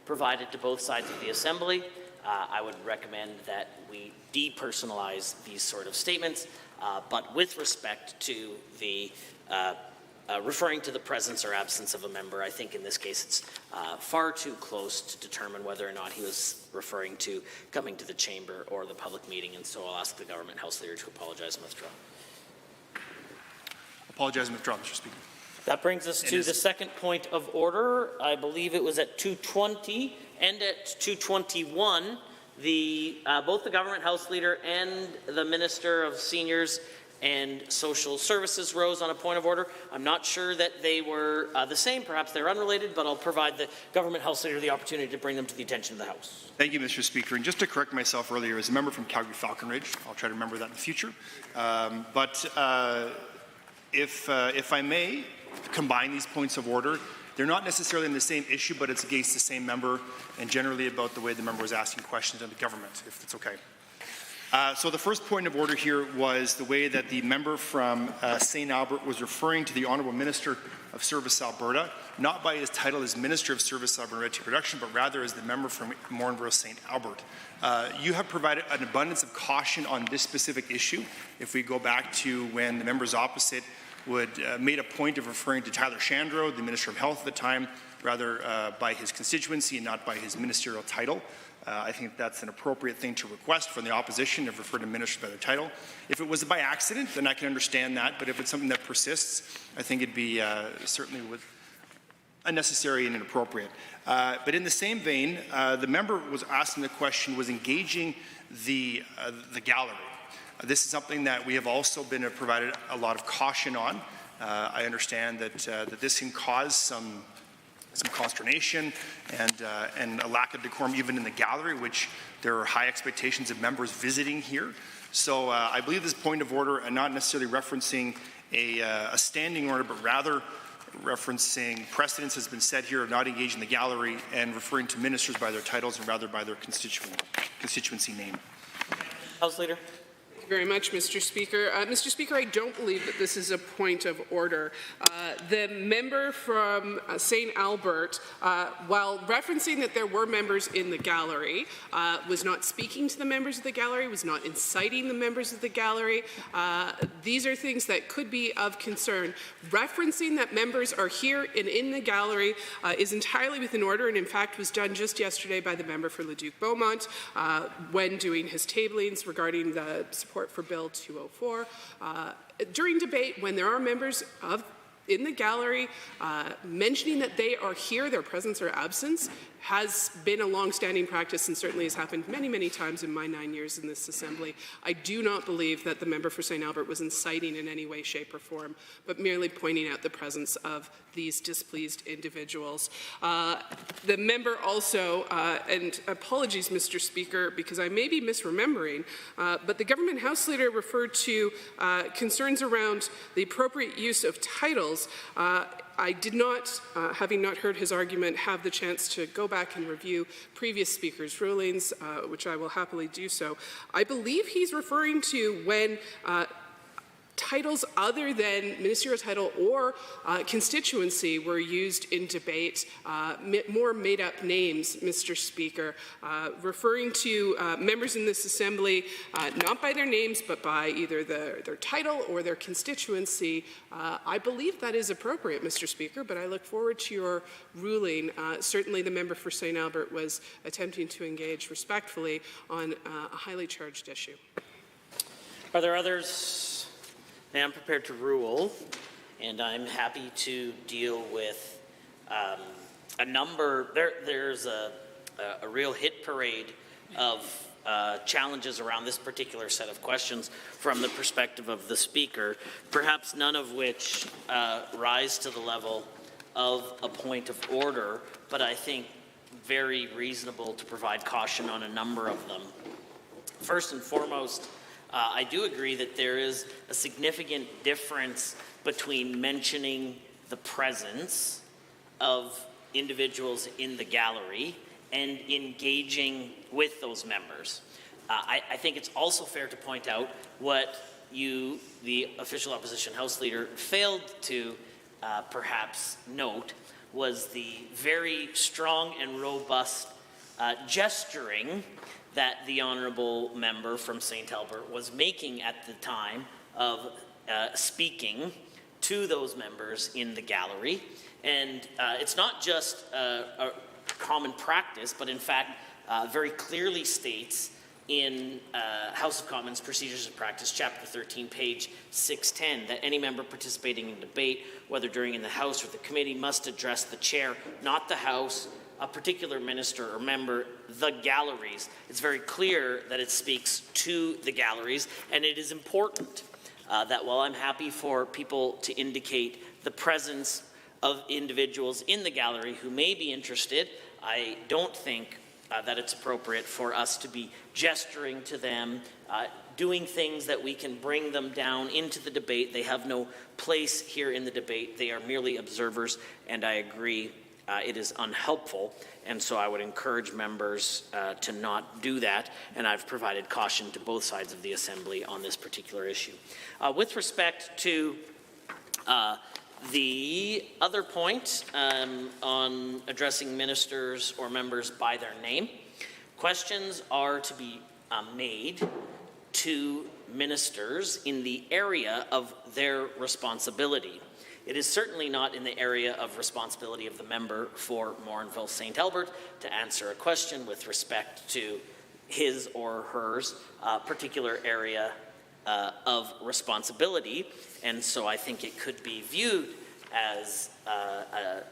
provided to both sides of the Assembly, I would recommend that we depersonalize these sort of statements, but with respect to the referring to the presence or absence of a member, I think in this case it's far too close to determine whether or not he was referring to coming to the chamber or the public meeting, and so I'll ask the government House Leader to apologize and withdraw. Apologize and withdraw, Mr. Speaker. That brings us to the second point of order. I believe it was at 2:20 and at 2:21. Both the government House Leader and the Minister of Seniors and Social Services rose on a point of order. I'm not sure that they were the same. Perhaps they're unrelated, but I'll provide the government House Leader the opportunity to bring them to the attention of the House. Thank you, Mr. Speaker. And just to correct myself earlier, as a member from Calgary Falcon Ridge, I'll try to remember that in the future. If I may combine these points of order, they're not necessarily in the same issue, but it's against the same member and generally about the way the member was asking questions of the government, if it's okay. So the first point of order here was the way that the member from St. Albert was referring to the Honourable Minister of Service Alberta, not by his title as Minister of Service Alberta and Red Tape Reduction, but rather as the member from Morinville St. Albert. You have provided an abundance of caution on this specific issue. If we go back to when the members opposite made a point of referring to Tyler Shandro, the Minister of Health at the time, rather by his constituency and not by his ministerial title. I think that's an appropriate thing to request from the opposition, to refer to ministers by their title. If it was by accident, then I can understand that, but if it's something that persists, I think it'd be certainly unnecessary and inappropriate. But in the same vein, the member was asking the question, was engaging the gallery. This is something that we have also been provided a lot of caution on. I understand that this can cause some consternation and a lack of decorum even in the gallery, which there are high expectations of members visiting here. So I believe this point of order, and not necessarily referencing a standing order, but rather referencing precedence has been set here of not engaging the gallery and referring to ministers by their titles and rather by their constituency name. House Leader. Thank you Very much, Mr. Speaker. Mr. Speaker, I don't believe that this is a point of order. The member from St. Albert, while referencing that there were members in the gallery, was not speaking to the members of the gallery, was not inciting the members of the gallery. These are things that could be of concern. Referencing that members are here and in the gallery is entirely within order, and in fact was done just yesterday by the member for Leduc-Beaumont when doing his tablings regarding the support for Bill 204. During debate, when there are members in the gallery mentioning that they are here, their presence or absence has been a long-standing practice and certainly has happened many, many times in my 9 years in this Assembly. I do not believe that the member for St. Albert was inciting in any way, shape, or form, but merely pointing out the presence of these displeased individuals. The member also, and apologies, Mr. Speaker, because I may be misremembering, but the government House Leader referred to concerns around the appropriate use of titles. I did not, having not heard his argument, have the chance to go back and review previous speakers' rulings, which I will happily do so. I believe he's referring to when titles other than ministerial title or constituency were used in debate, more made-up names, Mr. Speaker, referring to members in this Assembly not by their names but by either their title or their constituency. I believe that is appropriate, Mr. Speaker, but I look forward to your ruling. Certainly the member for St. Albert was attempting to engage respectfully on a highly charged issue. Are there others? I'm prepared to rule, and I'm happy to deal with a number. There's a real hit parade of challenges around this particular set of questions from the perspective of the Speaker, perhaps none of which rise to the level of a point of order, but I think very reasonable to provide caution on a number of them. First and foremost, I do agree that there is a significant difference between mentioning the presence of individuals in the gallery and engaging with those members. I think it's also fair to point out what you, the official opposition House Leader, failed to perhaps note was the very strong and robust gesturing that the honourable member from St. Albert was making at the time of speaking to those members in the gallery. And it's not just a common practice, but in fact very clearly states in House of Commons Procedures and Practice, Chapter 13, page 610, that any member participating in debate, whether during in the House or the committee, must address the chair, not the House, a particular minister or member, the galleries. It's very clear that it speaks to the galleries, and it is important that while I'm happy for people to indicate the presence of individuals in the gallery who may be interested, I don't think that it's appropriate for us to be gesturing to them, doing things that we can bring them down into the debate. They have no place here in the debate. They are merely observers, and I agree it is unhelpful, and so I would encourage members to not do that, and I've provided caution to both sides of the Assembly on this particular issue. With respect to the other point on addressing ministers or members by their name, questions are to be made to ministers in the area of their responsibility. It is certainly not in the area of responsibility of the member for Morinville St. Albert to answer a question with respect to his or hers particular area of responsibility, and so I think it could be viewed as a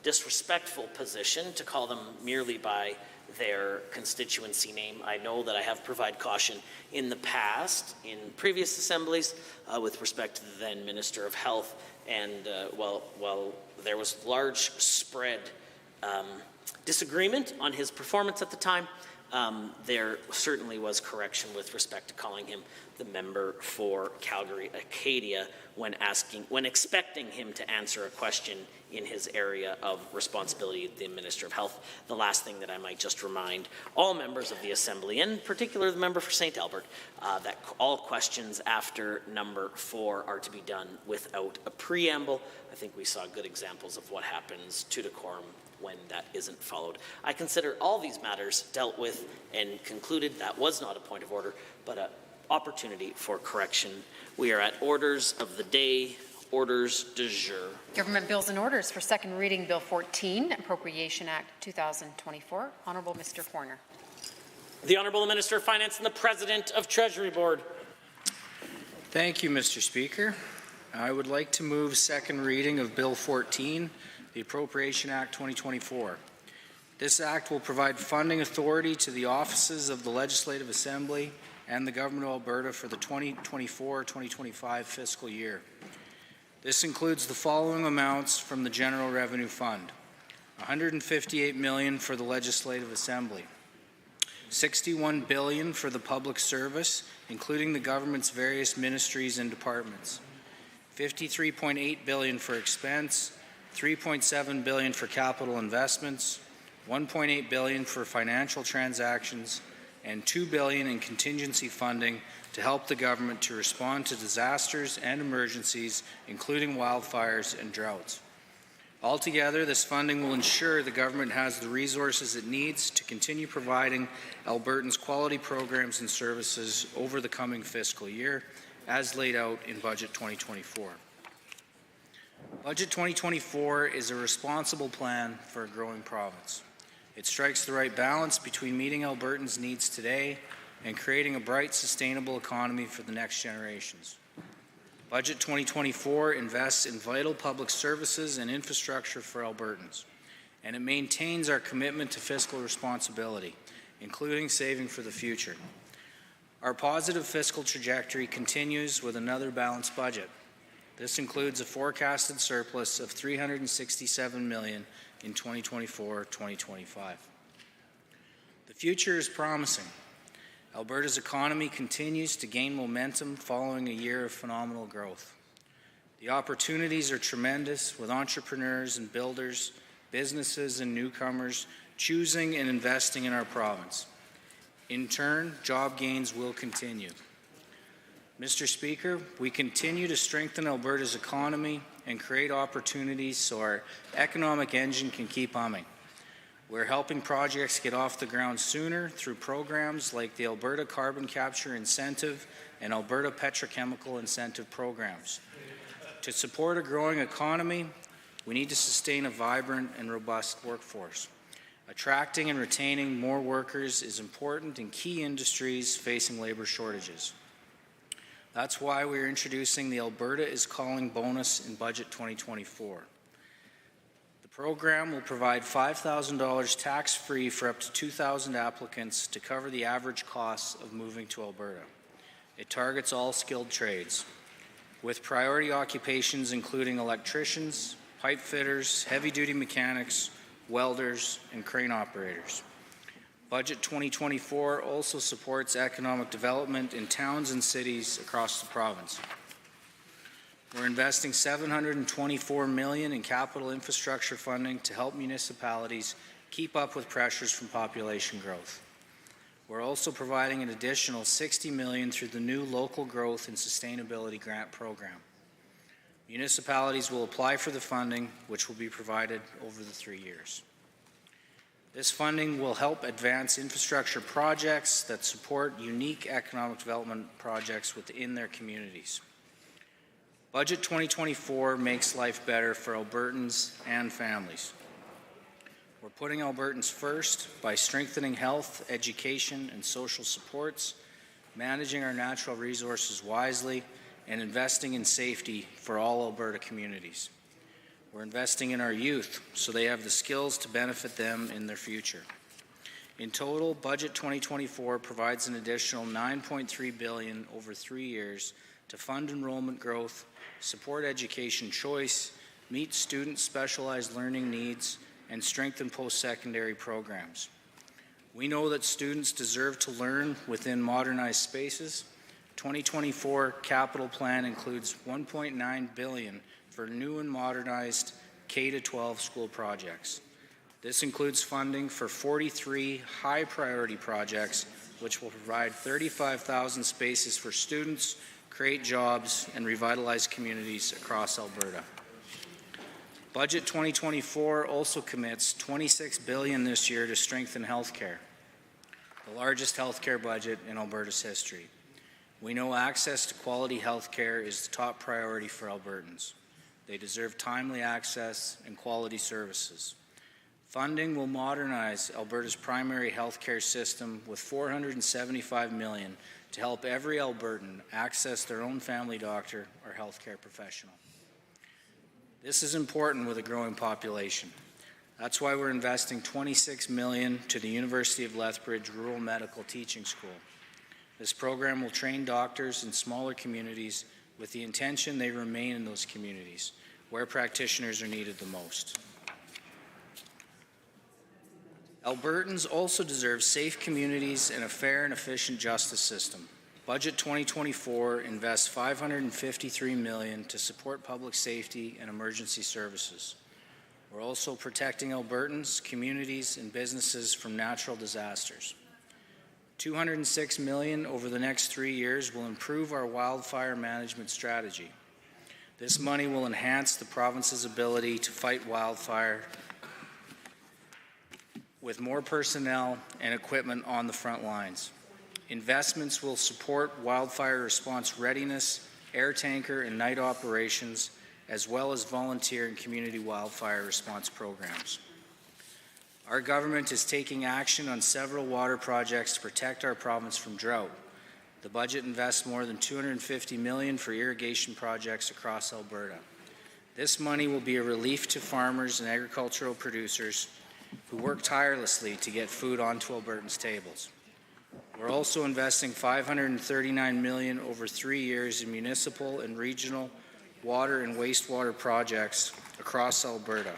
disrespectful position to call them merely by their constituency name. I know that I have provided caution in the past, in previous assemblies, with respect to the then Minister of Health, and while there was large spread disagreement on his performance at the time, there certainly was correction with respect to calling him the member for Calgary Acadia when expecting him to answer a question in his area of responsibility, the Minister of Health. The last thing that I might just remind all members of the Assembly, and in particular the member for St. Albert, that all questions after number 4 are to be done without a preamble. I think we saw good examples of what happens to decorum when that isn't followed. I consider all these matters dealt with and concluded. That was not a point of order, but an opportunity for correction. We are at orders of the day, orders du jour. Government bills and orders for second reading. Bill 14, Appropriation Act 2024. Honourable Mr. Horner. The Honourable Minister of Finance and the President of Treasury Board. Thank you, Mr. Speaker. I would like to move second reading of Bill 14, the Appropriation Act 2024. This act will provide funding authority to the offices of the Legislative Assembly and the Government of Alberta for the 2024-2025 fiscal year. This includes the following amounts from the General Revenue Fund: $158 million for the Legislative Assembly, $61 billion for the public service, including the government's various ministries and departments, $53.8 billion for expense, $3.7 billion for capital investments, $1.8 billion for financial transactions, and $2 billion in contingency funding to help the government to respond to disasters and emergencies, including wildfires and droughts. Altogether, this funding will ensure the government has the resources it needs to continue providing Albertans quality programs and services over the coming fiscal year, as laid out in Budget 2024. Budget 2024 is a responsible plan for a growing province. It strikes the right balance between meeting Albertans' needs today and creating a bright, sustainable economy for the next generations. Budget 2024 invests in vital public services and infrastructure for Albertans, and it maintains our commitment to fiscal responsibility, including saving for the future. Our positive fiscal trajectory continues with another balanced budget. This includes a forecasted surplus of $367 million in 2024-2025. The future is promising. Alberta's economy continues to gain momentum following a year of phenomenal growth. The opportunities are tremendous, with entrepreneurs and builders, businesses and newcomers choosing and investing in our province. In turn, job gains will continue. Mr. Speaker, we continue to strengthen Alberta's economy and create opportunities so our economic engine can keep humming. We're helping projects get off the ground sooner through programs like the Alberta Carbon Capture Incentive and Alberta Petrochemical Incentive programs. To support a growing economy, we need to sustain a vibrant and robust workforce. Attracting and retaining more workers is important in key industries facing labor shortages. That's why we're introducing the Alberta is Calling bonus in Budget 2024. The program will provide $5,000 tax-free for up to 2,000 applicants to cover the average costs of moving to Alberta. It targets all skilled trades, with priority occupations including electricians, pipe fitters, heavy-duty mechanics, welders, and crane operators. Budget 2024 also supports economic development in towns and cities across the province. We're investing $724 million in capital infrastructure funding to help municipalities keep up with pressures from population growth. We're also providing an additional $60 million through the new Local Growth and Sustainability Grant Program. Municipalities will apply for the funding, which will be provided over the 3 years. This funding will help advance infrastructure projects that support unique economic development projects within their communities. Budget 2024 makes life better for Albertans and families. We're putting Albertans first by strengthening health, education, and social supports, managing our natural resources wisely, and investing in safety for all Alberta communities. We're investing in our youth so they have the skills to benefit them in their future. In total, Budget 2024 provides an additional $9.3 billion over 3 years to fund enrollment growth, support education choice, meet students' specialized learning needs, and strengthen post-secondary programs. We know that students deserve to learn within modernized spaces. 2024 capital plan includes $1.9 billion for new and modernized K-12 school projects. This includes funding for 43 high-priority projects, which will provide 35,000 spaces for students, create jobs, and revitalize communities across Alberta. Budget 2024 also commits $26 billion this year to strengthen healthcare, the largest healthcare budget in Alberta's history. We know access to quality healthcare is the top priority for Albertans. They deserve timely access and quality services. Funding will modernize Alberta's primary healthcare system with $475 million to help every Albertan access their own family doctor or healthcare professional. This is important with a growing population. That's why we're investing $26 million to the University of Lethbridge Rural Medical Teaching School. This program will train doctors in smaller communities with the intention they remain in those communities where practitioners are needed the most. Albertans also deserve safe communities and a fair and efficient justice system. Budget 2024 invests $553 million to support public safety and emergency services. We're also protecting Albertans, communities, and businesses from natural disasters. $206 million over the next 3 years will improve our wildfire management strategy. This money will enhance the province's ability to fight wildfire with more personnel and equipment on the front lines. Investments will support wildfire response readiness, air tanker and night operations, as well as volunteer and community wildfire response programs. Our government is taking action on several water projects to protect our province from drought. The budget invests more than $250 million for irrigation projects across Alberta. This money will be a relief to farmers and agricultural producers who work tirelessly to get food onto Albertans' tables. We're also investing $539 million over 3 years in municipal and regional water and wastewater projects across Alberta.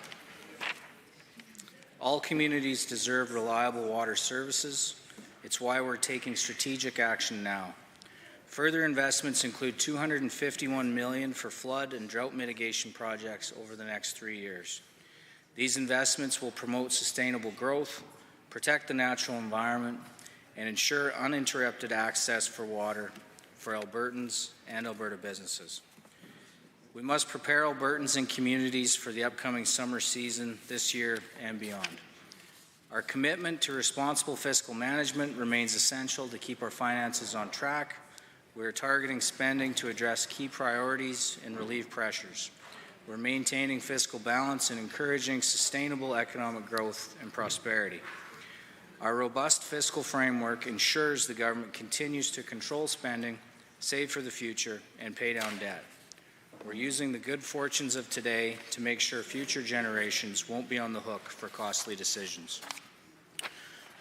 All communities deserve reliable water services. It's why we're taking strategic action now. Further investments include $251 million for flood and drought mitigation projects over the next 3 years. These investments will promote sustainable growth, protect the natural environment, and ensure uninterrupted access for water for Albertans and Alberta businesses. We must prepare Albertans and communities for the upcoming summer season this year and beyond. Our commitment to responsible fiscal management remains essential to keep our finances on track. We are targeting spending to address key priorities and relieve pressures. We're maintaining fiscal balance and encouraging sustainable economic growth and prosperity. Our robust fiscal framework ensures the government continues to control spending, save for the future, and pay down debt. We're using the good fortunes of today to make sure future generations won't be on the hook for costly decisions.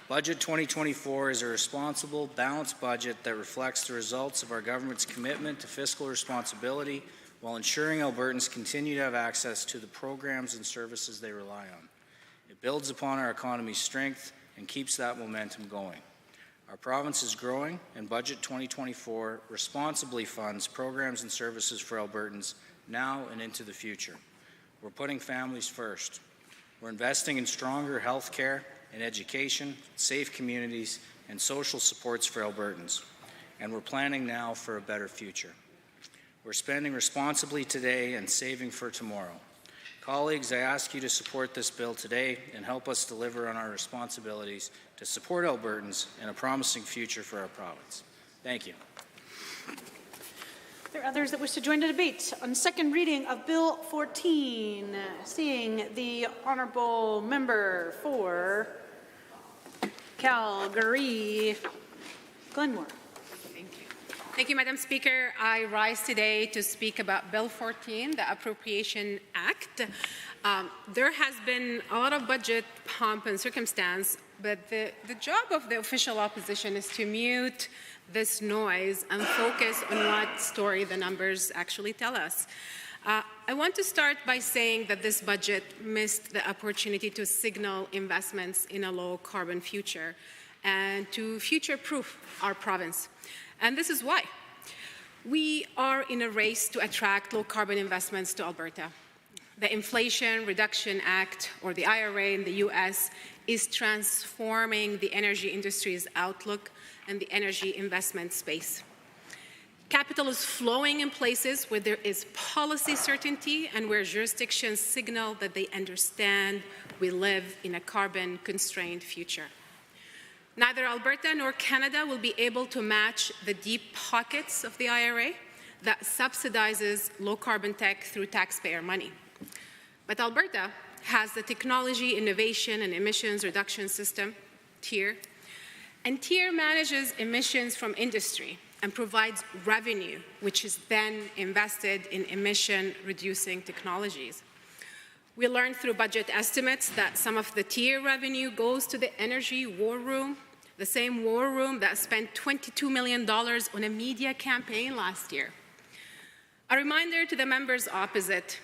Budget 2024 is a responsible, balanced budget that reflects the results of our government's commitment to fiscal responsibility while ensuring Albertans continue to have access to the programs and services they rely on. It builds upon our economy's strength and keeps that momentum going. Our province is growing, and Budget 2024 responsibly funds programs and services for Albertans now and into the future. We're putting families first. We're investing in stronger health care and education, safe communities, and social supports for Albertans. And we're planning now for a better future. We're spending responsibly today and saving for tomorrow. Colleagues, I ask you to support this bill today and help us deliver on our responsibilities to support Albertans and a promising future for our province. Thank you. There are others that wish to join the debate on second reading of Bill 14. Seeing the honourable member for Calgary, Glenmore. Thank you, Madam Speaker. I rise today to speak about Bill 14, the Appropriation Act. There has been a lot of budget pomp and circumstance, but the job of the official opposition is to mute this noise and focus on what story the numbers actually tell us. I want to start by saying that this budget missed the opportunity to signal investments in a low-carbon future. and to future-proof our province. And this is why. We are in a race to attract low-carbon investments to Alberta. The Inflation Reduction Act, or the IRA in the U.S., is transforming the energy industry's outlook and the energy investment space. Capital is flowing in places where there is policy certainty and where jurisdictions signal that they understand we live in a carbon-constrained future. Neither Alberta nor Canada will be able to match the deep pockets of the IRA that subsidizes low-carbon tech through taxpayer money. But Alberta has the Technology Innovation and Emissions Reduction System, TIER, and TIER manages emissions from industry and provides revenue, which is then invested in emission-reducing technologies. We learned through budget estimates that some of the TIER revenue goes to the energy war room, the same war room that spent $22 million on a media campaign last year. A reminder to the members opposite,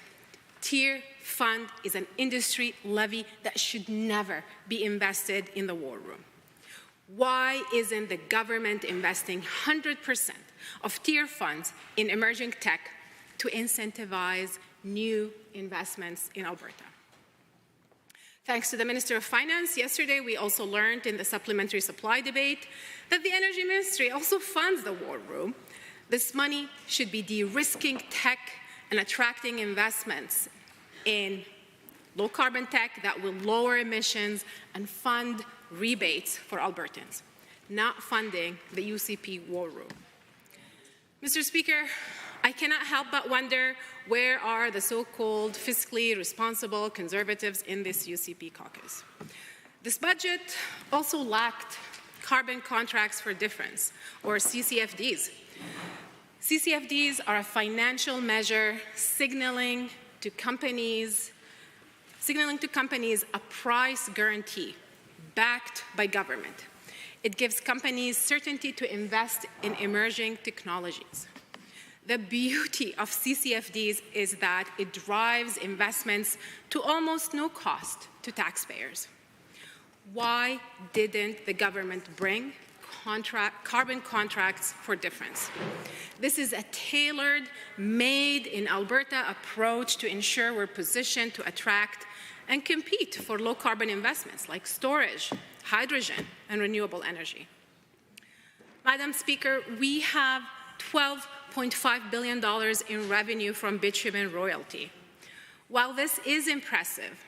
TIER fund is an industry levy that should never be invested in the war room. Why isn't the government investing 100% of TIER funds in emerging tech to incentivize new investments in Alberta? Thanks to the Minister of Finance, yesterday we also learned in the supplementary supply debate that the Energy Ministry also funds the war room. This money should be de-risking tech and attracting investments in low-carbon tech that will lower emissions and fund rebates for Albertans, not funding the UCP war room. Mr. Speaker, I cannot help but wonder, where are the so-called fiscally responsible conservatives in this UCP caucus? This budget also lacked carbon contracts for difference, or CCFDs. CCFDs are a financial measure signaling to companies a price guarantee backed by government. It gives companies certainty to invest in emerging technologies. The beauty of CCFDs is that it drives investments to almost no cost to taxpayers. Why didn't the government bring carbon contracts for difference? This is a tailored, made in Alberta approach to ensure we're positioned to attract and compete for low carbon investments like storage, hydrogen, and renewable energy. Madam Speaker, we have $12.5 billion in revenue from bitumen royalty. While this is impressive,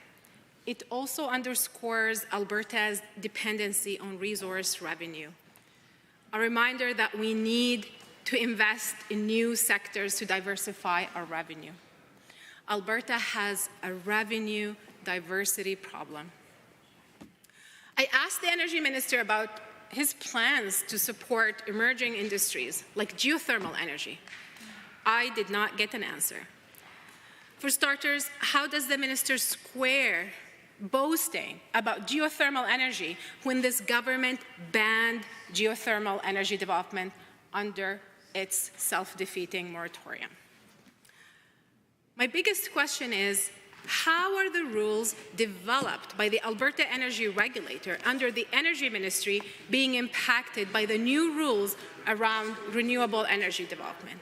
it also underscores Alberta's dependency on resource revenue. A reminder that we need to invest in new sectors to diversify our revenue. Alberta has a revenue diversity problem. I asked the Energy Minister about his plans to support emerging industries like geothermal energy. I did not get an answer. For starters, how does the minister square boasting about geothermal energy when this government banned geothermal energy development under its self-defeating moratorium? My biggest question is, how are the rules developed by the Alberta Energy Regulator under the Energy Ministry being impacted by the new rules around renewable energy development?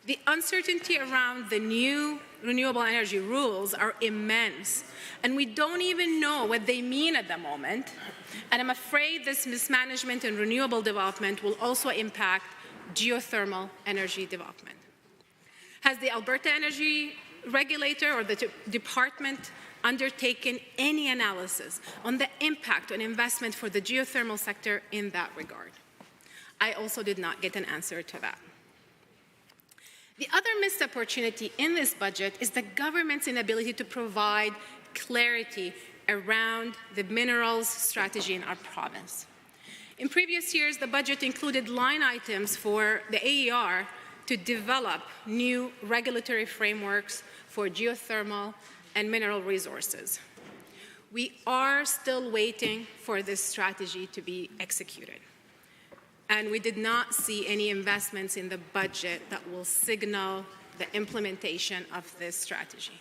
The uncertainty around the new renewable energy rules are immense, and we don't even know what they mean at the moment. And I'm afraid this mismanagement in renewable development will also impact geothermal energy development. Has the Alberta Energy Regulator or the department undertaken any analysis on the impact on investment for the geothermal sector in that regard? I also did not get an answer to that. The other missed opportunity in this budget is the government's inability to provide clarity around the minerals strategy in our province. In previous years, the budget included line items for the AER to develop new regulatory frameworks for geothermal and mineral resources. We are still waiting for this strategy to be executed. And we did not see any investments in the budget that will signal the implementation of this strategy.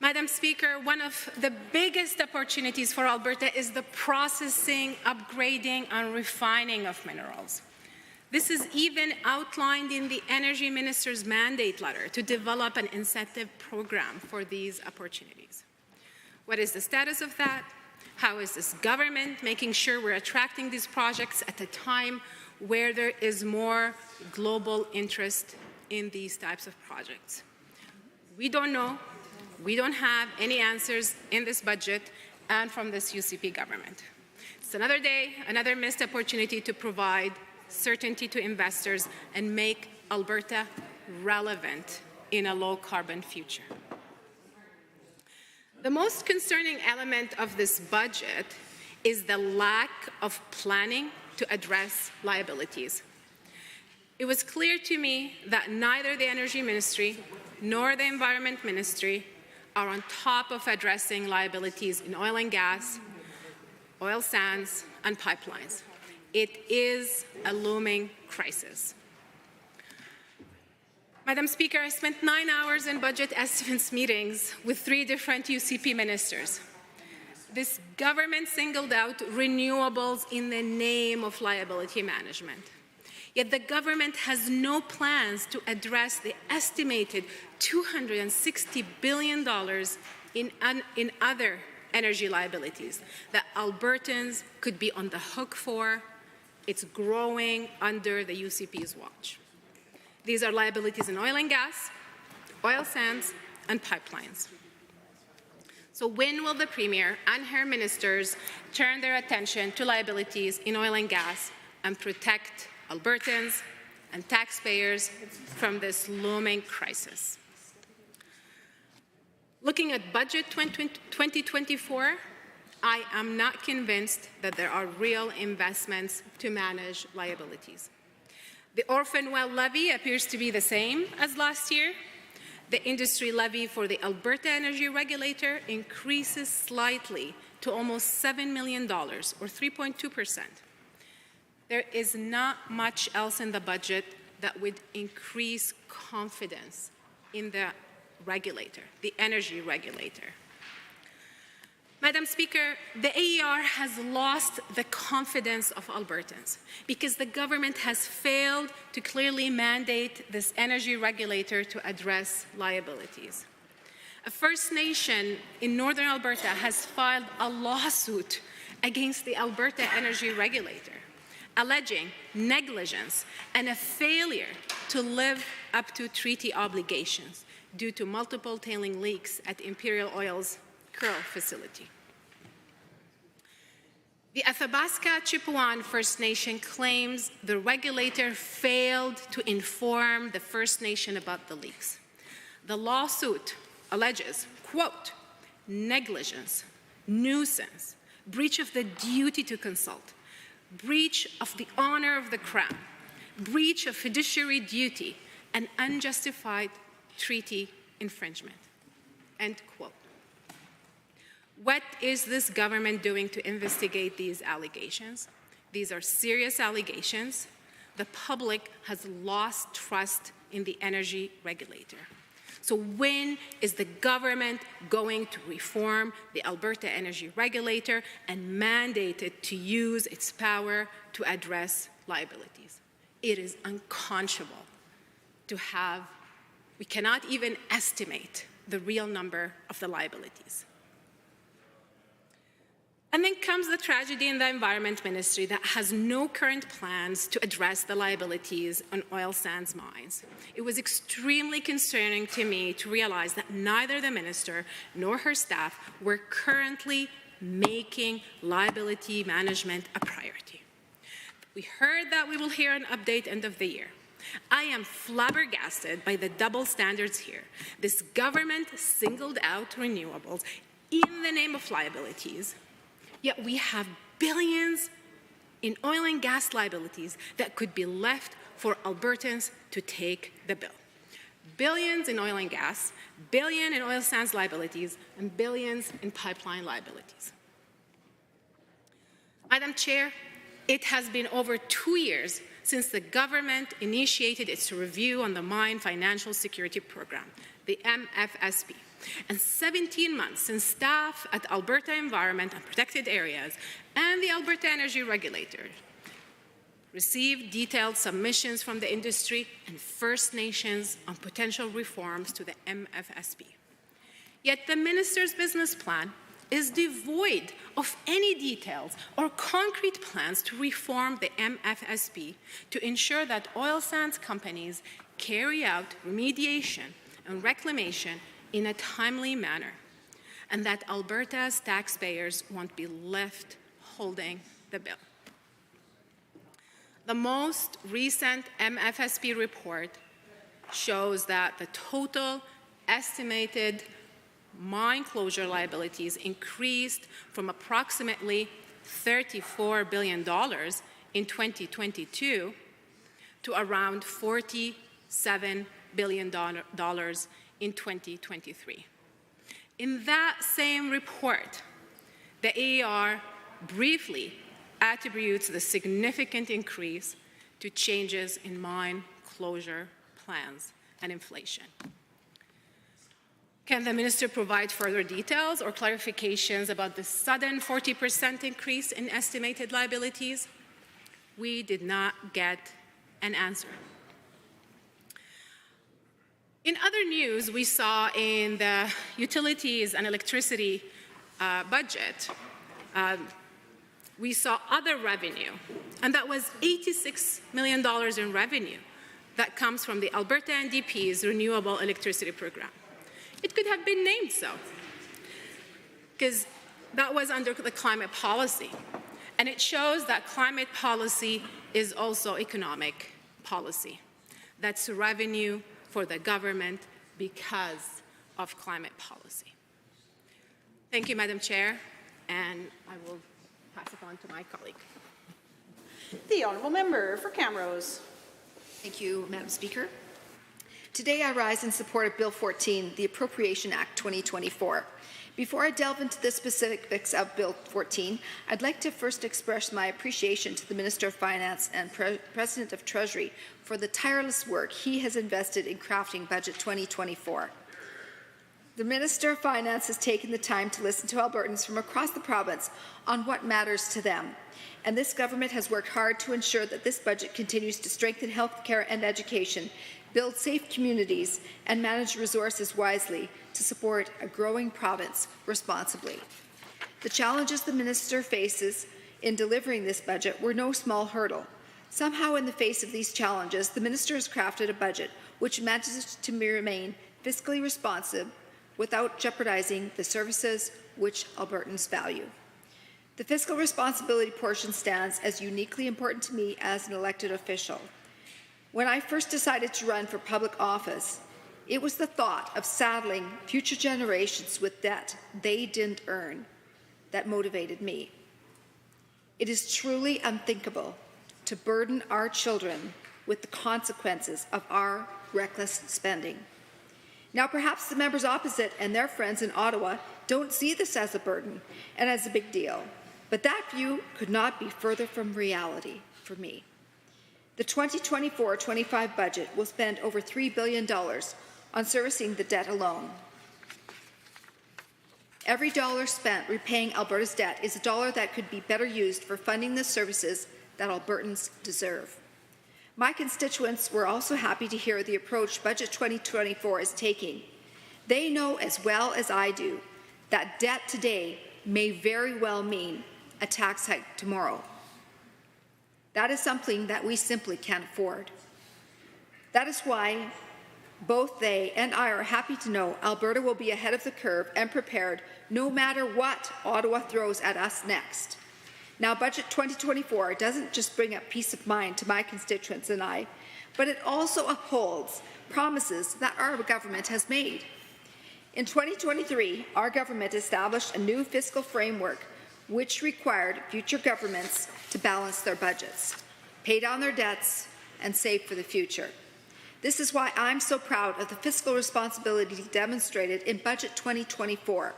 Madam Speaker, one of the biggest opportunities for Alberta is the processing, upgrading, and refining of minerals. This is even outlined in the Energy Minister's mandate letter to develop an incentive program for these opportunities. What is the status of that? How is this government making sure we're attracting these projects at a time where there is more global interest in these types of projects? We don't know. We don't have any answers in this budget and from this UCP government. It's another day, another missed opportunity to provide certainty to investors and make Alberta relevant in a low-carbon future. The most concerning element of this budget is the lack of planning to address liabilities. It was clear to me that neither the Energy Ministry nor the Environment Ministry are on top of addressing liabilities in oil and gas, oil sands, and pipelines. It is a looming crisis. Madam Speaker, I spent 9 hours in budget estimates meetings with 3 different UCP ministers. This government singled out renewables in the name of liability management. Yet the government has no plans to address the estimated $260 billion in other energy liabilities that Albertans could be on the hook for. It's growing under the UCP's watch. These are liabilities in oil and gas, oil sands, and pipelines. So when will the Premier and her ministers turn their attention to liabilities in oil and gas and protect Albertans and taxpayers from this looming crisis? Looking at Budget 2024, I am not convinced that there are real investments to manage liabilities. The orphan well levy appears to be the same as last year. The industry levy for the Alberta Energy Regulator increases slightly to almost $7 million, or 3.2%. There is not much else in the budget that would increase confidence in the regulator, the energy regulator. Madam Speaker, the AER has lost the confidence of Albertans because the government has failed to clearly mandate this energy regulator to address liabilities. A First Nation in Northern Alberta has filed a lawsuit against the Alberta Energy Regulator, alleging negligence and a failure to live up to treaty obligations due to multiple tailing leaks at Imperial Oil's Curl facility. The Athabasca Chipewyan First Nation claims the regulator failed to inform the First Nation about the leaks. The lawsuit alleges, quote, negligence, nuisance, breach of the duty to consult, breach of the honor of the Crown, breach of fiduciary duty, and unjustified treaty infringement, end quote. What is this government doing to investigate these allegations? These are serious allegations. The public has lost trust in the energy regulator. So when is the government going to reform the Alberta Energy Regulator and mandate it to use its power to address liabilities? It is unconscionable to have, we cannot even estimate the real number of the liabilities. And then comes the tragedy in the Environment Ministry that has no current plans to address the liabilities on oil sands mines. It was extremely concerning to me to realize that neither the minister nor her staff were currently making liability management a priority. We heard that we will hear an update end of the year. I am flabbergasted by the double standards here. This government singled out renewables in the name of liabilities, yet we have billions in oil and gas liabilities that could be left for Albertans to take the bill. Billions in oil and gas, billion in oil sands liabilities, and billions in pipeline liabilities. Madam Chair, it has been over 2 years since the government initiated its review on the Mine Financial Security Program, the MFSP, and 17 months since staff at Alberta Environment and Protected Areas and the Alberta Energy Regulator received detailed submissions from the industry and First Nations on potential reforms to the MFSP. Yet the minister's business plan is devoid of any details or concrete plans to reform the MFSP to ensure that oil sands companies carry out remediation and reclamation in a timely manner, and that Alberta's taxpayers won't be left holding the bill. The most recent MFSP report shows that the total estimated mine closure liabilities increased from approximately $34 billion in 2022 to around $47 billion in 2023. In that same report, the AER briefly attributes the significant increase to changes in mine closure plans and inflation. Can the minister provide further details or clarifications about the sudden 40% increase in estimated liabilities? We did not get an answer. In other news, we saw in the utilities and electricity budget, we saw other revenue, and that was $86 million in revenue that comes from the Alberta NDP's Renewable Electricity Program. It could have been named so, because that was under the climate policy. And it shows that climate policy is also economic policy. That's revenue for the government because of climate policy. Thank you, Madam Chair, and I will pass it on to my colleague. The Honourable Member for Camrose. Thank you, Madam Speaker. Today I rise in support of Bill 14, the Appropriation Act 2024. Before I delve into the specifics of Bill 14, I'd like to first express my appreciation to the Minister of Finance and President of Treasury for the tireless work he has invested in crafting Budget 2024. The Minister of Finance has taken the time to listen to Albertans from across the province on what matters to them, and this government has worked hard to ensure that this budget continues to strengthen healthcare and education, build safe communities, and manage resources wisely to support a growing province responsibly. The challenges the minister faces in delivering this budget were no small hurdle. Somehow, in the face of these challenges, the minister has crafted a budget which manages to remain fiscally responsive without jeopardizing the services which Albertans value. The fiscal responsibility portion stands as uniquely important to me as an elected official. When I first decided to run for public office, it was the thought of saddling future generations with debt they didn't earn that motivated me. It is truly unthinkable to burden our children with the consequences of our reckless spending. Now, perhaps the members opposite and their friends in Ottawa don't see this as a burden and as a big deal, but that view could not be further from reality for me. The 2024-25 budget will spend over $3 billion on servicing the debt alone. Every dollar spent repaying Alberta's debt is a dollar that could be better used for funding the services that Albertans deserve. My constituents were also happy to hear the approach Budget 2024 is taking. They know as well as I do that debt today may very well mean a tax hike tomorrow. That is something that we simply can't afford. That is why both they and I are happy to know Alberta will be ahead of the curve and prepared no matter what Ottawa throws at us next. Now, Budget 2024 doesn't just bring up peace of mind to my constituents and I, but it also upholds promises that our government has made. In 2023, our government established a new fiscal framework which required future governments to balance their budgets, pay down their debts, and save for the future. This is why I'm so proud of the fiscal responsibility demonstrated in Budget 2024.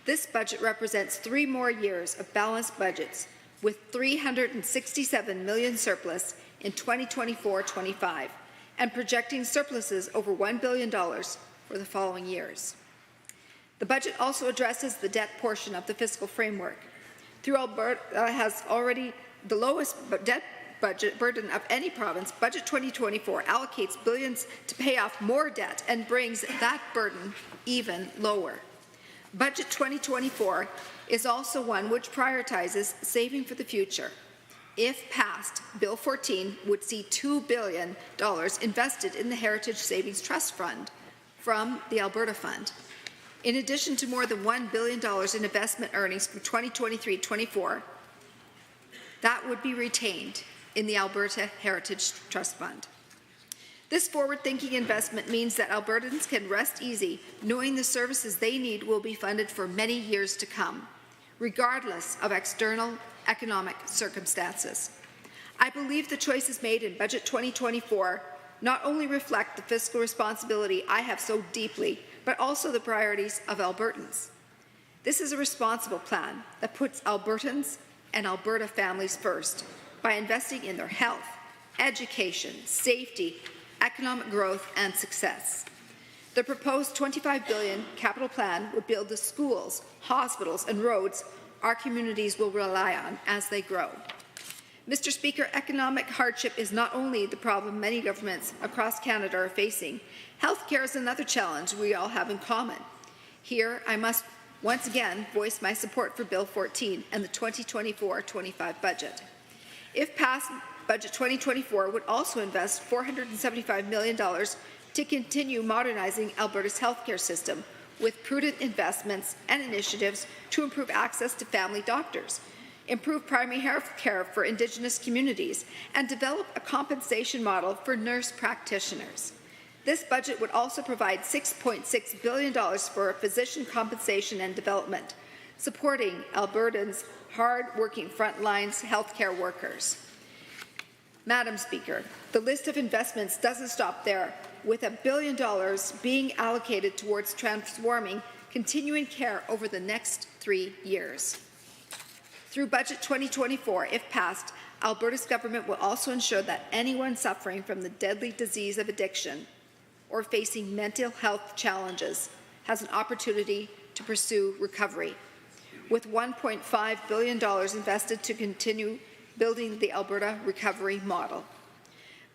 This budget represents 3 more years of balanced budgets with $367 million surplus in 2024-25 and projecting surpluses over $1 billion for the following years. The budget also addresses the debt portion of the fiscal framework. Through Alberta has already the lowest debt budget burden of any province, Budget 2024 allocates billions to pay off more debt and brings that burden even lower. Budget 2024 is also one which prioritizes saving for the future. If passed, Bill 14 would see $2 billion invested in the Heritage Savings Trust Fund from the Alberta Fund. In addition to more than $1 billion in investment earnings from 2023-24, that would be retained in the Alberta Heritage Trust Fund. This forward-thinking investment means that Albertans can rest easy knowing the services they need will be funded for many years to come, regardless of external economic circumstances. I believe the choices made in Budget 2024 not only reflect the fiscal responsibility I have so deeply, but also the priorities of Albertans. This is a responsible plan that puts Albertans and Alberta families first by investing in their health, education, safety, economic growth, and success. The proposed $25 billion capital plan would build the schools, hospitals, and roads our communities will rely on as they grow. Mr. Speaker, economic hardship is not only the problem many governments across Canada are facing. Healthcare is another challenge we all have in common. Here, I must once again voice my support for Bill 14 and the 2024-25 budget. If passed, Budget 2024 would also invest $475 million to continue modernizing Alberta's healthcare system with prudent investments and initiatives to improve access to family doctors, improve primary health care for Indigenous communities, and develop a compensation model for nurse practitioners. This budget would also provide $6.6 billion for physician compensation and development, supporting Albertans' hard-working frontlines healthcare workers. Madam Speaker, the list of investments doesn't stop there, with $1 billion being allocated towards transforming continuing care over the next 3 years. Through Budget 2024, if passed, Alberta's government will also ensure that anyone suffering from the deadly disease of addiction or facing mental health challenges has an opportunity to pursue recovery, with $1.5 billion invested to continue building the Alberta recovery model.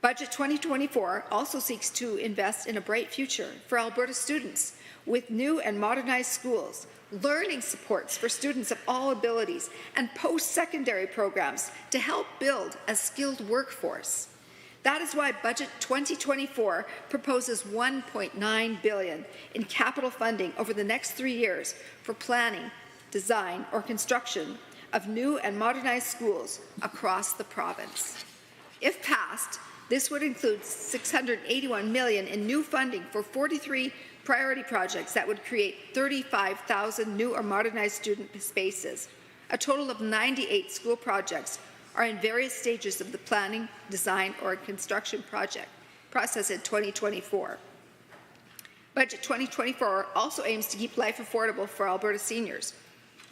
Budget 2024 also seeks to invest in a bright future for Alberta students with new and modernized schools, learning supports for students of all abilities, and post-secondary programs to help build a skilled workforce. That is why Budget 2024 proposes $1.9 billion in capital funding over the next 3 years for planning, design, or construction of new and modernized schools across the province. If passed, this would include $681 million in new funding for 43 priority projects that would create 35,000 new or modernized student spaces. A total of 98 school projects are in various stages of the planning, design, or construction process in 2024. Budget 2024 also aims to keep life affordable for Alberta seniors.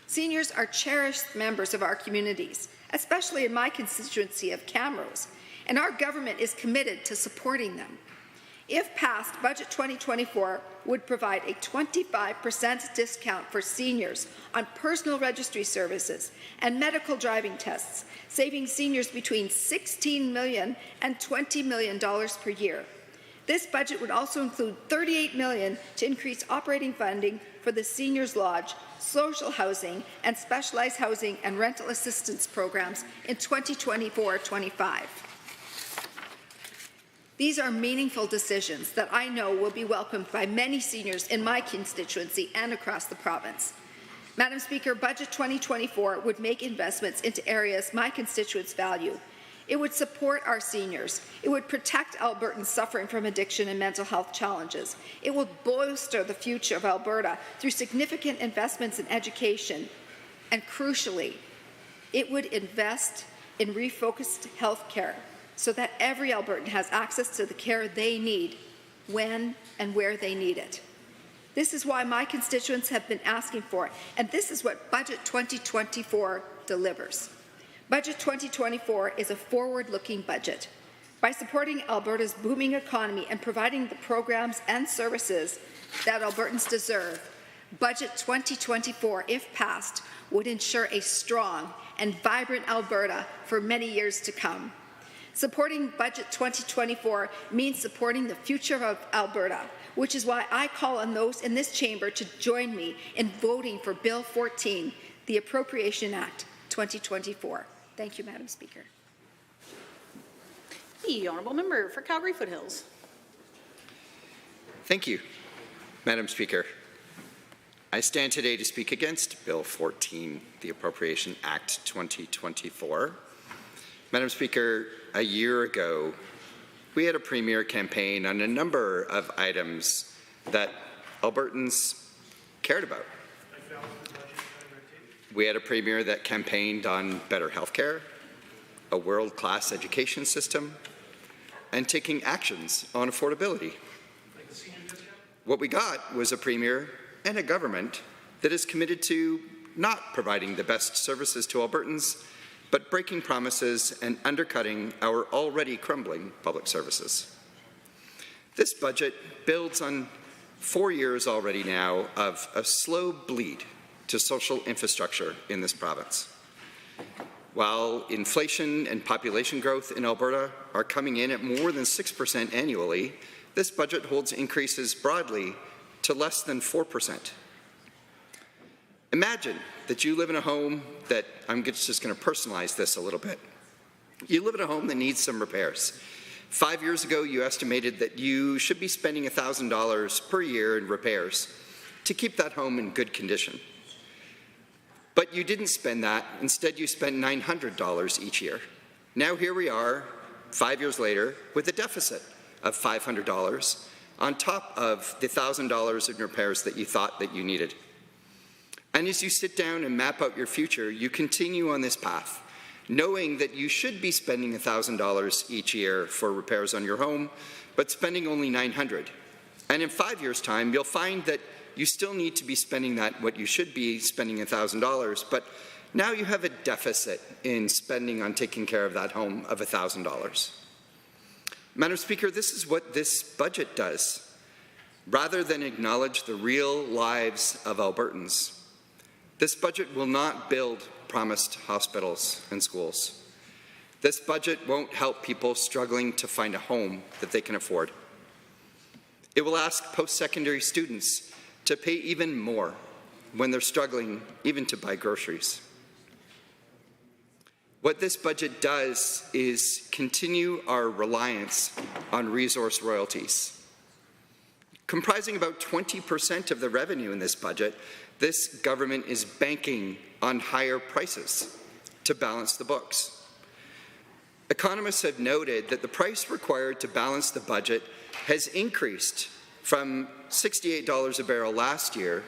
Seniors are cherished members of our communities, especially in my constituency of Camrose, and our government is committed to supporting them. If passed, Budget 2024 would provide a 25% discount for seniors on personal registry services and medical driving tests, saving seniors between $16 million and $20 million per year. This budget would also include $38 million to increase operating funding for the Seniors Lodge, social housing, and specialized housing and rental assistance programs in 2024-25. These are meaningful decisions that I know will be welcomed by many seniors in my constituency and across the province. Madam Speaker, Budget 2024 would make investments into areas my constituents value. It would support our seniors. It would protect Albertans suffering from addiction and mental health challenges. It will bolster the future of Alberta through significant investments in education. And crucially, it would invest in refocused health care so that every Albertan has access to the care they need when and where they need it. This is why my constituents have been asking for it, and this is what Budget 2024 delivers. Budget 2024 is a forward-looking budget. By supporting Alberta's booming economy and providing the programs and services that Albertans deserve, Budget 2024, if passed, would ensure a strong and vibrant Alberta for many years to come. Supporting Budget 2024 means supporting the future of Alberta, which is why I call on those in this chamber to join me in voting for Bill 14, the Appropriation Act 2024. Thank you, Madam Speaker. The Honourable Member for Calgary Foothills. Thank you, Madam Speaker. I stand today to speak against Bill 14, the Appropriation Act 2024. Madam Speaker, a year ago, we had a Premier campaign on a number of items that Albertans cared about. We had a Premier that campaigned on better health care, a world-class education system, and taking actions on affordability. What we got was a Premier and a government that is committed to not providing the best services to Albertans, but breaking promises and undercutting our already crumbling public services. This budget builds on 4 years already now of a slow bleed to social infrastructure in this province. While inflation and population growth in Alberta are coming in at more than 6% annually, this budget holds increases broadly to less than 4%. Imagine that you live in a home that, I'm just going to personalize this a little bit. You live in a home that needs some repairs. 5 years ago, you estimated that you should be spending $1,000 per year in repairs to keep that home in good condition. But you didn't spend that. Instead, you spent $900 each year. Now here we are, 5 years later, with a deficit of $500 on top of the $1,000 in repairs that you thought that you needed. And as you sit down and map out your future, you continue on this path, knowing that you should be spending $1,000 each year for repairs on your home, but spending only $900. And in 5 years' time, you'll find that you still need to be spending that, what you should be spending $1,000, but now you have a deficit in spending on taking care of that home of $1,000. Madam Speaker, this is what this budget does. Rather than acknowledge the real lives of Albertans, this budget will not build promised hospitals and schools. This budget won't help people struggling to find a home that they can afford. It will ask post-secondary students to pay even more when they're struggling even to buy groceries. What this budget does is continue our reliance on resource royalties. Comprising about 20% of the revenue in this budget, this government is banking on higher prices to balance the books. Economists have noted that the price required to balance the budget has increased from $68 a barrel last year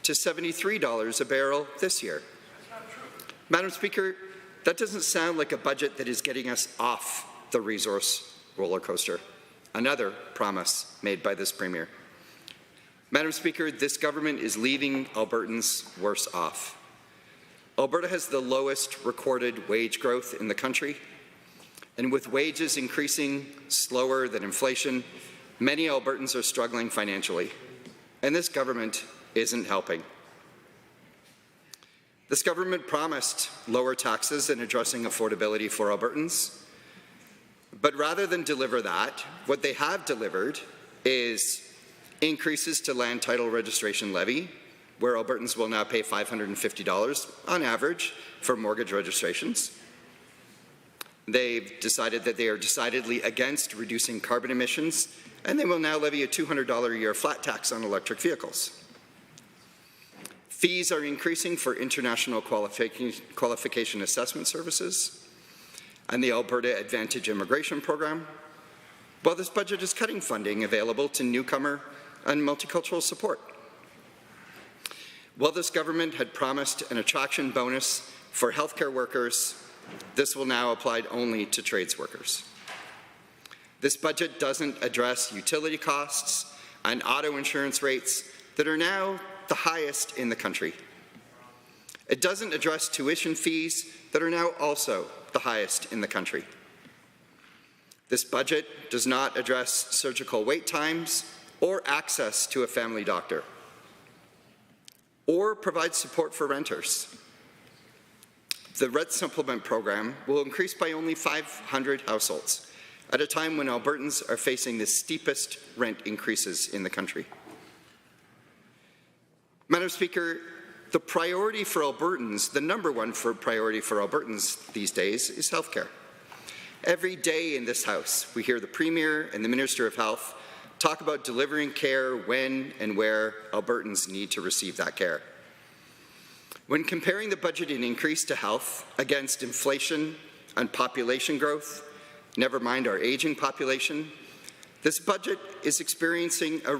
to $73 a barrel this year. Madam Speaker, that doesn't sound like a budget that is getting us off the resource roller coaster, another promise made by this Premier. Madam Speaker, this government is leaving Albertans worse off. Alberta has the lowest recorded wage growth in the country, and with wages increasing slower than inflation, many Albertans are struggling financially, and this government isn't helping. This government promised lower taxes and addressing affordability for Albertans, but rather than deliver that, what they have delivered is increases to land title registration levy, where Albertans will now pay $550 on average for mortgage registrations. They've decided that they are decidedly against reducing carbon emissions, and they will now levy a $200 a year flat tax on electric vehicles. Fees are increasing for international qualification assessment services and the Alberta Advantage Immigration Program, while this budget is cutting funding available to newcomer and multicultural support. While this government had promised an attraction bonus for healthcare workers, this will now apply only to trades workers. This budget doesn't address utility costs and auto insurance rates that are now the highest in the country. It doesn't address tuition fees that are now also the highest in the country. This budget does not address surgical wait times or access to a family doctor, or provide support for renters. The rent supplement program will increase by only 500 households at a time when Albertans are facing the steepest rent increases in the country. Madam Speaker, the priority for Albertans, the number one priority for Albertans these days is healthcare. Every day in this House, we hear the Premier and the Minister of Health talk about delivering care when and where Albertans need to receive that care. When comparing the budgeted increase to health against inflation and population growth, never mind our aging population, this budget is experiencing a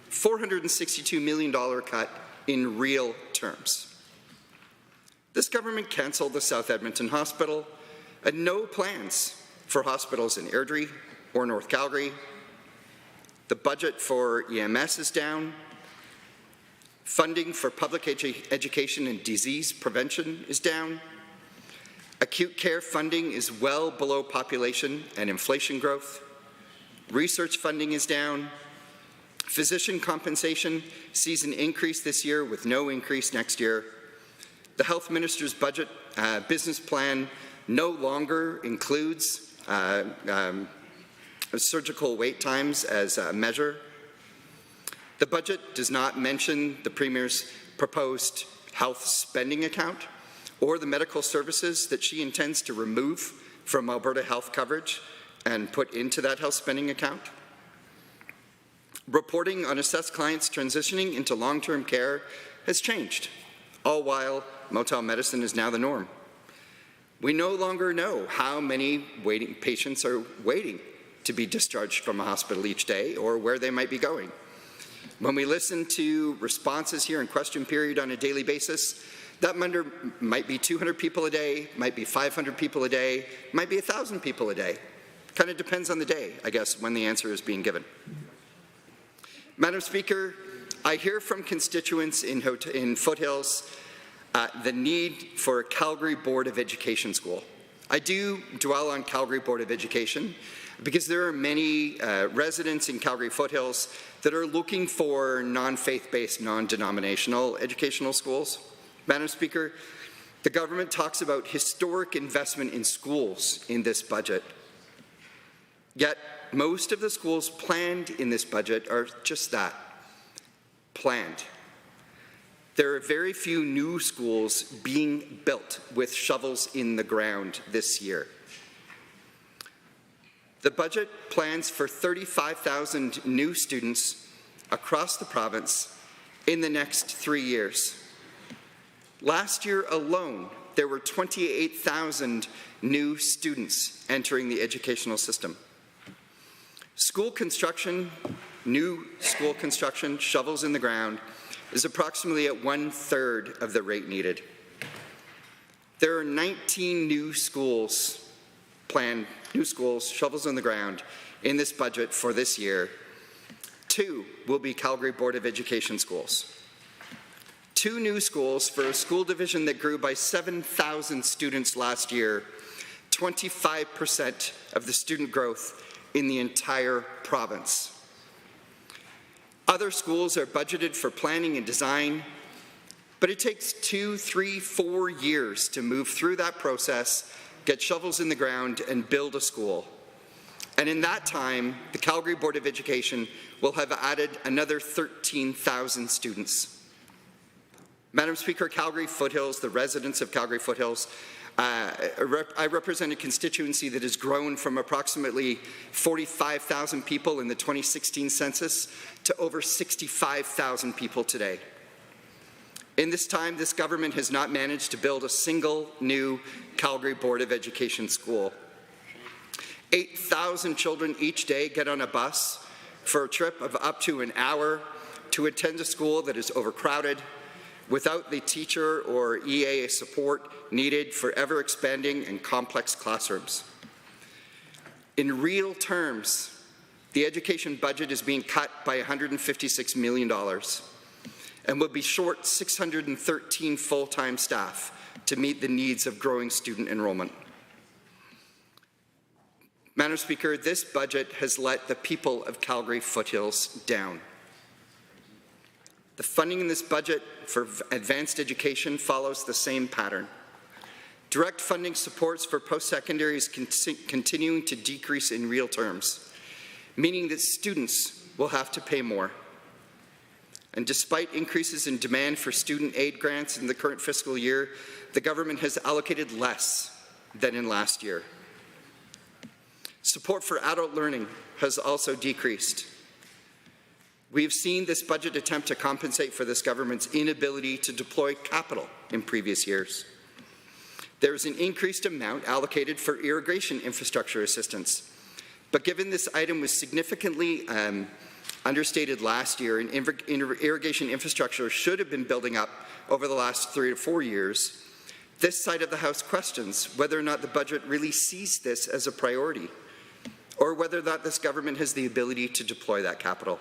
$462 million cut in real terms. This government cancelled the South Edmonton Hospital and no plans for hospitals in Airdrie or North Calgary. The budget for EMS is down. Funding for public education and disease prevention is down. Acute care funding is well below population and inflation growth. Research funding is down. Physician compensation sees an increase this year with no increase next year. The Health Minister's budget business plan no longer includes surgical wait times as a measure. The budget does not mention the Premier's proposed health spending account or the medical services that she intends to remove from Alberta health coverage and put into that health spending account. Reporting on assessed clients transitioning into long-term care has changed, all while motel medicine is now the norm. We no longer know how many patients are waiting to be discharged from a hospital each day or where they might be going. When we listen to responses here in question period on a daily basis, that number might be 200 people a day, might be 500 people a day, might be 1,000 people a day. Kind of depends on the day, I guess, when the answer is being given. Madam Speaker, I hear from constituents in Foothills the need for a Calgary Board of Education school. I do dwell on Calgary Board of Education because there are many residents in Calgary Foothills that are looking for non-faith-based, non-denominational educational schools. Madam Speaker, the government talks about historic investment in schools in this budget. Yet, most of the schools planned in this budget are just that, planned. There are very few new schools being built with shovels in the ground this year. The budget plans for 35,000 new students across the province in the next 3 years. Last year alone, there were 28,000 new students entering the educational system. School construction, new school construction, shovels in the ground, is approximately at 1/3 of the rate needed. There are 19 new schools planned, shovels in the ground, in this budget for this year. 2 will be Calgary Board of Education schools. 2 new schools for a school division that grew by 7,000 students last year, 25% of the student growth in the entire province. Other schools are budgeted for planning and design, but it takes 2, 3, 4 years to move through that process, get shovels in the ground, and build a school. And in that time, the Calgary Board of Education will have added another 13,000 students. Madam Speaker, Calgary Foothills, the residents of Calgary Foothills, I represent a constituency that has grown from approximately 45,000 people in the 2016 census to over 65,000 people today. In this time, this government has not managed to build a single new Calgary Board of Education school. 8,000 children each day get on a bus for a trip of up to an hour to attend a school that is overcrowded, without the teacher or EA support needed for ever-expanding and complex classrooms. In real terms, the education budget is being cut by $156 million and will be short 613 full-time staff to meet the needs of growing student enrollment. Madam Speaker, this budget has let the people of Calgary foothills down. The funding in this budget for advanced education follows the same pattern. Direct funding supports for post-secondary is continuing to decrease in real terms, meaning that students will have to pay more. And despite increases in demand for student aid grants in the current fiscal year, the government has allocated less than in last year. Support for adult learning has also decreased. We have seen this budget attempt to compensate for this government's inability to deploy capital in previous years. There is an increased amount allocated for irrigation infrastructure assistance. But given this item was significantly understated last year, and irrigation infrastructure should have been building up over the last 3 to 4 years, this side of the House questions whether or not the budget really sees this as a priority, or whether or not this government has the ability to deploy that capital.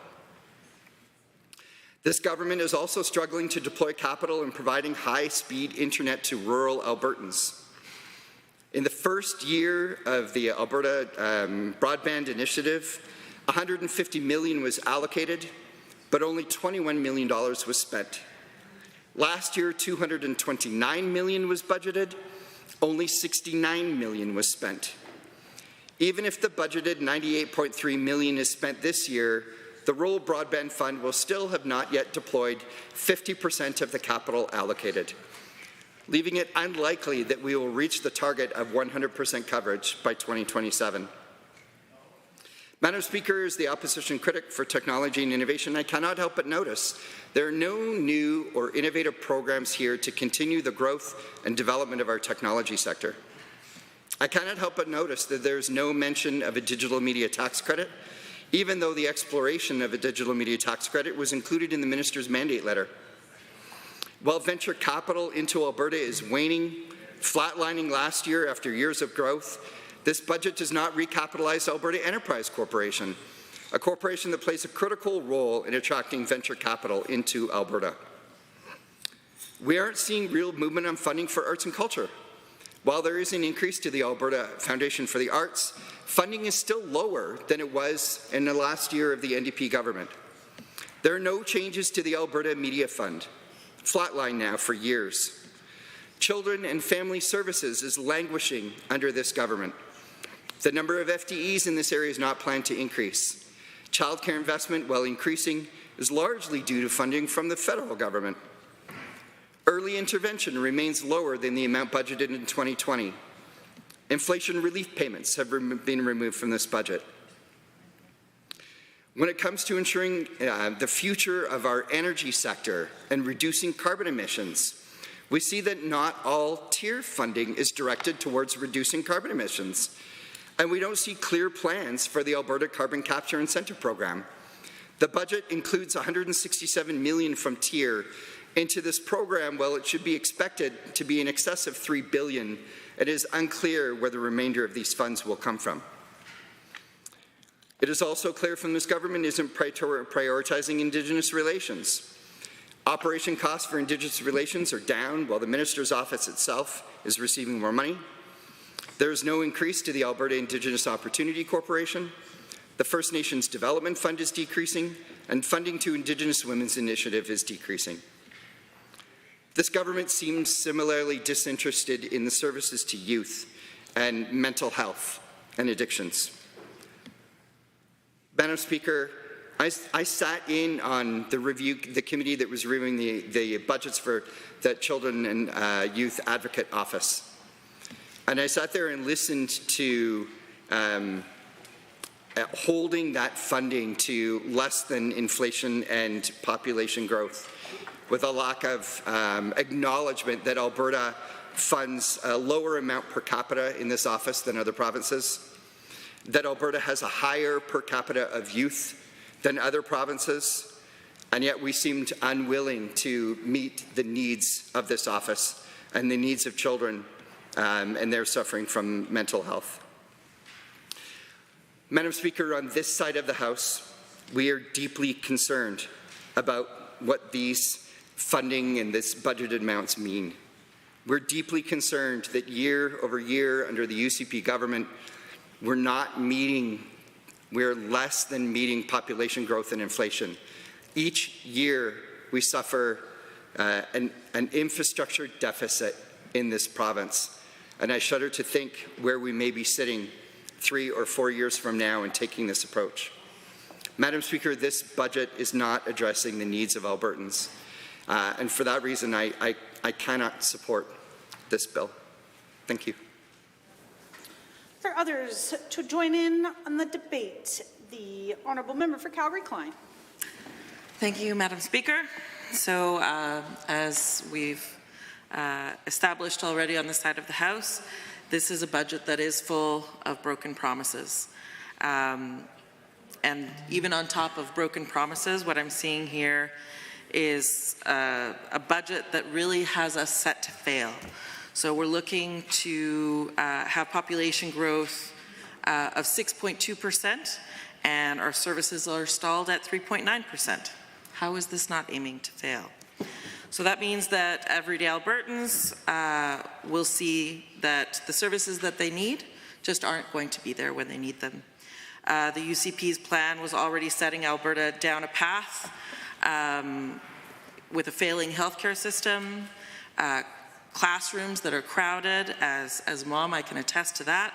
This government is also struggling to deploy capital in providing high-speed internet to rural Albertans. In the first year of the Alberta Broadband Initiative, $150 million was allocated, but only $21 million was spent. Last year, $229 million was budgeted, only $69 million was spent. Even if the budgeted $98.3 million is spent this year, the Rural Broadband Fund will still have not yet deployed 50% of the capital allocated, leaving it unlikely that we will reach the target of 100% coverage by 2027. Madam Speaker, as the opposition critic for technology and innovation, I cannot help but notice there are no new or innovative programs here to continue the growth and development of our technology sector. I cannot help but notice that there is no mention of a digital media tax credit, even though the exploration of a digital media tax credit was included in the minister's mandate letter. While venture capital into Alberta is waning, flatlining last year after years of growth, this budget does not recapitalize Alberta Enterprise Corporation, a corporation that plays a critical role in attracting venture capital into Alberta. We aren't seeing real movement on funding for arts and culture. While there is an increase to the Alberta Foundation for the Arts, funding is still lower than it was in the last year of the NDP government. There are no changes to the Alberta Media Fund, flatlined now for years. Children and Family Services is languishing under this government. The number of FTEs in this area is not planned to increase. Childcare investment, while increasing, is largely due to funding from the federal government. Early intervention remains lower than the amount budgeted in 2020. Inflation relief payments have been removed from this budget. When it comes to ensuring the future of our energy sector and reducing carbon emissions, we see that not all tier funding is directed towards reducing carbon emissions, and we don't see clear plans for the Alberta Carbon Capture Incentive Program. The budget includes $167 million from tier into this program. While it should be expected to be in excess of $3 billion, it is unclear where the remainder of these funds will come from. It is also clear from this government isn't prioritizing Indigenous relations. Operation costs for Indigenous relations are down, while the Minister's office itself is receiving more money. There is no increase to the Alberta Indigenous Opportunity Corporation. The First Nations Development Fund is decreasing, and funding to Indigenous Women's Initiative is decreasing. This government seems similarly disinterested in the services to youth and mental health and addictions. Madam Speaker, I sat in on the committee that was reviewing the budgets for the Children and Youth Advocate Office. And I sat there and listened to holding that funding to less than inflation and population growth, with a lack of acknowledgement that Alberta funds a lower amount per capita in this office than other provinces, that Alberta has a higher per capita of youth than other provinces, and yet we seemed unwilling to meet the needs of this office and the needs of children and they're suffering from mental health. Madam Speaker, on this side of the House, we are deeply concerned about what these funding and this budgeted amounts mean. We're deeply concerned that year over year under the UCP government, we're less than meeting population growth and inflation. Each year, we suffer an infrastructure deficit in this province. And I shudder to think where we may be sitting 3 or 4 years from now in taking this approach. Madam Speaker, this budget is not addressing the needs of Albertans. And for that reason, I cannot support this bill. Thank you. Are there others to join in on the debate? The Honourable Member for Calgary-Klein. Thank you, Madam Speaker. So as we've established already on the side of the House, this is a budget that is full of broken promises. And even on top of broken promises, what I'm seeing here is a budget that really has us set to fail. So we're looking to have population growth of 6.2%, and our services are stalled at 3.9%. How is this not aiming to fail? So that means that everyday Albertans will see that the services that they need just aren't going to be there when they need them. The UCP's plan was already setting Alberta down a path with a failing healthcare system, classrooms that are crowded. As mom, I can attest to that.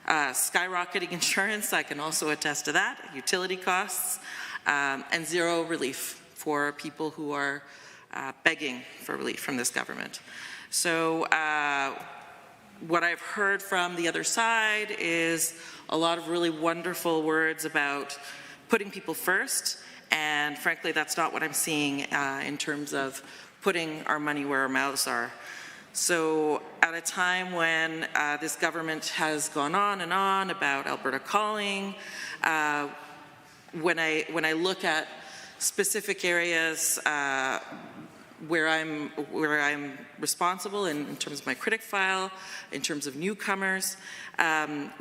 Skyrocketing insurance, I can also attest to that. Utility costs, and zero relief for people who are begging for relief from this government. So what I've heard from the other side is a lot of really wonderful words about putting people first, and frankly, that's not what I'm seeing in terms of putting our money where our mouths are. So at a time when this government has gone on and on about Alberta calling, when I look at specific areas where I'm responsible in terms of my critic file, in terms of newcomers,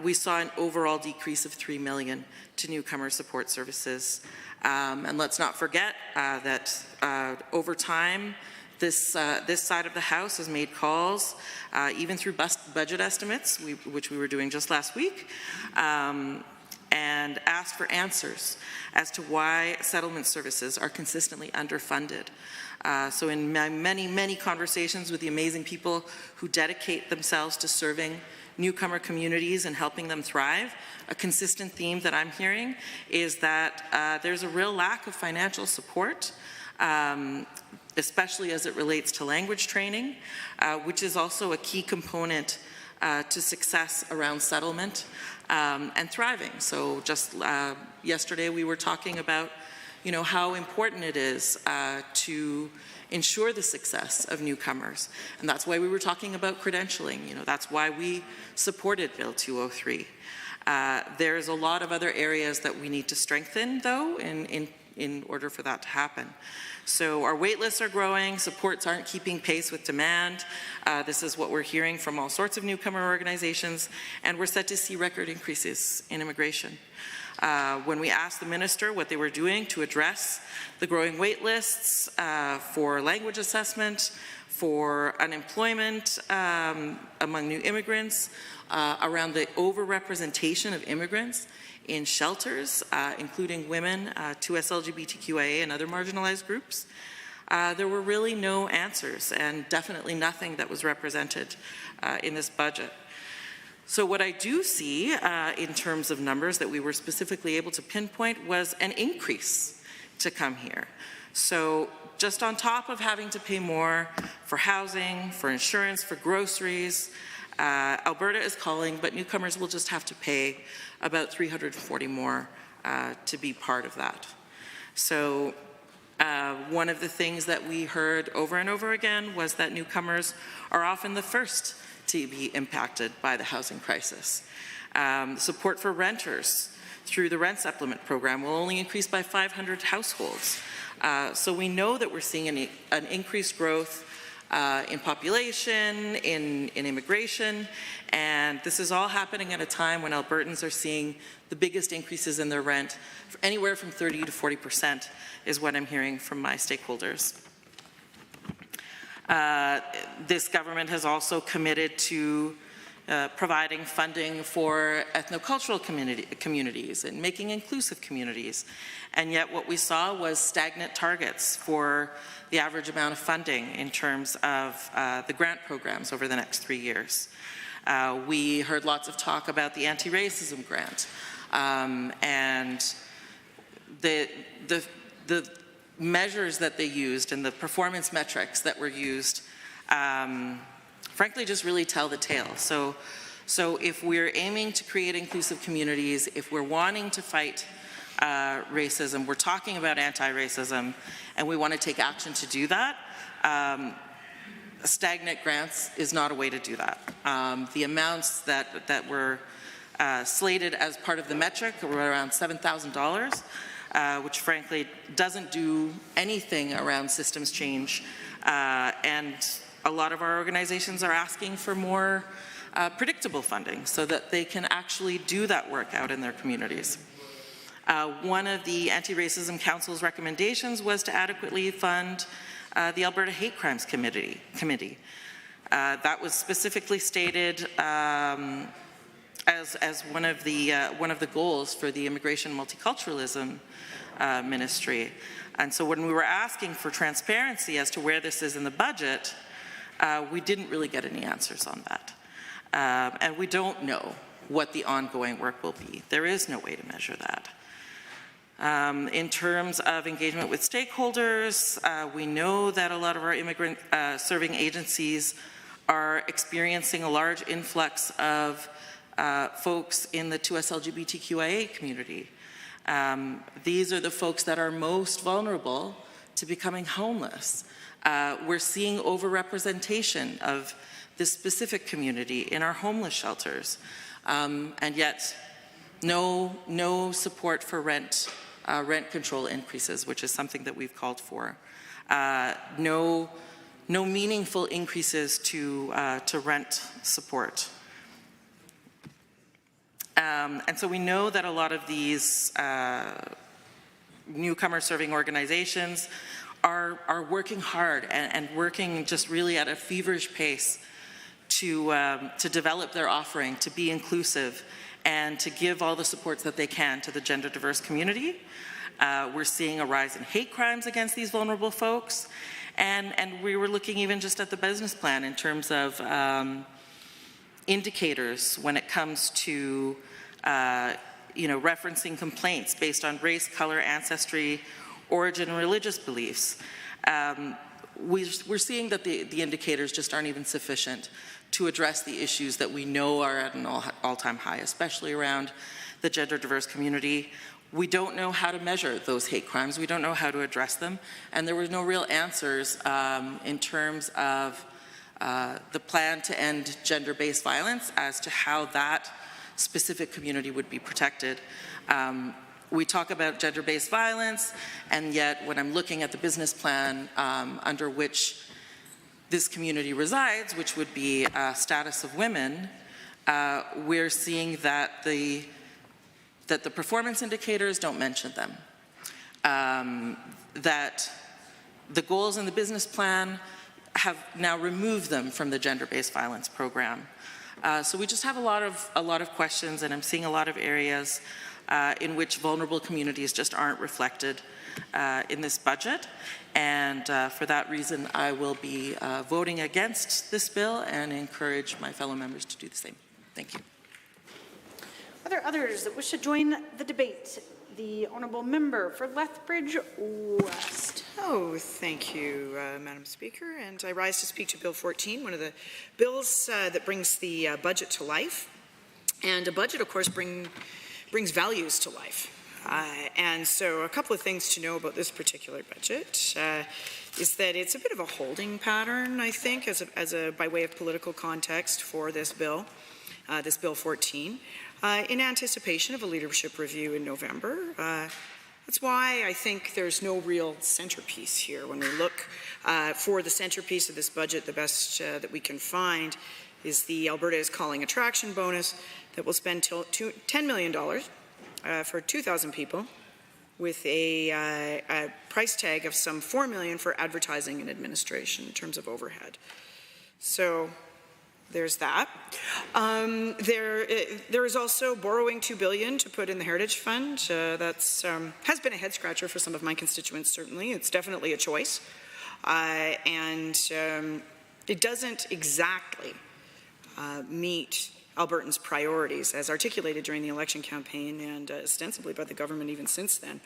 we saw an overall decrease of $3 million to newcomer support services. And let's not forget that over time, this side of the House has made calls, even through budget estimates, which we were doing just last week, and asked for answers as to why settlement services are consistently underfunded. So in my many conversations with the amazing people who dedicate themselves to serving newcomer communities and helping them thrive, a consistent theme that I'm hearing is that there's a real lack of financial support, especially as it relates to language training, which is also a key component to success around settlement and thriving. So just yesterday we were talking about, how important it is to ensure the success of newcomers. And that's why we were talking about credentialing. That's why we supported Bill 203. There's a lot of other areas that we need to strengthen, though, in order for that to happen. So our wait lists are growing, supports aren't keeping pace with demand. This is what we're hearing from all sorts of newcomer organizations, and we're set to see record increases in immigration. When we asked the minister what they were doing to address the growing wait lists for language assessment, for unemployment among new immigrants, around the overrepresentation of immigrants in shelters, including women, 2S LGBTQIA and other marginalized groups, there were really no answers, and definitely nothing that was represented in this budget. So what I do see in terms of numbers that we were specifically able to pinpoint was an increase to come here. So just on top of having to pay more for housing, for insurance, for groceries, Alberta is calling, but newcomers will just have to pay about $340 more to be part of that. So one of the things that we heard over and over again was that newcomers are often the first to be impacted by the housing crisis. Support for renters through the rent supplement program will only increase by 500 households. So we know that we're seeing an increased growth in population, in immigration, and this is all happening at a time when Albertans are seeing the biggest increases in their rent, anywhere from 30 to 40% is what I'm hearing from my stakeholders. This government has also committed to providing funding for ethnocultural communities and making inclusive communities. And yet what we saw was stagnant targets for the average amount of funding in terms of the grant programs over the next 3 years. We heard lots of talk about the anti-racism grant and the measures that they used and the performance metrics that were used frankly just really tell the tale. So if we're aiming to create inclusive communities, if we're wanting to fight racism, we're talking about anti-racism, and we want to take action to do that, stagnant grants is not a way to do that. The amounts that were slated as part of the metric were around $7,000, which frankly doesn't do anything around systems change, and a lot of our organizations are asking for more predictable funding so that they can actually do that work out in their communities. One of the Anti-Racism Council's recommendations was to adequately fund the Alberta Hate Crimes Committee. That was specifically stated as one of the goals for the Immigration Multiculturalism Ministry. And so when we were asking for transparency as to where this is in the budget, we didn't really get any answers on that. And we don't know what the ongoing work will be. There is no way to measure that. In terms of engagement with stakeholders, we know that a lot of our immigrant serving agencies are experiencing a large influx of folks in the 2S LGBTQIA community. These are the folks that are most vulnerable to becoming homeless. We're seeing overrepresentation of this specific community in our homeless shelters, and yet no support for rent control increases, which is something that we've called for. No meaningful increases to rent support. And so we know that a lot of these newcomer serving organizations are working hard and working just really at a feverish pace to develop their offering, to be inclusive, and to give all the supports that they can to the gender diverse community. We're seeing a rise in hate crimes against these vulnerable folks, and we were looking even just at the business plan in terms of indicators when it comes to referencing complaints based on race, color, ancestry, origin, and religious beliefs. We're seeing that the indicators just aren't even sufficient to address the issues that we know are at an all-time high, especially around the gender diverse community. We don't know how to measure those hate crimes. We don't know how to address them. And there were no real answers in terms of the plan to end gender-based violence as to how that specific community would be protected. We talk about gender-based violence, and yet when I'm looking at the business plan under which this community resides, which would be status of women, we're seeing that the performance indicators don't mention them. That the goals in the business plan have now removed them from the gender-based violence program. So we just have a lot of questions, and I'm seeing a lot of areas in which vulnerable communities just aren't reflected in this budget. And for that reason, I will be voting against this bill and encourage my fellow members to do the same. Thank you. Are there others that wish to join the debate? The Honourable Member for Lethbridge West. Oh, thank you, Madam Speaker. And I rise to speak to Bill 14, one of the bills that brings the budget to life. And a budget, of course, brings values to life. And so a couple of things to know about this particular budget is that it's a bit of a holding pattern, I think, by way of political context for this bill 14, in anticipation of a leadership review in November. That's why I think there's no real centerpiece here. When we look for the centerpiece of this budget, the best that we can find is the Alberta is Calling attraction bonus that will spend $10 million for 2,000 people, with a price tag of some $4 million for advertising and administration in terms of overhead. So there's that. There is also borrowing $2 billion to put in the Heritage Fund. That's has been a head scratcher for some of my constituents. Certainly, it's definitely a choice, and it doesn't exactly meet Albertans' priorities as articulated during the election campaign and ostensibly by the government even since then,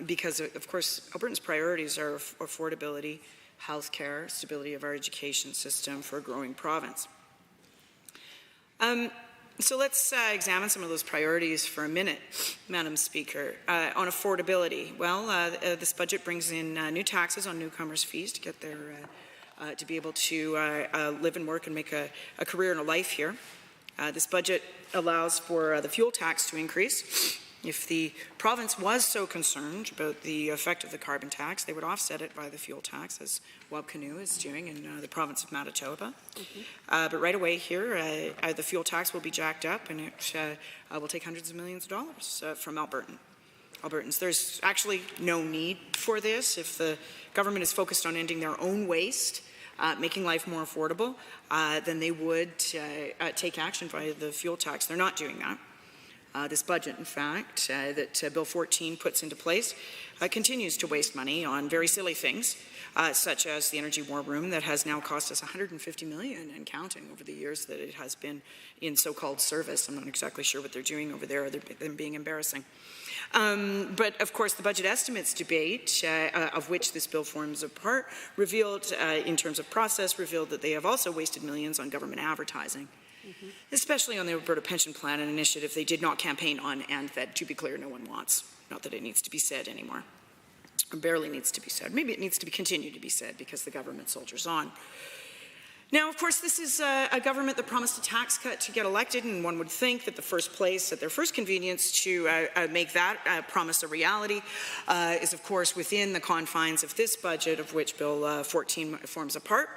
because of course Albertans' priorities are affordability, health care, stability of our education system for a growing province. So let's examine some of those priorities for a minute, Madam Speaker. On affordability, well, this budget brings in new taxes on newcomers' fees to get their to be able to live and work and make a career and a life here. This budget allows for the fuel tax to increase. If the province was so concerned about the effect of the carbon tax, they would offset it by the fuel tax, as Wabkanu is doing in the province of Manitoba. But right away here, the fuel tax will be jacked up, and it will take hundreds of millions of dollars from Albertans. There's actually no need for this. If the government is focused on ending their own waste, making life more affordable, then they would take action via the fuel tax. They're not doing that. This budget, in fact, that Bill 14 puts into place continues to waste money on very silly things, such as the Energy War Room that has now cost us $150 million and counting over the years that it has been in so-called service. I'm not exactly sure what they're doing over there other than being embarrassing. But of course, the budget estimates debate, of which this bill forms a part, revealed, in terms of process, revealed that they have also wasted millions on government advertising. Especially on the Alberta Pension Plan, an initiative they did not campaign on and that, to be clear, no one wants. Not that it needs to be said anymore. Or barely needs to be said. Maybe it needs to continue to be said because the government soldiers on. Now, of course, this is a government that promised a tax cut to get elected, and one would think that the first place at their first convenience to make that promise a reality is, of course, within the confines of this budget, of which Bill 14 forms a part.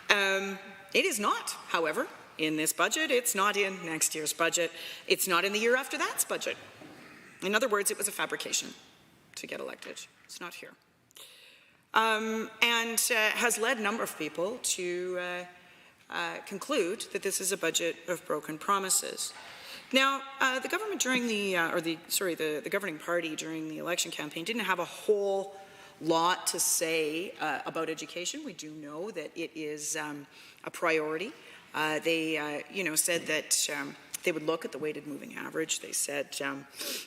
It is not, however, in this budget. It's not in next year's budget. It's not in the year after that's budget. In other words, it was a fabrication to get elected. It's not here. And has led a number of people to conclude that this is a budget of broken promises. Now, the government during the governing party during the election campaign didn't have a whole lot to say about education. We do know that it is a priority. They, said that they would look at the weighted moving average. They said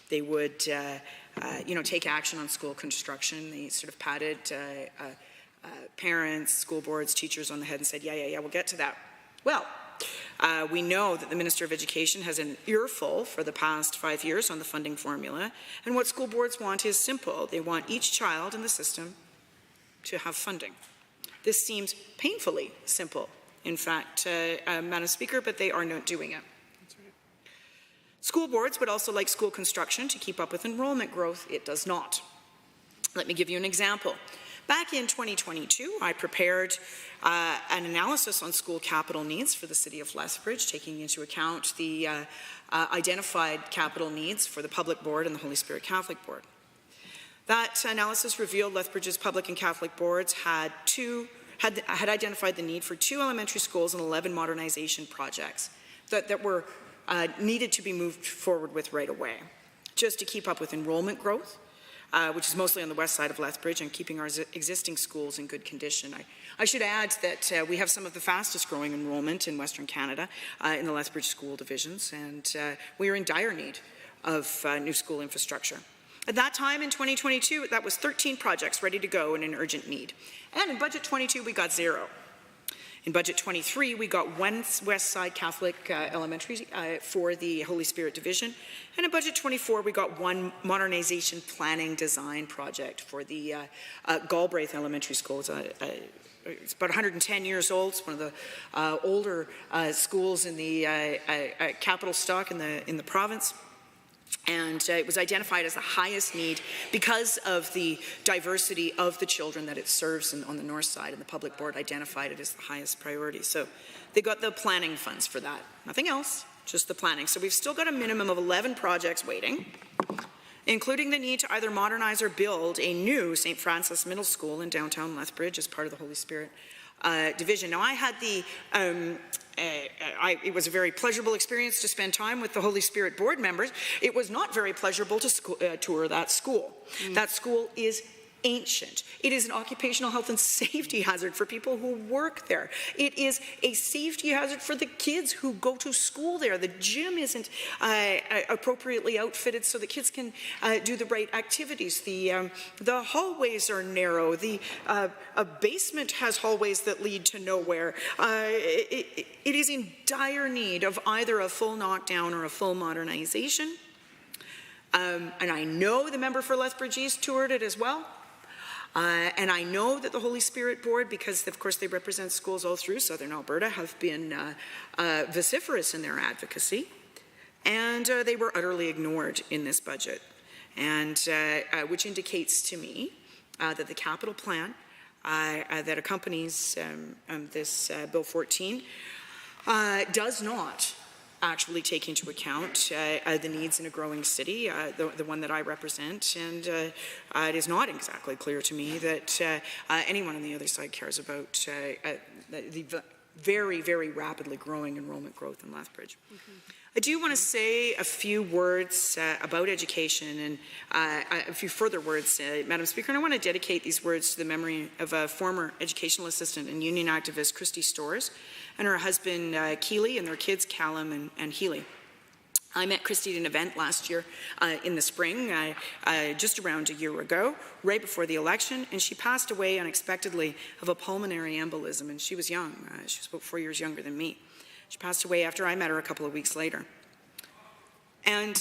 they would, take action on school construction. They sort of patted parents, school boards, teachers on the head and said, yeah, we'll get to that. Well, we know that the Minister of Education has an earful for the past 5 years on the funding formula, and what school boards want is simple. They want each child in the system to have funding. This seems painfully simple, in fact, Madam Speaker, but they are not doing it. That's right. School boards would also like school construction to keep up with enrollment growth. It does not. Let me give you an example. Back in 2022, I prepared an analysis on school capital needs for the City of Lethbridge, taking into account the identified capital needs for the Public Board and the Holy Spirit Catholic Board. That analysis revealed Lethbridge's public and Catholic boards had identified the need for 2 elementary schools and 11 modernization projects that were needed to be moved forward with right away, just to keep up with enrollment growth, which is mostly on the west side of Lethbridge, and keeping our existing schools in good condition. I should add that we have some of the fastest growing enrollment in Western Canada in the Lethbridge school divisions, and we are in dire need of new school infrastructure. At that time in 2022, that was 13 projects ready to go and in urgent need. And in Budget 22, we got 0. In Budget 23, we got 1 West Side Catholic elementary for the Holy Spirit Division. And in Budget 24, we got 1 modernization planning design project for the Galbraith Elementary School. It's about 110 years old. It's one of the older schools in the capital stock in the province. And it was identified as the highest need because of the diversity of the children that it serves on the north side, and the Public Board identified it as the highest priority. So they got the planning funds for that. Nothing else, just the planning. So we've still got a minimum of 11 projects waiting, including the need to either modernize or build a new St. Francis Middle School in downtown Lethbridge as part of the Holy Spirit division. Now, I had the it was a very pleasurable experience to spend time with the Holy Spirit board members. It was not very pleasurable to tour that school. That school is ancient. It is an occupational health and safety hazard for people who work there. It is a safety hazard for the kids who go to school there. The gym isn't appropriately outfitted so the kids can do the right activities. The hallways are narrow. A basement has hallways that lead to nowhere. It is in dire need of either a full knockdown or a full modernization. And I know the member for Lethbridge East toured it as well. And I know that the Holy Spirit Board, because of course they represent schools all through Southern Alberta, have been vociferous in their advocacy, and they were utterly ignored in this budget, and which indicates to me that the capital plan that accompanies this Bill 14 does not actually take into account the needs in a growing city, the one that I represent, and it is not exactly clear to me that anyone on the other side cares about the very, very rapidly growing enrollment growth in Lethbridge. I do want to say a few words about education and a few further words, Madam Speaker, and I want to dedicate these words to the memory of a former educational assistant and union activist, Christy Storrs, and her husband, Keely, and their kids, Callum and Healy. I met Christy at an event last year in the spring, just around a year ago, right before the election, and she passed away unexpectedly of a pulmonary embolism, and she was young. She was about 4 years younger than me. She passed away after I met her a couple of weeks later. And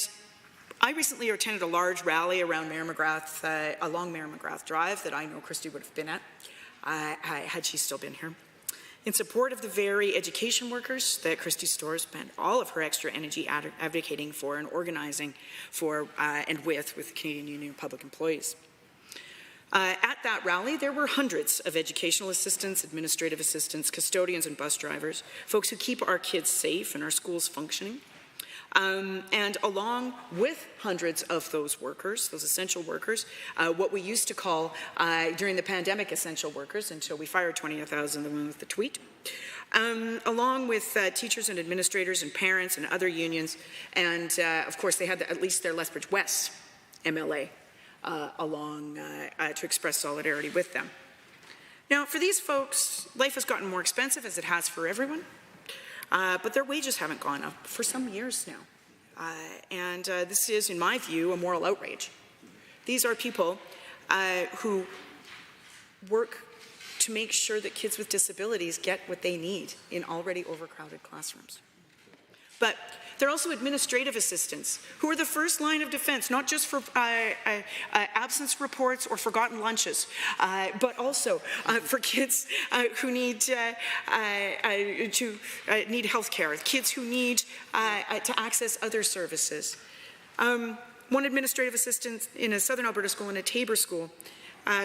I recently attended a large rally around Mayor McGrath, along Mayor McGrath Drive that I know Christy would have been at, had she still been here, in support of the very education workers that Christy Storrs spent all of her extra energy advocating for and organizing for and with the Canadian Union of Public Employees. At that rally, there were hundreds of educational assistants, administrative assistants, custodians and bus drivers, folks who keep our kids safe and our schools functioning. And along with hundreds of those workers, those essential workers, what we used to call during the pandemic essential workers until we fired 20,000, the one with the tweet, along with teachers and administrators and parents and other unions, and of course they had at least their Lethbridge West MLA along to express solidarity with them. Now, for these folks, life has gotten more expensive, as it has for everyone, but their wages haven't gone up for some years now. And this is, in my view, a moral outrage. These are people who work to make sure that kids with disabilities get what they need in already overcrowded classrooms. But they're also administrative assistants who are the first line of defense, not just for absence reports or forgotten lunches, but also for kids who need need health care, kids who need to access other services. One administrative assistant in a Southern Alberta school, in a Tabor school,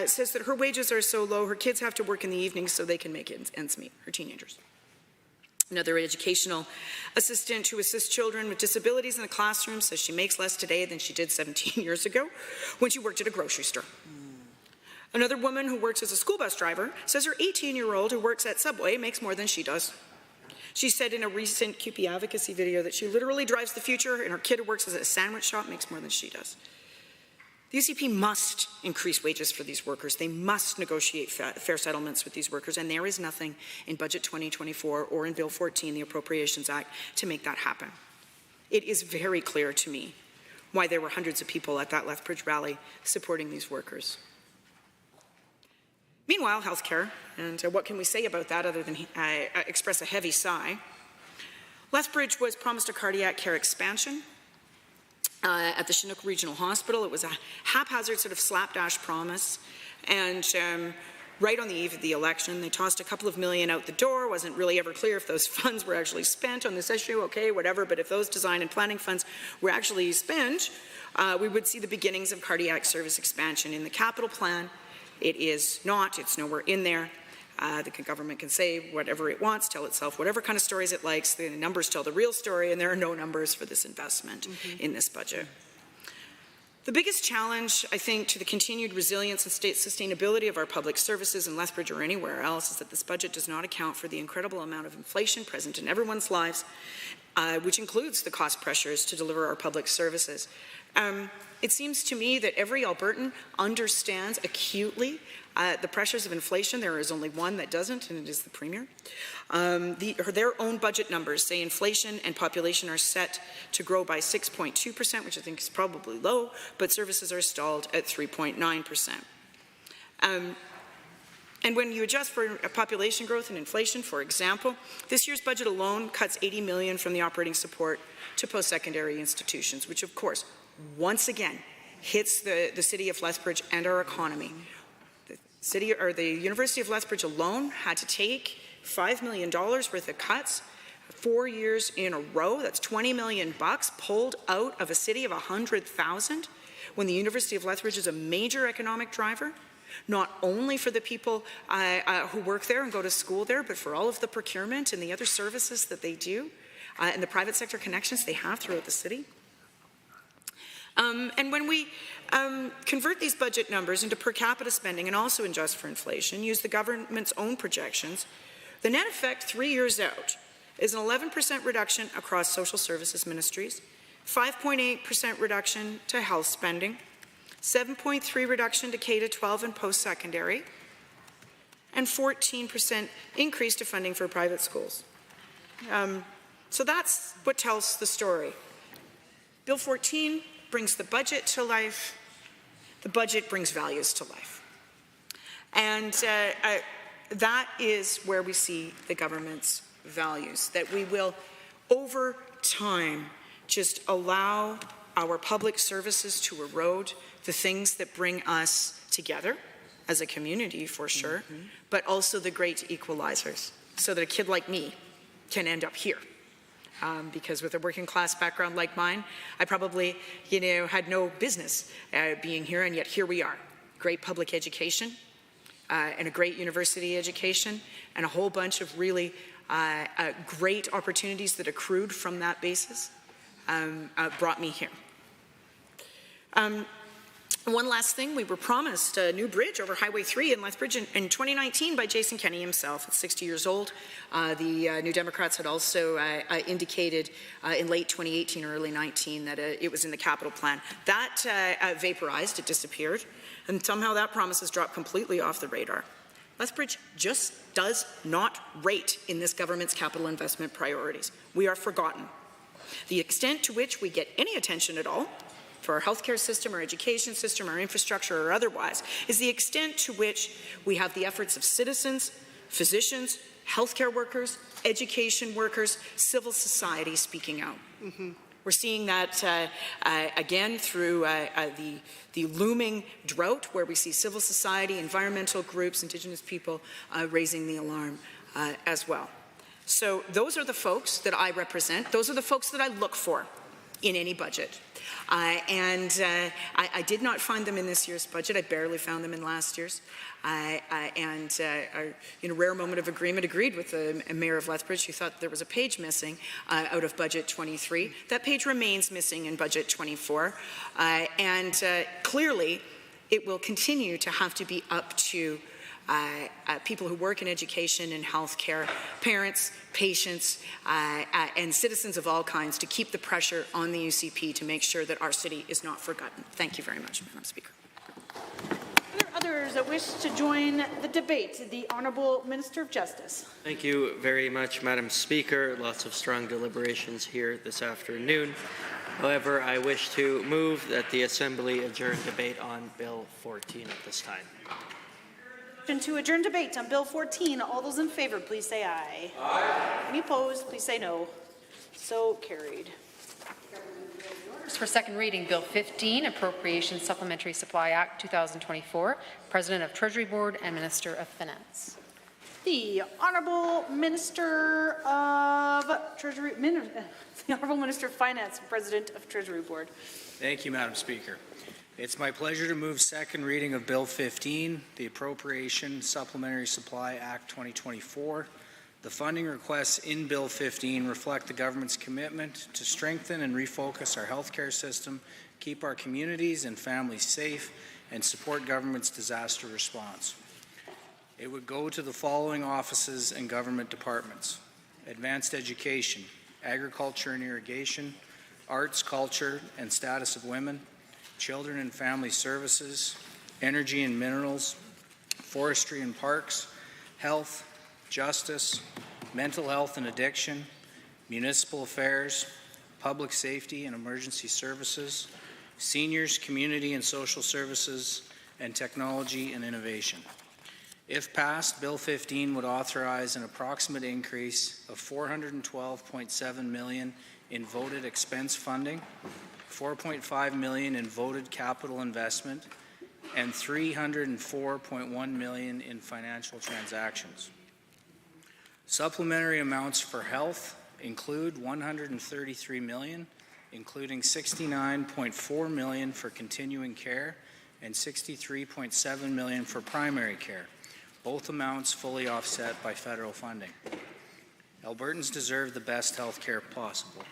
says that her wages are so low, her kids have to work in the evenings so they can make ends meet, her teenagers. Another educational assistant who assists children with disabilities in the classroom says she makes less today than she did 17 years ago when she worked at a grocery store. Another woman who works as a school bus driver says her 18-year-old who works at Subway makes more than she does. She said in a recent CUPE advocacy video that she literally drives the future, and her kid who works at a sandwich shop makes more than she does. The UCP must increase wages for these workers. They must negotiate fair settlements with these workers, and there is nothing in Budget 2024 or in Bill 14, the Appropriations Act, to make that happen. It is very clear to me why there were hundreds of people at that Lethbridge rally supporting these workers. Meanwhile, healthcare, and what can we say about that other than express a heavy sigh? Lethbridge was promised a cardiac care expansion at the Chinook Regional Hospital. It was a haphazard sort of slapdash promise, and right on the eve of the election, they tossed a couple of million out the door. Wasn't really ever clear if those funds were actually spent on this issue, okay, whatever, but if those design and planning funds were actually spent, we would see the beginnings of cardiac service expansion in the capital plan. It is not, it's nowhere in there. The government can say whatever it wants, tell itself whatever kind of stories it likes. The numbers tell the real story, and there are no numbers for this investment in this budget. The biggest challenge, I think, to the continued resilience and state sustainability of our public services in Lethbridge or anywhere else is that this budget does not account for the incredible amount of inflation present in everyone's lives, which includes the cost pressures to deliver our public services. It seems to me that every Albertan understands acutely the pressures of inflation. There is only one that doesn't, and it is the Premier. Their own budget numbers say inflation and population are set to grow by 6.2%, which I think is probably low, but services are stalled at 3.9%. And when you adjust for population growth and inflation, for example, this year's budget alone cuts $80 million from the operating support to post-secondary institutions, which of course, once again, hits the city of Lethbridge and our economy. The University of Lethbridge alone had to take $5 million worth of cuts 4 years in a row. That's $20 million pulled out of a city of 100,000 when the University of Lethbridge is a major economic driver, not only for the people who work there and go to school there, but for all of the procurement and the other services that they do and the private sector connections they have throughout the city. And when we convert these budget numbers into per capita spending and also adjust for inflation, use the government's own projections, the net effect 3 years out is an 11% reduction across social services ministries, 5.8% reduction to health spending, 7.3% reduction to K-12 and post-secondary, and 14% increase to funding for private schools. So that's what tells the story. Bill 14 brings the budget to life. The budget brings values to life. And that is where we see the government's values, that we will, over time, just allow our public services to erode the things that bring us together as a community, for sure, but also the great equalizers, so that a kid like me can end up here. Because with a working class background like mine, I probably, had no business being here, and yet here we are. Great public education, and a great university education, and a whole bunch of really great opportunities that accrued from that basis brought me here. One last thing, we were promised a new bridge over Highway 3 in Lethbridge in 2019 by Jason Kenney himself. It's 60 years old. The New Democrats had also indicated in late 2018 or early 19 that it was in the capital plan. That vaporized, it disappeared, and somehow that promise has dropped completely off the radar. Lethbridge just does not rate in this government's capital investment priorities. We are forgotten. The extent to which we get any attention at all for our healthcare system, our education system, our infrastructure, or otherwise, is the extent to which we have the efforts of citizens, physicians, healthcare workers, education workers, civil society speaking out. We're seeing that again through the looming drought, where we see civil society, environmental groups, Indigenous people raising the alarm as well. So those are the folks that I represent. Those are the folks that I look for in any budget. I did not find them in this year's budget. I barely found them in last year's. In a rare moment of agreement, agreed with the Mayor of Lethbridge, who thought there was a page missing out of Budget 23. That page remains missing in Budget 24. Clearly, it will continue to have to be up to people who work in education and healthcare, parents, patients, and citizens of all kinds to keep the pressure on the UCP to make sure that our city is not forgotten. Thank you very much, Madam Speaker. Are there others that wish to join the debate? The Honourable Minister of Justice. Thank you very much, Madam Speaker. Lots of strong deliberations here this afternoon. However, I wish to move that the Assembly adjourn debate on Bill 14 at this time. To adjourn debate on Bill 14. All those in favour, please say aye. Aye. Any opposed, please say no. So carried. For second reading, Bill 15, Appropriation Supplementary Supply Act 2024, President of Treasury Board and Minister of Finance. The Honourable Minister of Treasury, the Honourable Minister of Finance, President of Treasury Board. Thank you, Madam Speaker. It's my pleasure to move second reading of Bill 15, the Appropriation Supplementary Supply Act 2024. The funding requests in Bill 15 reflect the government's commitment to strengthen and refocus our healthcare system keep our communities and families safe, and support government's disaster response. It would go to the following offices and government departments: advanced education, agriculture and irrigation, arts, culture and status of women, children and family services, energy and minerals, forestry and parks, health, justice, mental health and addiction, municipal affairs, public safety and emergency services, seniors, community and social services, and technology and innovation. If passed, Bill 15 would authorize an approximate increase of $412.7 million in voted expense funding, $4.5 million in voted capital investment, and $304.1 million in financial transactions. Supplementary amounts for health include $133 million, including $69.4 million for continuing care and $63.7 million for primary care, both amounts fully offset by federal funding. Albertans deserve the best health care possible.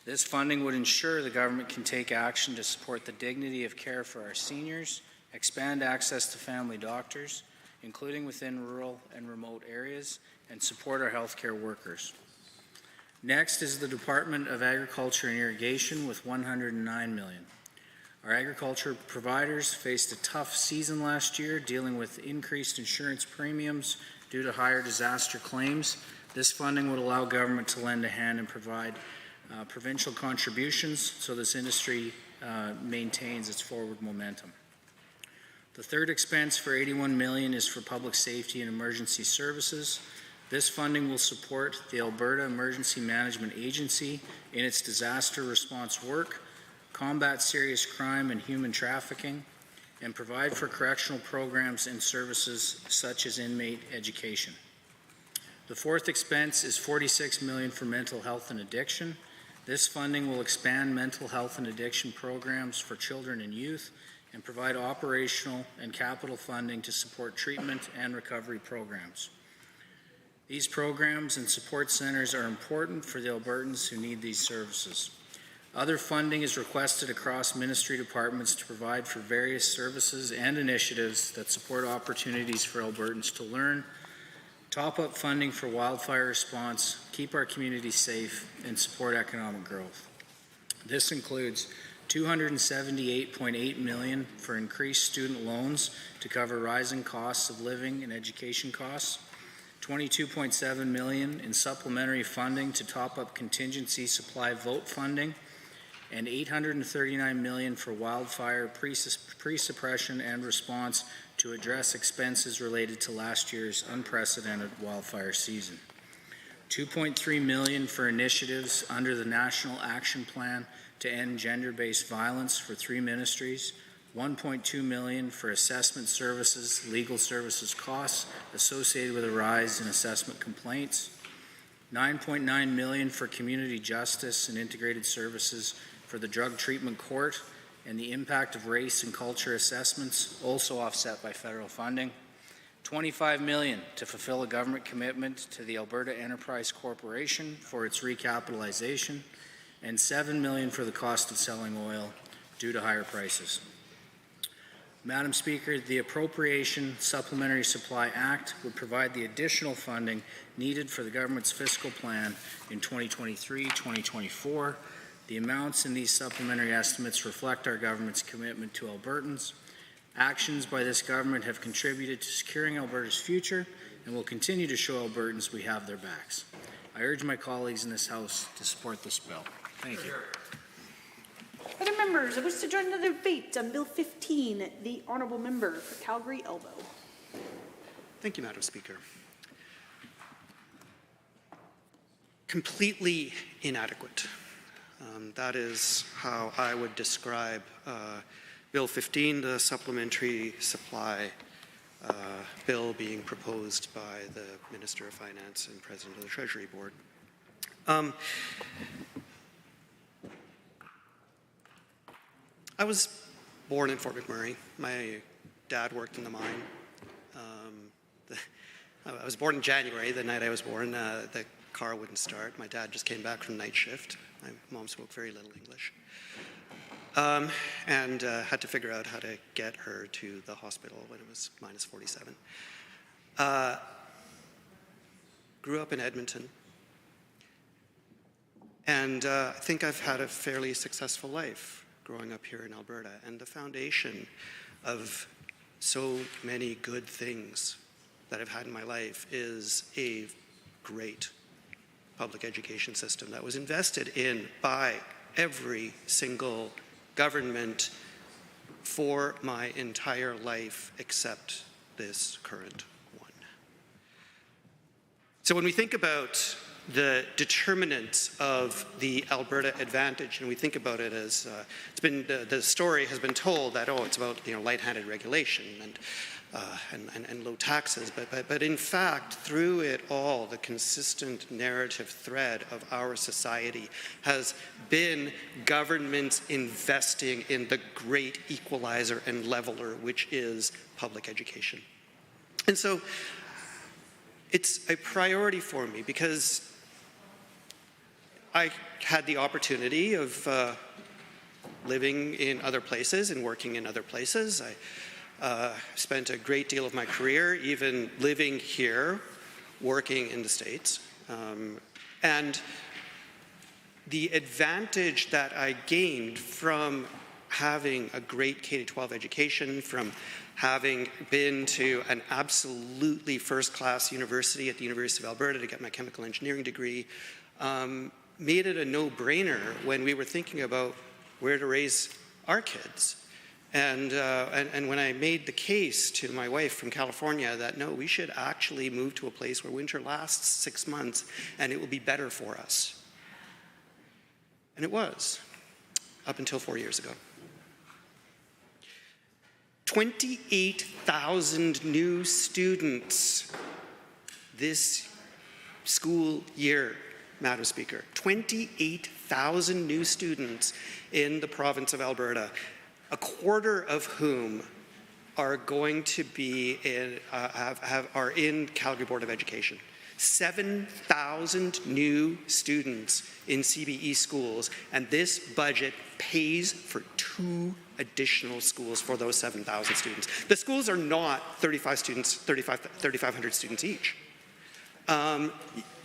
This funding would ensure the government can take action to support the dignity of care for our seniors, expand access to family doctors, including within rural and remote areas, and support our healthcare workers. Next is the Department of Agriculture and Irrigation with $109 million. Our agriculture providers faced a tough season last year, dealing with increased insurance premiums due to higher disaster claims. This funding would allow government to lend a hand and provide provincial contributions so this industry maintains its forward momentum. The third expense for $81 million is for public safety and emergency services. This funding will support the Alberta Emergency Management Agency in its disaster response work, combat serious crime and human trafficking, and provide for correctional programs and services such as inmate education. The fourth expense is $46 million for mental health and addiction. This funding will expand mental health and addiction programs for children and youth and provide operational and capital funding to support treatment and recovery programs. These programs and support centers are important for the Albertans who need these services. Other funding is requested across ministry departments to provide for various services and initiatives that support opportunities for Albertans to learn, top-up funding for wildfire response, keep our communities safe, and support economic growth. This includes $278.8 million for increased student loans to cover rising costs of living and education costs, $22.7 million in supplementary funding to top up contingency supply vote funding, and $839 million for wildfire pre-suppression and response to address expenses related to last year's unprecedented wildfire season. $2.3 million for initiatives under the National Action Plan to end gender-based violence for 3 ministries, $1.2 million for assessment services, legal services costs associated with a rise in assessment complaints, $9.9 million for community justice and integrated services for the drug treatment court and the impact of race and culture assessments, also offset by federal funding, $25 million to fulfill a government commitment to the Alberta Enterprise Corporation for its recapitalization, and $7 million for the cost of selling oil due to higher prices. Madam Speaker, the Appropriation Supplementary Supply Act would provide the additional funding needed for the government's fiscal plan in 2023-2024. The amounts in these supplementary estimates reflect our government's commitment to Albertans. Actions by this government have contributed to securing Alberta's future and will continue to show Albertans we have their backs. I urge my colleagues in this House to support this bill. Thank you. Other members who wish to join in the debate on Bill 15, the Honourable Member for Calgary Elbow. Thank you, Madam Speaker. Completely inadequate. That is how I would describe Bill 15, the supplementary supply bill being proposed by the Minister of Finance and President of the Treasury Board. I was born in Fort McMurray. My dad worked in the mine. I was born in January. The night I was born, the car wouldn't start. My dad just came back from night shift. My mom spoke very little English. and had to figure out how to get her to the hospital when it was minus 47. Grew up in Edmonton, and I think I've had a fairly successful life growing up here in Alberta, and the foundation of so many good things that I've had in my life is a great public education system that was invested in by every single government for my entire life except this current one. So when we think about the determinants of the Alberta advantage, and we think about it as it's been the story has been told that it's about light-handed regulation and low taxes, but in fact through it all the consistent narrative thread of our society has been governments investing in the great equalizer and leveler, which is public education. And so it's a priority for me because I had the opportunity of living in other places and working in other places. I spent a great deal of my career even living here, working in the States. And the advantage that I gained from having a great K-12 education, from having been to an absolutely first-class university at the University of Alberta to get my chemical engineering degree, made it a no-brainer when we were thinking about where to raise our kids. And when I made the case to my wife from California that no, we should actually move to a place where winter lasts 6 months and it will be better for us. And it was, up until 4 years ago. 28,000 new students this school year, Madam Speaker. 28,000 new students in the province of Alberta, a quarter of whom are going to be are in Calgary Board of Education. 7,000 new students in CBE schools, and this budget pays for 2 additional schools for those 7,000 students. The schools are not 3,500 students each.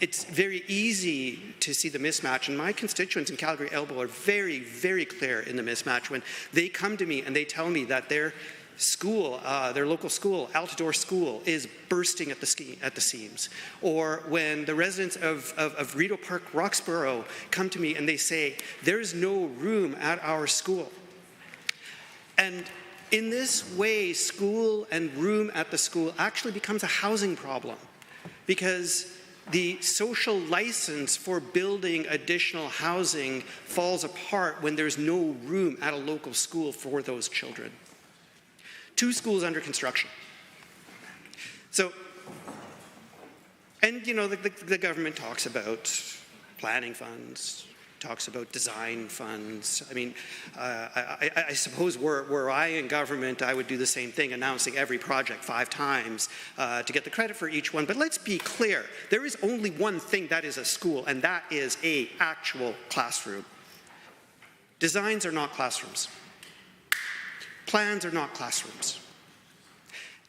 It's very easy to see the mismatch, and my constituents in Calgary Elbow are very, very clear in the mismatch when they come to me and they tell me that their school, their local school, Altador School, is bursting at the seams. Or when the residents of Rideau Park, Roxborough come to me and they say, there's no room at our school. And in this way, school and room at the school actually becomes a housing problem, because the social license for building additional housing falls apart when there's no room at a local school for those children. 2 schools under construction. So, and the government talks about planning funds, talks about design funds. I mean, I suppose were I in government, I would do the same thing, announcing every project 5 times to get the credit for each one. But let's be clear, there is only one thing that is a school, and that is an actual classroom. Designs are not classrooms. Plans are not classrooms.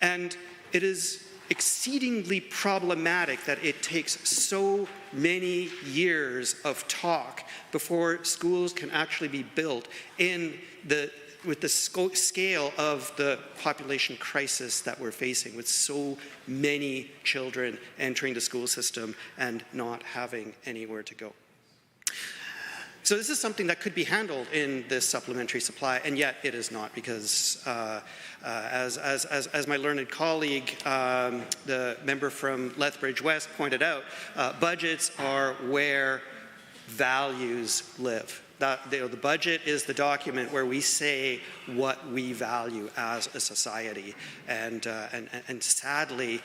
And it is exceedingly problematic that it takes so many years of talk before schools can actually be built with the scale of the population crisis that we're facing, with so many children entering the school system and not having anywhere to go. So this is something that could be handled in this supplementary supply, and yet it is not, because as my learned colleague, the member from Lethbridge West, pointed out, budgets are where values live. The budget is the document where we say what we value as a society, and sadly,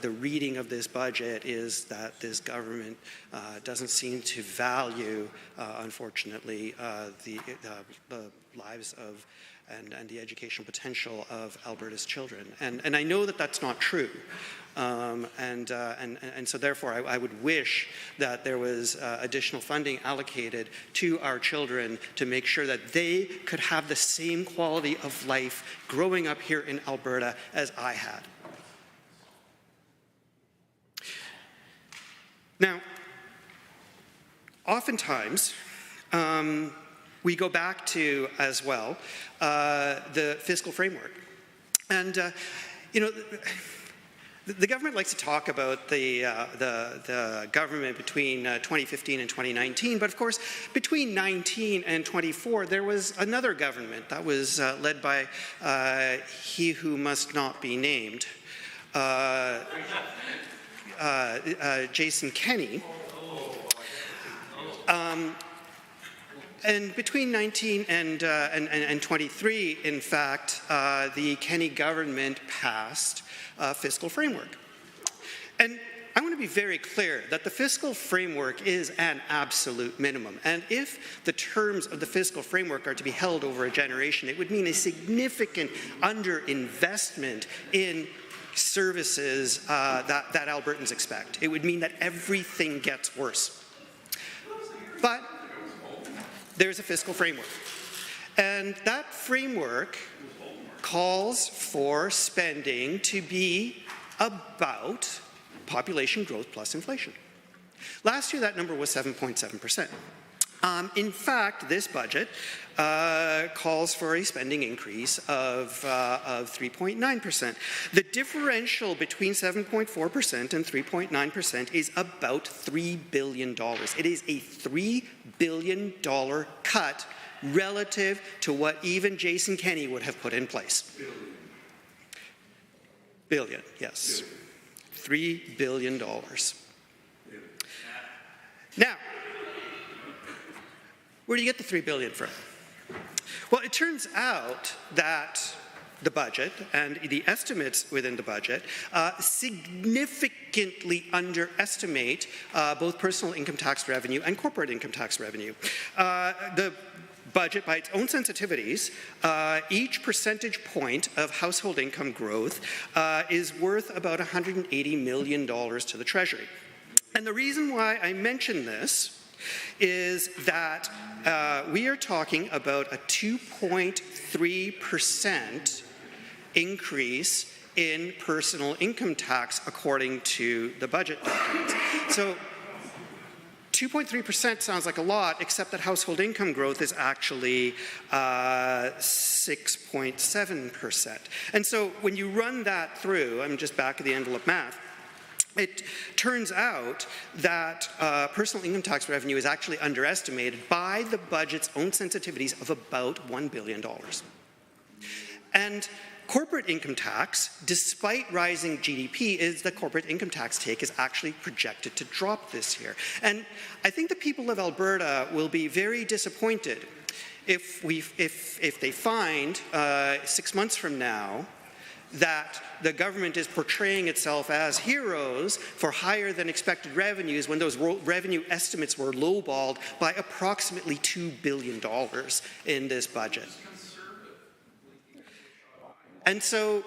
the reading of this budget is that this government doesn't seem to value, unfortunately, the lives of and the educational potential of Alberta's children. And I know that that's not true. And so therefore I would wish that there was additional funding allocated to our children to make sure that they could have the same quality of life growing up here in Alberta as I had. Now, oftentimes, we go back to, as well, the fiscal framework. And, you know, the government likes to talk about the government between 2015 and 2019, but of course, between 19 and 24, there was another government that was led by he who must not be named, Jason Kenney. And between 19 and 23, in fact, the Kenney government passed a fiscal framework. And I want to be very clear that the fiscal framework is an absolute minimum. And if the terms of the fiscal framework are to be held over a generation, it would mean a significant underinvestment in services that Albertans expect. It would mean that everything gets worse. But there's a fiscal framework. And that framework calls for spending to be about population growth plus inflation. Last year, that number was 7.7%. In fact, this budget calls for a spending increase of 3.9%. The differential between 7.4% and 3.9% is about $3 billion. It is a $3 billion cut relative to what even Jason Kenney would have put in place. Billion, yes. $3 billion. Now, where do you get the $3 billion from? Well, it turns out that the budget and the estimates within the budget significantly underestimate both personal income tax revenue and corporate income tax revenue. The budget, by its own sensitivities, each percentage point of household income growth is worth about $180 million to the Treasury. And the reason why I mention this is that we are talking about a 2.3% increase in personal income tax according to the budget documents. So 2.3% sounds like a lot, except that household income growth is actually 6.7%. And so when you run that through, I'm just back of the envelope math, it turns out that personal income tax revenue is actually underestimated by the budget's own sensitivities of about $1 billion. And corporate income tax, despite rising GDP, is the corporate income tax take is actually projected to drop this year. And I think the people of Alberta will be very disappointed if they find 6 months from now that the government is portraying itself as heroes for higher than expected revenues when those revenue estimates were lowballed by approximately $2 billion in this budget. And so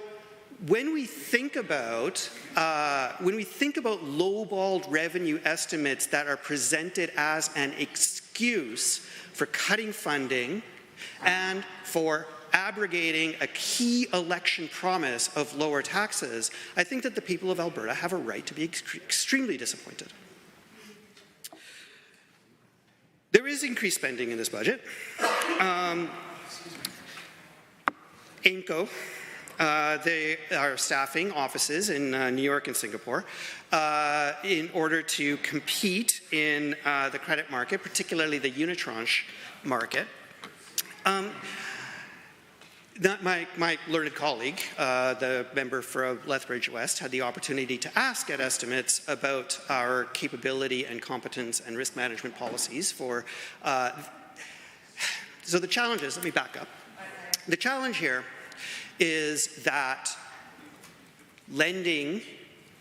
when we think about lowballed revenue estimates that are presented as an excuse for cutting funding and for abrogating a key election promise of lower taxes, I think that the people of Alberta have a right to be extremely disappointed. There is increased spending in this budget. AIMCO, they are staffing offices in New York and Singapore in order to compete in the credit market, particularly the unitranche market. My learned colleague, the member for Lethbridge West, had the opportunity to ask at estimates about our capability and competence and risk management policies for. So the challenge is, let me back up. The challenge here is that lending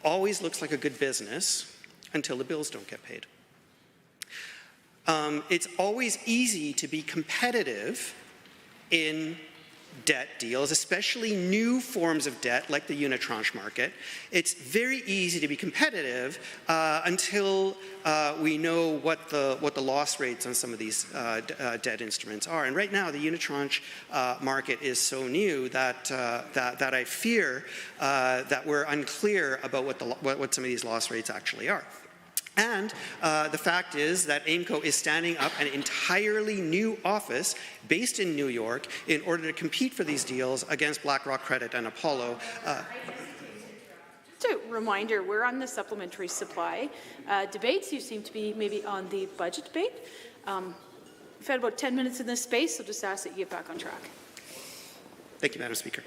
always looks like a good business until the bills don't get paid. It's always easy to be competitive in debt deals, especially new forms of debt like the unitranche market, it's very easy to be competitive until we know what the loss rates on some of these debt instruments are. And right now, the unitranche market is so new that I fear that we're unclear about what some of these loss rates actually are. And the fact is that AIMCO is standing up an entirely new office based in New York in order to compete for these deals against BlackRock Credit and Apollo. Just a reminder, we're on the supplementary supply debates. You seem to be maybe on the budget debate. We've had about 10 minutes in this space, so just ask that you get back on track. Thank you, Madam Speaker.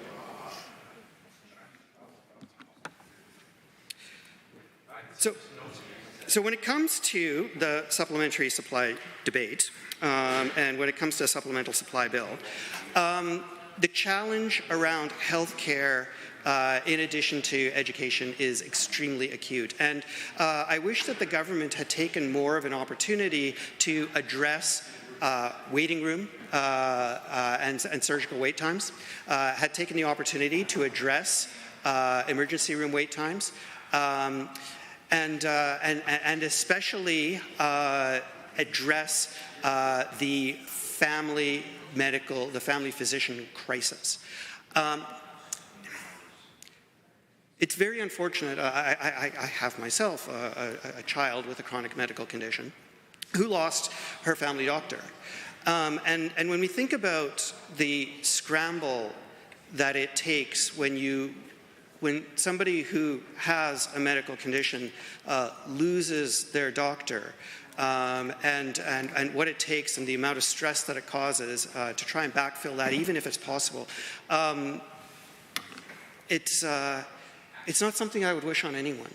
So when it comes to the supplementary supply debate, and when it comes to a supplemental supply bill, the challenge around health care in addition to education is extremely acute. And I wish that the government had taken more of an opportunity to address waiting room and surgical wait times, had taken the opportunity to address emergency room wait times, and especially address the family physician crisis. It's very unfortunate. I have myself a child with a chronic medical condition who lost her family doctor. And when we think about the scramble that it takes when somebody who has a medical condition loses their doctor, and what it takes and the amount of stress that it causes to try and backfill that, even if it's possible, it's not something I would wish on anyone.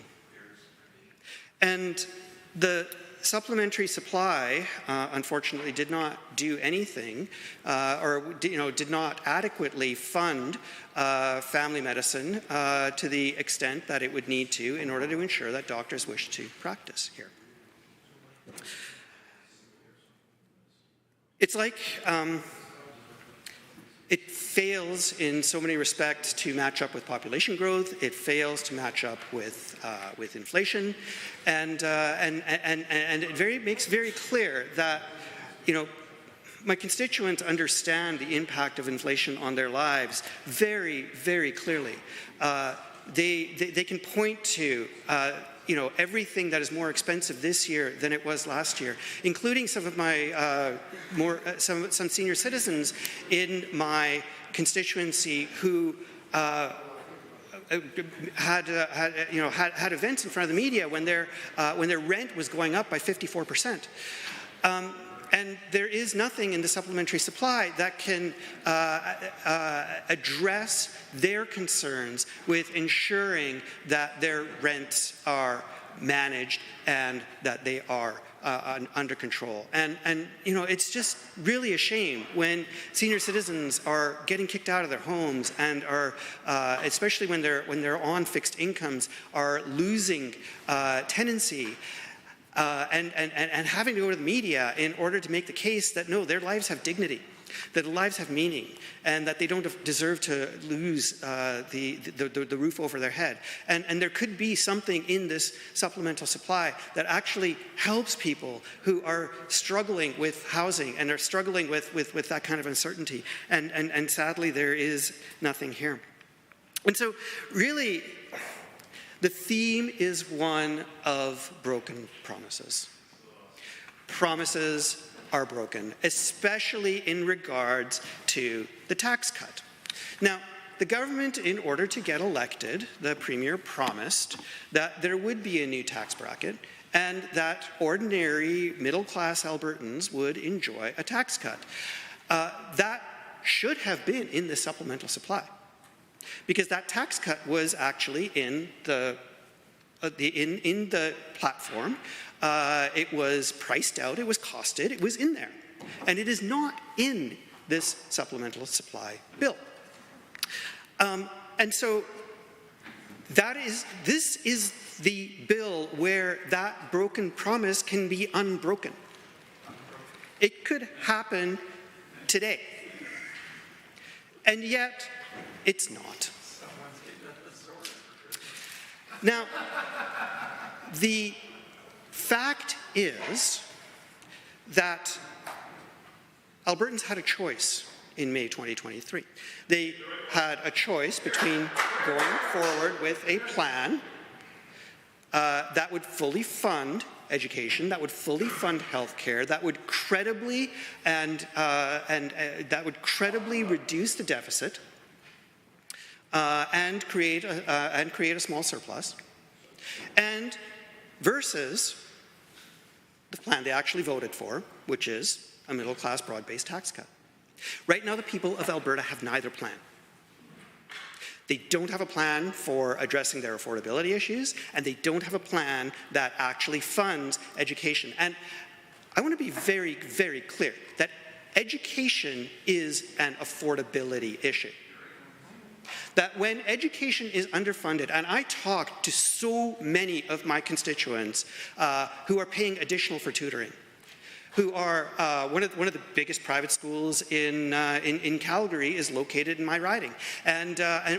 And the supplementary supply, unfortunately, did not do anything, did not adequately fund family medicine to the extent that it would need to in order to ensure that doctors wish to practice here. It's like it fails in so many respects to match up with population growth. It fails to match up with inflation, and it makes very clear that, my constituents understand the impact of inflation on their lives very, very clearly. They can point to everything that is more expensive this year than it was last year, including some of my some senior citizens in my constituency who had events in front of the media when their rent was going up by 54%. And there is nothing in the supplementary supply that can address their concerns with ensuring that their rents are managed and that they are under control. And it's just really a shame when senior citizens are getting kicked out of their homes and are, especially when they're on fixed incomes, are losing tenancy. And having to go to the media in order to make the case that no, their lives have dignity, that their lives have meaning, and that they don't deserve to lose the roof over their head. And there could be something in this supplemental supply that actually helps people who are struggling with housing and are struggling with that kind of uncertainty. And sadly, there is nothing here. And so really, the theme is one of broken promises. Promises are broken, especially in regards to the tax cut. Now, the government, in order to get elected, the Premier promised that there would be a new tax bracket and that ordinary middle-class Albertans would enjoy a tax cut. That should have been in the supplemental supply, because that tax cut was actually in the platform. It was priced out, it was costed, it was in there. And it is not in this supplemental supply bill. And so this is the bill where that broken promise can be unbroken. It could happen today. And yet, it's not. Now, the fact is that Albertans had a choice in May 2023. They had a choice between going forward with a plan that would fully fund education, that would fully fund healthcare, that would credibly that would credibly reduce the deficit and create a small surplus, and versus the plan they actually voted for, which is a middle-class broad-based tax cut. Right now, the people of Alberta have neither plan. They don't have a plan for addressing their affordability issues, and they don't have a plan that actually funds education. And I want to be very, very clear that education is an affordability issue. That when education is underfunded, and I talk to so many of my constituents who are paying additional for tutoring, who are one of the biggest private schools in Calgary is located in my riding. And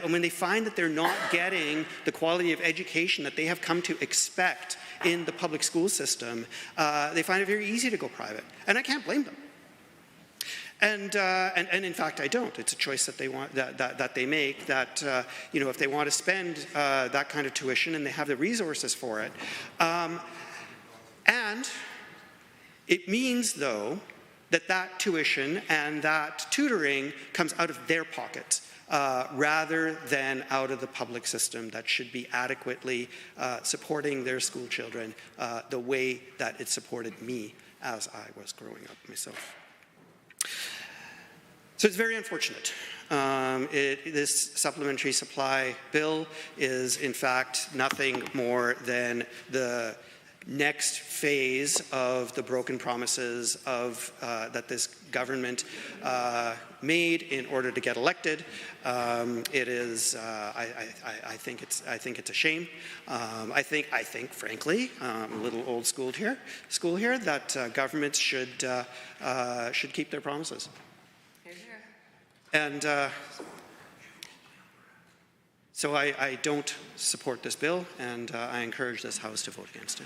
when they find that they're not getting the quality of education that they have come to expect in the public school system, they find it very easy to go private. And I can't blame them. And in fact, I don't. It's a choice that they want, that they make. That if they want to spend that kind of tuition and they have the resources for it, and it means, though, that tuition and that tutoring comes out of their pockets rather than out of the public system that should be adequately supporting their school children the way that it supported me as I was growing up myself. So it's very unfortunate. This supplementary supply bill is, in fact, nothing more than the next phase of the broken promises of that this government made in order to get elected. It is. I think it's a shame. I think, frankly, I'm a little old school here. That governments should keep their promises. And so I don't support this bill, and I encourage this House to vote against it.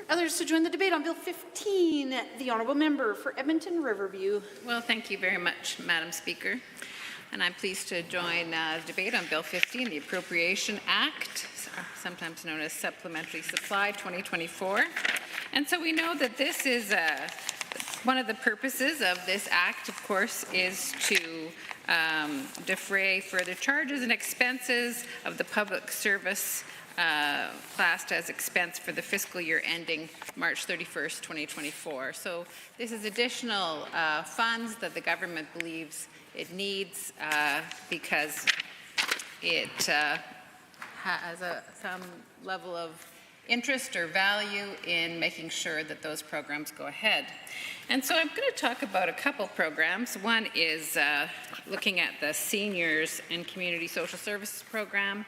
Others to join the debate on Bill 15, the Honourable Member for Edmonton Riverview. Well, thank you very much, Madam Speaker. And I'm pleased to join the debate on Bill 15, the Appropriation Act, sometimes known as Supplementary Supply 2024. And so we know that this is one of the purposes of this act, of course, is to defray further charges and expenses of the public service classed as expense for the fiscal year ending March 31st, 2024. So this is additional funds that the government believes it needs because it has some level of interest or value in making sure that those programs go ahead. And so I'm going to talk about a couple programs. One is looking at the Seniors and Community Social Services Program,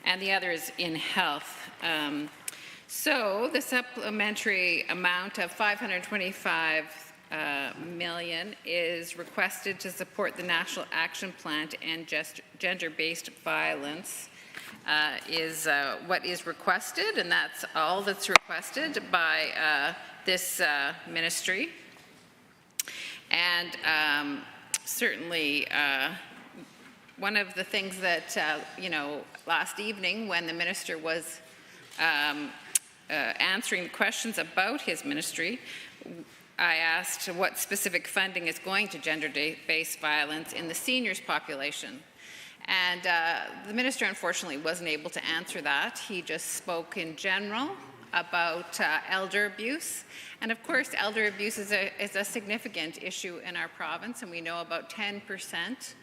and the other is in health. So the supplementary amount of $525 million is requested to support the National Action Plan to End Gender-Based Violence. Is what is requested, and that's all that's requested by this ministry. And certainly one of the things that, last evening when the minister was answering the questions about his ministry, I asked what specific funding is going to gender-based violence in the seniors population. And the minister, unfortunately, wasn't able to answer that. He just spoke in general about elder abuse. And of course, elder abuse is a significant issue in our province, and we know about 10%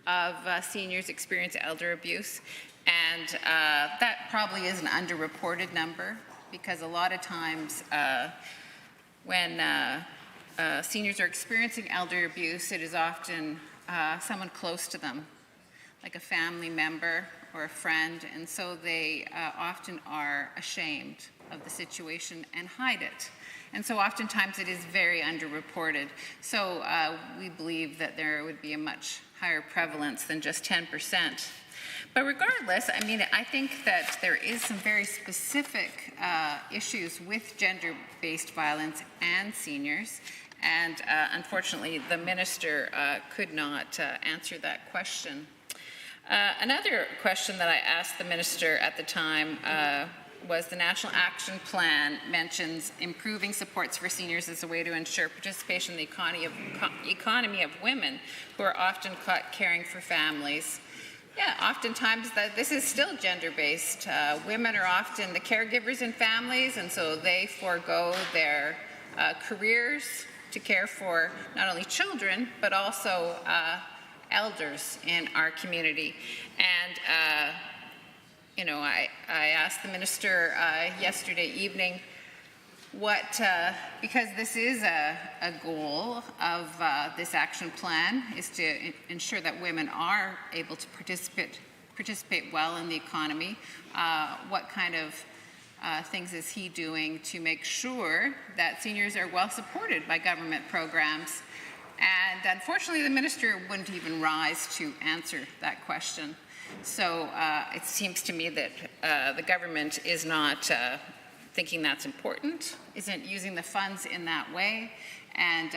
of seniors experience elder abuse. And that probably is an underreported number, because a lot of times when seniors are experiencing elder abuse, it is often someone close to them, like a family member or a friend, and so they often are ashamed of the situation and hide it. And so oftentimes it is very underreported. So we believe that there would be a much higher prevalence than just 10%. But regardless, I mean, I think that there is some very specific issues with gender-based violence and seniors. And unfortunately, the minister could not answer that question. Another question that I asked the minister at the time was the National Action Plan mentions improving supports for seniors as a way to ensure participation in the economy of women who are often caught caring for families. Yeah, oftentimes this is still gender-based. Women are often the caregivers in families, and so they forego their careers to care for not only children, but also elders in our community. And you know, I asked the minister yesterday evening what, because this is a goal of this action plan, is to ensure that women are able to participate well in the economy. What kind of things is he doing to make sure that seniors are well supported by government programs? And unfortunately, the minister wouldn't even rise to answer that question. So it seems to me that the government is not thinking that's important, isn't using the funds in that way, and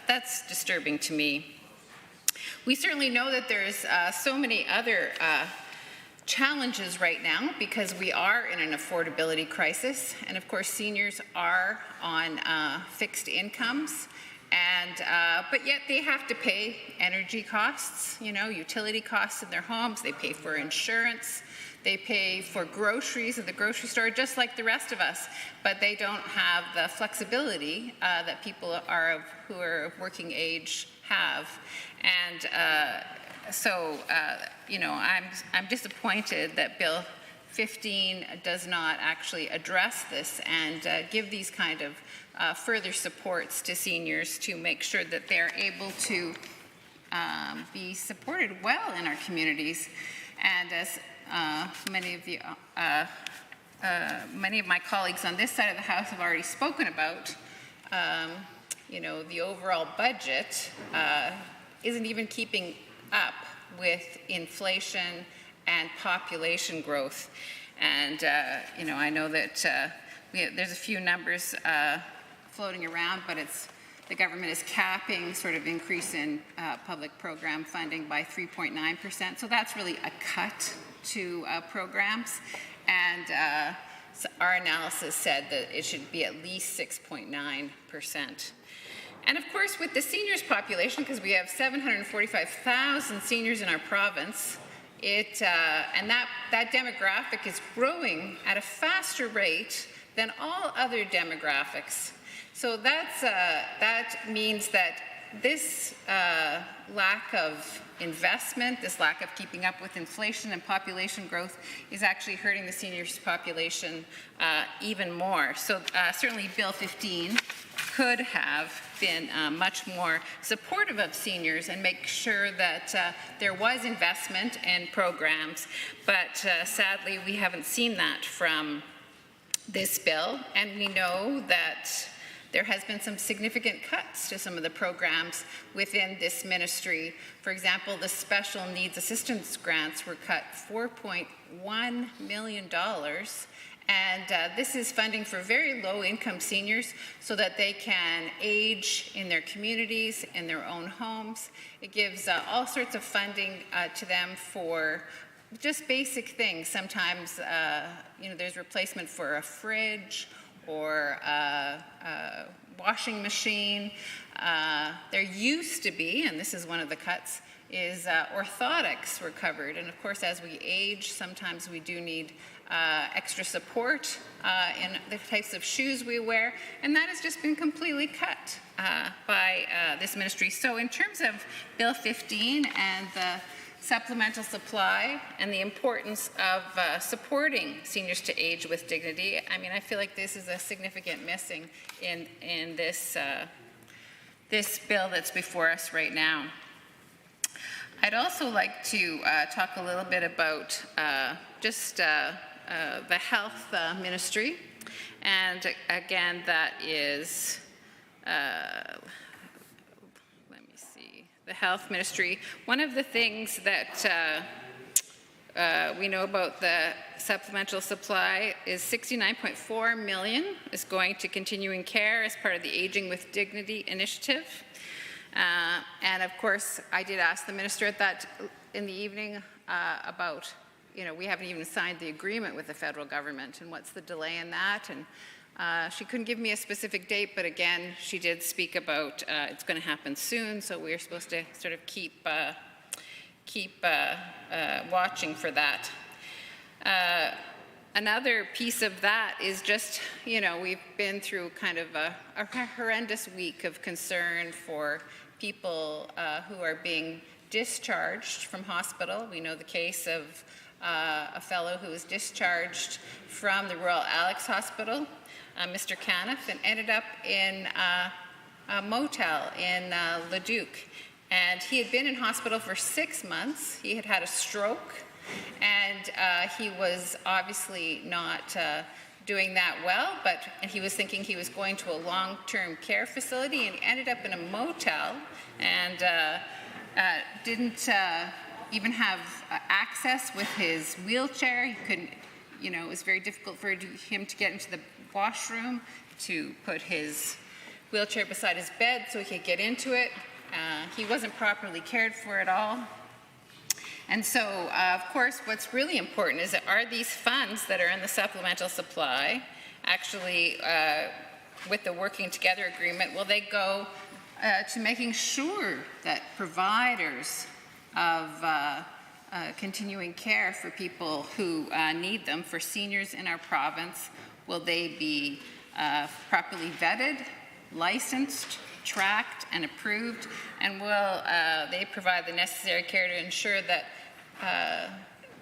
that's disturbing to me. We certainly know that there's so many other challenges right now because we are in an affordability crisis, and of course seniors are on fixed incomes. And but yet they have to pay energy costs, you know, utility costs in their homes. They pay for insurance. They pay for groceries at the grocery store, just like the rest of us. But they don't have the flexibility that people who are of working age have. And so, you know, I'm disappointed that Bill 15 does not actually address this and give these kind of further supports to seniors to make sure that they're able to be supported well in our communities. And as many of my colleagues on this side of the House have already spoken about, you know, the overall budget isn't even keeping up with inflation and population growth. And, you know, I know that there's a few numbers floating around, but the government is capping sort of increase in public program funding by 3.9%. So that's really a cut to programs. And so our analysis said that it should be at least 6.9%. And of course, with the seniors population, because we have 745,000 seniors in our province, and that demographic is growing at a faster rate than all other demographics. So that means that this lack of investment, this lack of keeping up with inflation and population growth is actually hurting the seniors population even more. So certainly Bill 15 could have been much more supportive of seniors and make sure that there was investment in programs, but sadly we haven't seen that from this bill, and we know that there has been some significant cuts to some of the programs within this ministry. For example, the special needs assistance grants were cut $4.1 million. And this is funding for very low-income seniors so that they can age in their communities, in their own homes. It gives all sorts of funding to them for just basic things. Sometimes, you know, there's replacement for a fridge or a washing machine. There used to be, and this is one of the cuts, is orthotics were covered. And of course, as we age, sometimes we do need extra support in the types of shoes we wear, and that has just been completely cut by this ministry. So in terms of Bill 15 and the supplemental supply and the importance of supporting seniors to age with dignity, I mean, I feel like this is a significant missing in this, this bill that's before us right now. I'd also like to talk a little bit about just the Health Ministry. And again, that is, let me see, the Health Ministry. One of the things that we know about the supplemental supply is $69.4 million is going to continuing care as part of the Aging with Dignity initiative. And of course, I did ask the minister at that in the evening about, we haven't even signed the agreement with the federal government, and what's the delay in that? And she couldn't give me a specific date, but again, she did speak about it's going to happen soon, so we're supposed to sort of keep watching for that. Another piece of that is just, we've been through kind of a horrendous week of concern for people who are being discharged from hospital. We know the case of a fellow who was discharged from the Royal Alex Hospital, Mr. Caniff, and ended up in a motel in Leduc. And he had been in hospital for 6 months. He had had a stroke, and he was obviously not doing that well, but he was thinking he was going to a long-term care facility, and he ended up in a motel and didn't even have access with his wheelchair. He couldn't, it was very difficult for him to get into the washroom, to put his wheelchair beside his bed so he could get into it. He wasn't properly cared for at all. And so, of course, what's really important is that are these funds that are in the supplemental supply actually, with the working together agreement, will they go to making sure that providers of continuing care for people who need them, for seniors in our province, will they be properly vetted, licensed, tracked and approved, and will they provide the necessary care to ensure that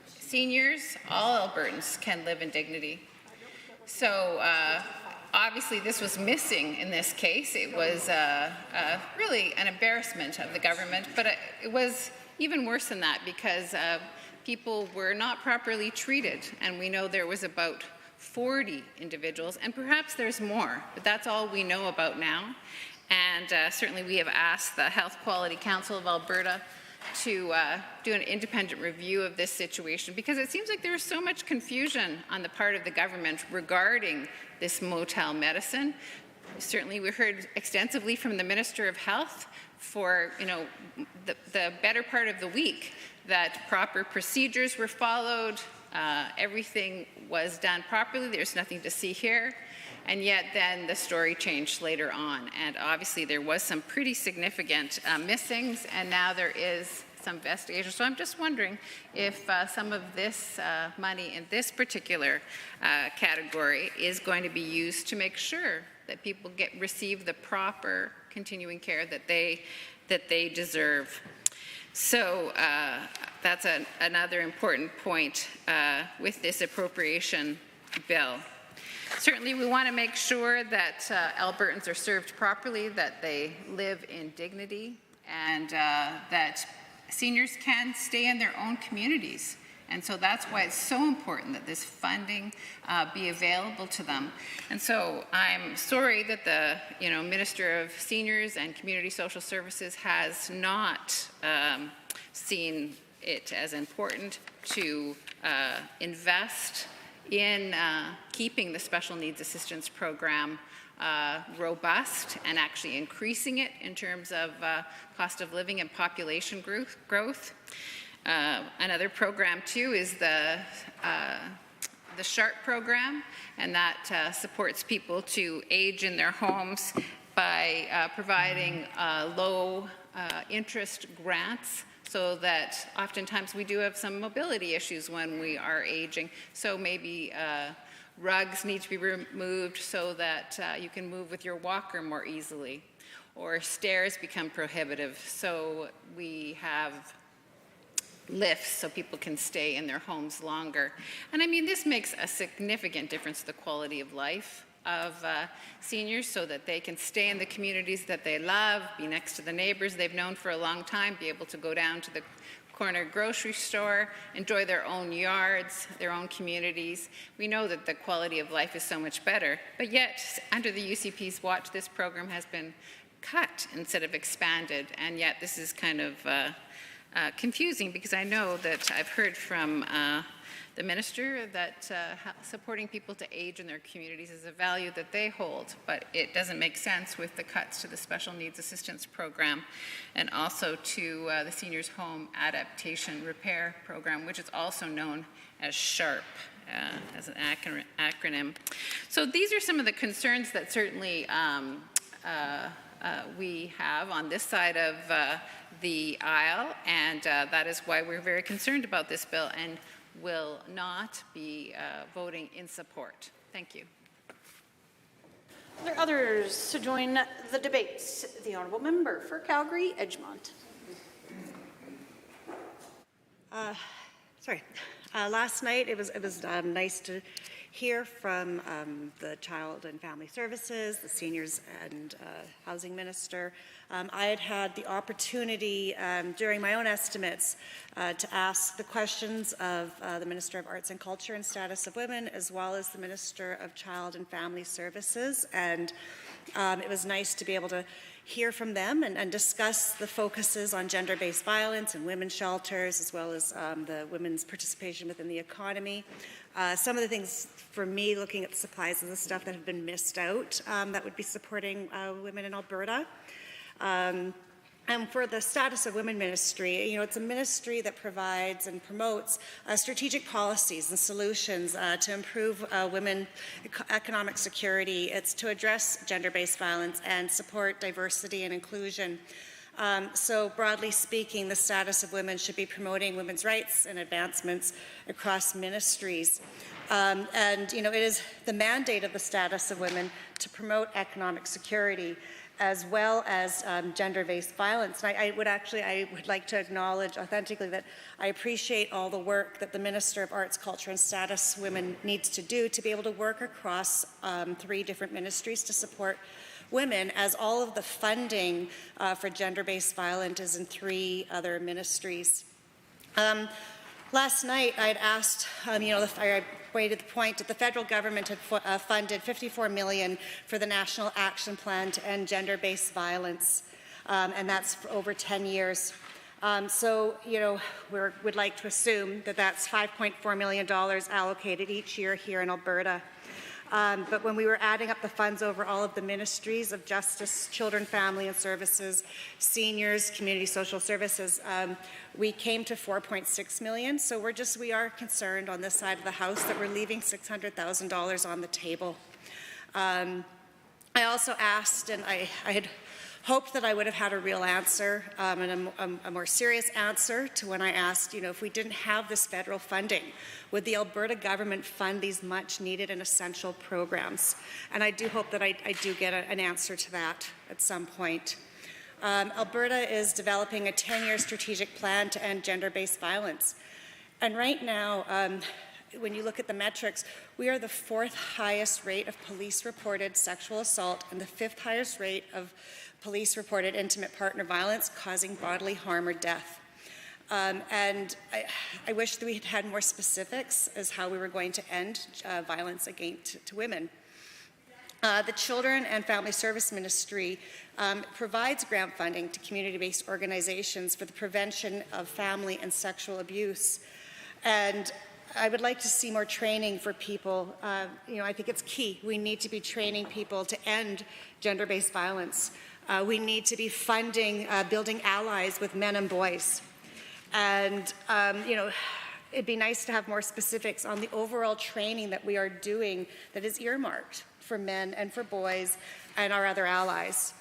seniors, all Albertans, can live in dignity. So obviously this was missing in this case. It was really an embarrassment of the government, but it was even worse than that because people were not properly treated, and we know there was about 40 individuals, and perhaps there's more, but that's all we know about now. And certainly we have asked the Health Quality Council of Alberta to do an independent review of this situation, because it seems like there is so much confusion on the part of the government regarding this motel medicine. Certainly we heard extensively from the Minister of Health for the better part of the week that proper procedures were followed, everything was done properly, there's nothing to see here. And yet then the story changed later on. And obviously there was some pretty significant missings, and now there is some investigation. So I'm just wondering if some of this money in this particular category is going to be used to make sure that people receive the proper continuing care that they deserve. So that's another important point with this appropriation bill. Certainly we want to make sure that Albertans are served properly, that they live in dignity, and that seniors can stay in their own communities. And so that's why it's so important that this funding be available to them. And so I'm sorry that the Minister of Seniors and Community Social Services has not seen it as important to invest in keeping the special needs assistance program robust and actually increasing it in terms of cost of living and population growth. Another program too is the SHARP program, and that supports people to age in their homes by providing low interest grants, so that oftentimes we do have some mobility issues when we are aging. So maybe rugs need to be removed so that you can move with your walker more easily, or stairs become prohibitive. So we have lifts so people can stay in their homes longer. And I mean, this makes a significant difference to the quality of life of seniors, so that they can stay in the communities that they love, be next to the neighbors they've known for a long time, be able to go down to the corner grocery store, enjoy their own yards, their own communities. We know that the quality of life is so much better, but yet under the UCP's watch, this program has been cut instead of expanded, and yet this is kind of confusing because I know that I've heard from the minister that supporting people to age in their communities is a value that they hold, but it doesn't make sense with the cuts to the Special Needs Assistance Program and also to the Seniors Home Adaptation Repair Program, which is also known as SHARP. As an acronym. So these are some of the concerns that certainly we have on this side of the aisle, and that is why we're very concerned about this bill and will not be voting in support. Thank you. Are there others to join the debates? The Honourable Member for Calgary, Edgemont. Last night it was nice to hear from the Child and Family Services, the Seniors and Housing Minister. I had the opportunity during my own estimates to ask the questions of the Minister of Arts and Culture and Status of Women, as well as the Minister of Child and Family Services, and it was nice to be able to hear from them and discuss the focuses on gender-based violence and women's shelters, as well as the women's participation within the economy. Some of the things for me, looking at the supplies and the stuff that have been missed out, that would be supporting women in Alberta. And for the Status of Women ministry, it's a ministry that provides and promotes strategic policies and solutions to improve women economic security. It's to address gender-based violence and support diversity and inclusion. So broadly speaking, the Status of Women should be promoting women's rights and advancements across ministries. And it is the mandate of the Status of Women to promote economic security as well as gender-based violence. And I would like to acknowledge authentically that I appreciate all the work that the Minister of Arts, Culture and Status Women needs to do to be able to work across 3 different ministries to support women, as all of the funding for gender-based violence is in 3 other ministries. Last night, I had asked, I made the point that the federal government had funded $54 million for the National Action Plan to End Gender-Based Violence, and that's for over 10 years. So, we would like to assume that that's $5.4 million allocated each year here in Alberta. But when we were adding up the funds over all of the ministries of Justice, Children, Family and Services, Seniors, Community Social Services, we came to $4.6 million. So we are concerned on this side of the House that we're leaving $600,000 on the table. I also asked, and I had hoped that I would have had a real answer and a more serious answer to when I asked, if we didn't have this federal funding, would the Alberta government fund these much needed and essential programs? And I do hope that I do get an answer to that at some point. Alberta is developing a 10-year strategic plan to end gender-based violence. And right now, when you look at the metrics, we are the 4th highest rate of police-reported sexual assault and the 5th highest rate of police-reported intimate partner violence causing bodily harm or death. And I wish that we had had more specifics as how we were going to end violence against women. The Children and Family Service Ministry provides grant funding to community-based organizations for the prevention of family and sexual abuse. And I would like to see more training for people. I think it's key. We need to be training people to end gender-based violence. We need to be funding building allies with men and boys. And, it'd be nice to have more specifics on the overall training that we are doing that is earmarked for men and for boys and our other allies.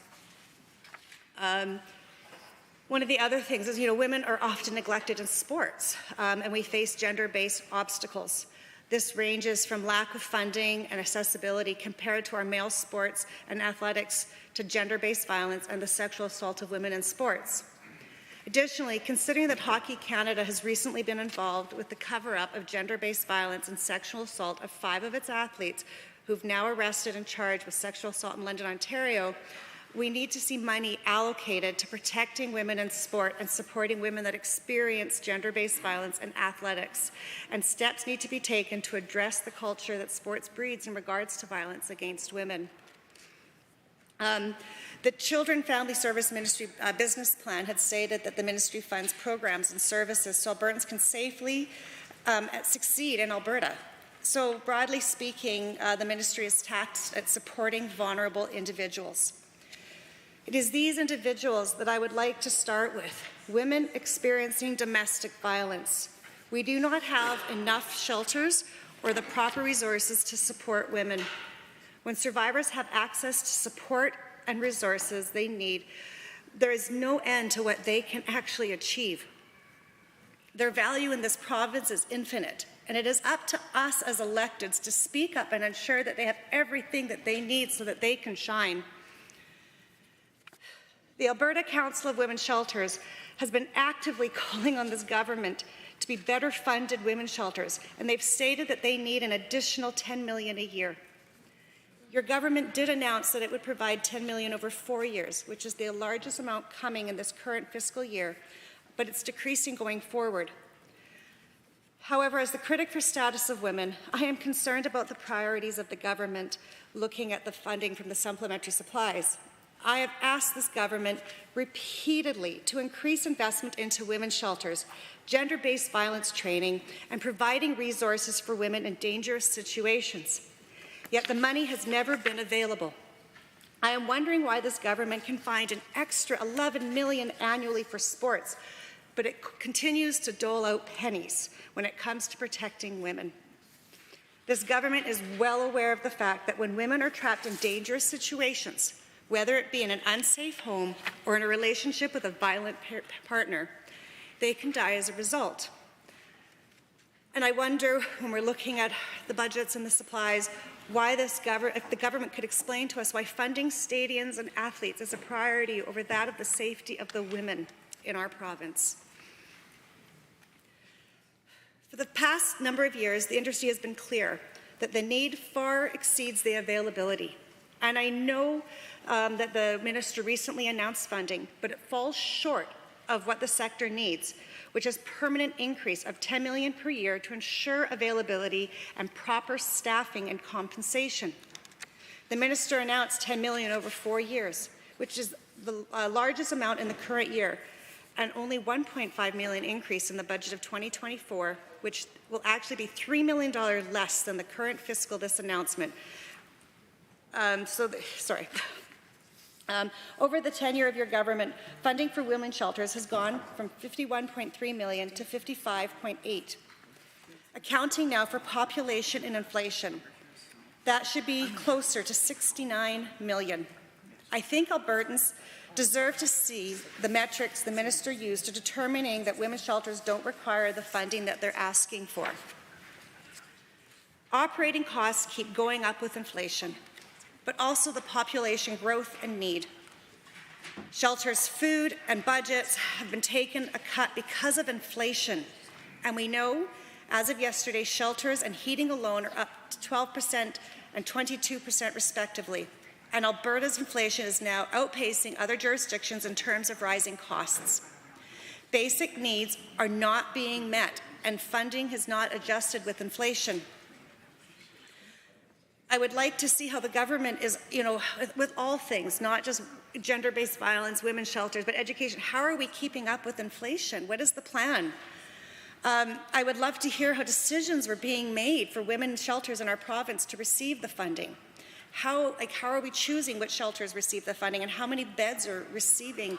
One of the other things is, women are often neglected in sports, and we face gender-based obstacles. This ranges from lack of funding and accessibility compared to our male sports and athletics to gender-based violence and the sexual assault of women in sports. Additionally, considering that Hockey Canada has recently been involved with the cover-up of gender-based violence and sexual assault of 5 of its athletes who've now arrested and charged with sexual assault in London, Ontario, We need to see money allocated to protecting women in sport and supporting women that experience gender-based violence in athletics. And steps need to be taken to address the culture that sports breeds in regards to violence against women. The Children Family Service Ministry business plan had stated that the ministry funds programs and services so Albertans can safely succeed in Alberta. So broadly speaking, the ministry is tasked at supporting vulnerable individuals. It is these individuals that I would like to start with, women experiencing domestic violence. We do not have enough shelters or the proper resources to support women. When survivors have access to support and resources they need, there is no end to what they can actually achieve. Their value in this province is infinite, and it is up to us as electeds to speak up and ensure that they have everything that they need so that they can shine. The Alberta Council of Women's Shelters has been actively calling on this government to be better funded women's shelters, and they've stated that they need an additional $10 million a year. Your government did announce that it would provide $10 million over 4 years, which is the largest amount coming in this current fiscal year, but it's decreasing going forward. However, as the critic for status of women, I am concerned about the priorities of the government looking at the funding from the supplementary supplies. I have asked this government repeatedly to increase investment into women's shelters, gender-based violence training, and providing resources for women in dangerous situations. Yet the money has never been available. I am wondering why this government can find an extra $11 million annually for sports, but it continues to dole out pennies when it comes to protecting women. This government is well aware of the fact that when women are trapped in dangerous situations, whether it be in an unsafe home or in a relationship with a violent partner, they can die as a result. And I wonder, when we're looking at the budgets and the supplies, why if the government could explain to us why funding stadiums and athletes is a priority over that of the safety of the women in our province. For the past number of years, the industry has been clear that the need far exceeds the availability. And I know that the minister recently announced funding, but it falls short of what the sector needs, which is permanent increase of $10 million per year to ensure availability and proper staffing and compensation. The minister announced $10 million over 4 years, which is the largest amount in the current year, and only $1.5 million increase in the budget of 2024, which will actually be $3 million less than the current fiscal this announcement. Over the tenure of your government, funding for women's shelters has gone from $51.3 million to $55.8, accounting now for population and inflation. That should be closer to $69 million. I think Albertans deserve to see the metrics the minister used to determining that women's shelters don't require the funding that they're asking for. Operating costs keep going up with inflation, but also the population growth and need. Shelters' food and budgets have been taken a cut because of inflation, and we know, as of yesterday, shelters and heating alone are up to 12% and 22% respectively, and Alberta's inflation is now outpacing other jurisdictions in terms of rising costs. Basic needs are not being met, and funding has not adjusted with inflation. I would like to see how the government is, with all things, not just gender-based violence, women's shelters, but education. How are we keeping up with inflation? What is the plan? I would love to hear how decisions were being made for women's shelters in our province to receive the funding. How are we choosing which shelters receive the funding and how many beds are receiving?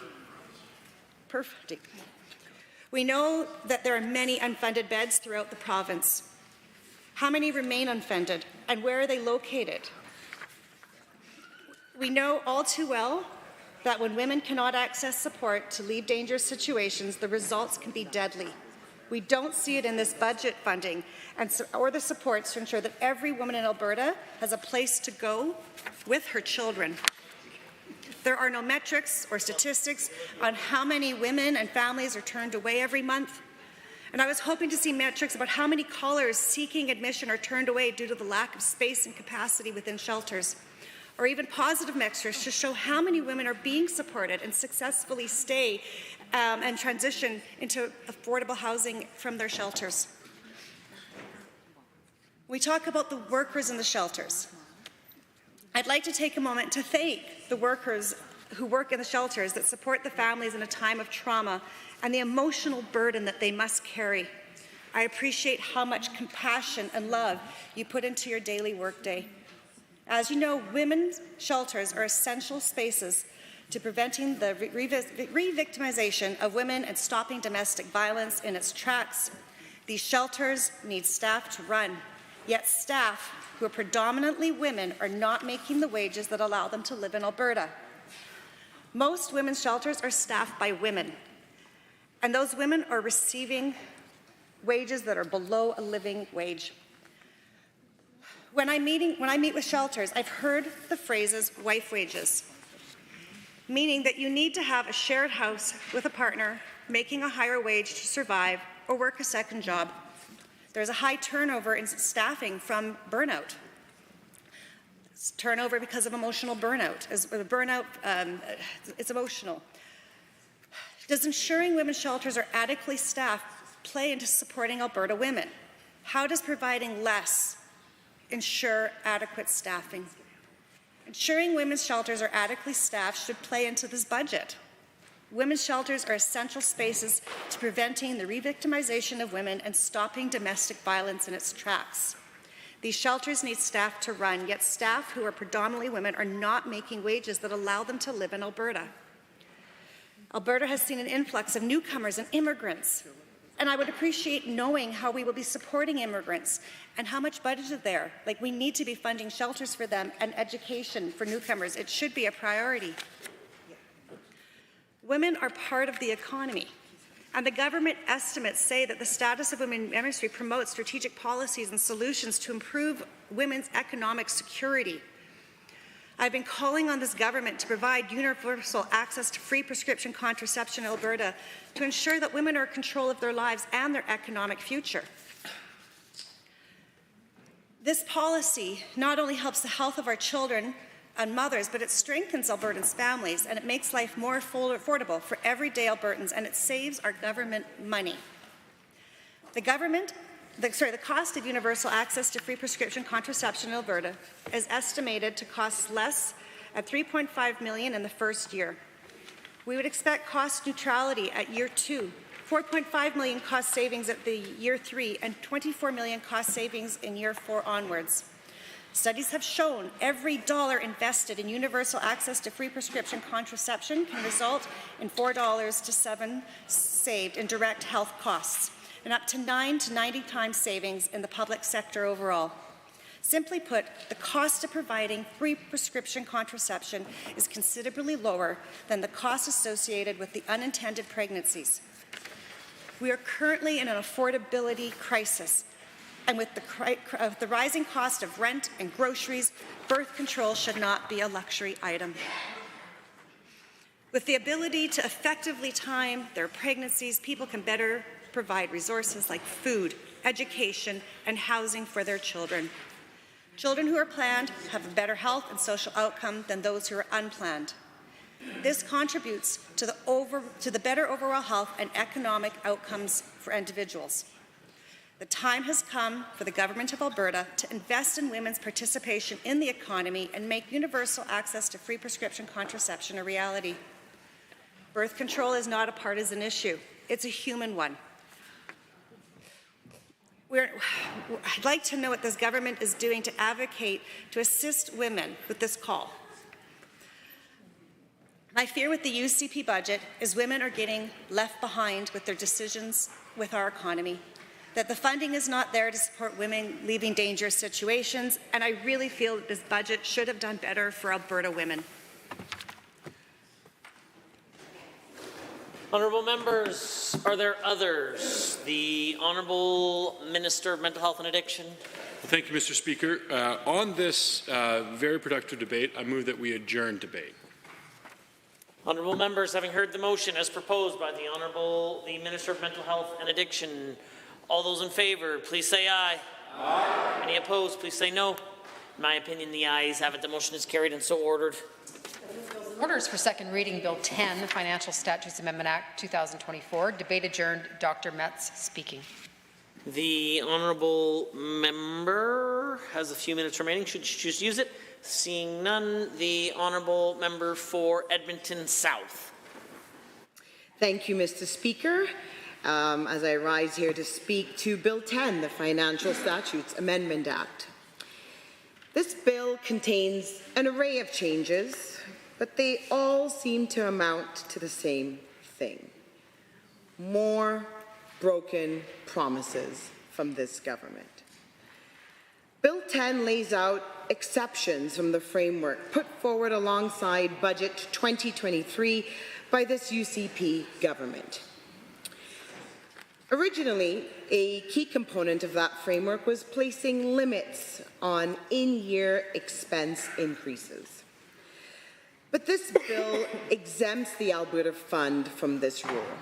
Perfect. We know that there are many unfunded beds throughout the province. How many remain unfunded, and where are they located? We know all too well that when women cannot access support to leave dangerous situations, the results can be deadly. We don't see it in this budget funding or the supports to ensure that every woman in Alberta has a place to go with her children. There are no metrics or statistics on how many women and families are turned away every month. And I was hoping to see metrics about how many callers seeking admission are turned away due to the lack of space and capacity within shelters. or even positive metrics to show how many women are being supported and successfully stay and transition into affordable housing from their shelters. We talk about the workers in the shelters. I'd like to take a moment to thank the workers who work in the shelters that support the families in a time of trauma and the emotional burden that they must carry. I appreciate how much compassion and love you put into your daily workday. As you know, women's shelters are essential spaces to preventing the re-victimization of women and stopping domestic violence in its tracks. These shelters need staff to run, yet staff who are predominantly women are not making the wages that allow them to live in Alberta. Most women's shelters are staffed by women, and those women are receiving wages that are below a living wage. When I meet with shelters, I've heard the phrases wife wages, meaning that you need to have a shared house with a partner, making a higher wage to survive or work a second job. There's a high turnover in staffing from burnout. It's turnover because of emotional burnout. It's emotional. Does ensuring women's shelters are adequately staffed play into supporting Alberta women? How does providing less ensure adequate staffing? Ensuring women's shelters are adequately staffed should play into this budget. Women's shelters are essential spaces to preventing the re-victimization of women and stopping domestic violence in its tracks. These shelters need staff to run, yet staff who are predominantly women are not making wages that allow them to live in Alberta. Alberta has seen an influx of newcomers and immigrants, and I would appreciate knowing how we will be supporting immigrants and how much budget is there. Like, we need to be funding shelters for them and education for newcomers. It should be a priority. Women are part of the economy, and the government estimates say that the status of women in ministry promotes strategic policies and solutions to improve women's economic security. I've been calling on this government to provide universal access to free prescription contraception in Alberta to ensure that women are in control of their lives and their economic future. This policy not only helps the health of our children and mothers, but it strengthens Albertans' families, and it makes life more affordable for everyday Albertans, and it saves our government money. The cost of universal access to free prescription contraception in Alberta is estimated to cost less at $3.5 million in the first year. We would expect cost neutrality at year 2, $4.5 million cost savings at the year 3, and $24 million cost savings in year 4 onwards. Studies have shown every dollar invested in universal access to free prescription contraception can result in $4 to $7 saved in direct health costs, and up to 9 to 90 times savings in the public sector overall. Simply put, the cost of providing free prescription contraception is considerably lower than the cost associated with the unintended pregnancies. We are currently in an affordability crisis, and with the rising cost of rent and groceries, birth control should not be a luxury item. With the ability to effectively time their pregnancies, people can better provide resources like food, education, and housing for their children. Children who are planned have a better health and social outcome than those who are unplanned. This contributes to the better overall health and economic outcomes for individuals. The time has come for the Government of Alberta to invest in women's participation in the economy and make universal access to free prescription contraception a reality. Birth control is not a partisan issue. It's a human one. I'd like to know what this government is doing to advocate to assist women with this call. My fear with the UCP budget is women are getting left behind with their decisions with our economy, that the funding is not there to support women leaving dangerous situations, and I really feel that this budget should have done better for Alberta women. Honourable members, are there others? The Honourable Minister of Mental Health and Addiction. Thank you, Mr. Speaker. On this very productive debate, I move that we adjourn debate. Honourable members, having heard the motion as proposed by the Minister of Mental Health and Addiction, all those in favour, please say aye. Aye. Any opposed, please say no. In my opinion, the ayes have it. The motion is carried and so ordered. Orders for second reading, Bill 10, Financial Statutes Amendment Act 2024. Debate adjourned. Dr. Metz speaking. The honourable member has a few minutes remaining. Should she choose to use it? Seeing none, the honourable member for Edmonton South. Thank you, Mr. Speaker. As I rise here to speak to Bill 10, the Financial Statutes Amendment Act. This bill contains an array of changes, but they all seem to amount to the same thing. More broken promises from this government. Bill 10 lays out exceptions from the framework put forward alongside Budget 2023 by this UCP government. Originally, a key component of that framework was placing limits on in-year expense increases. But this bill exempts the Alberta Fund from this rule.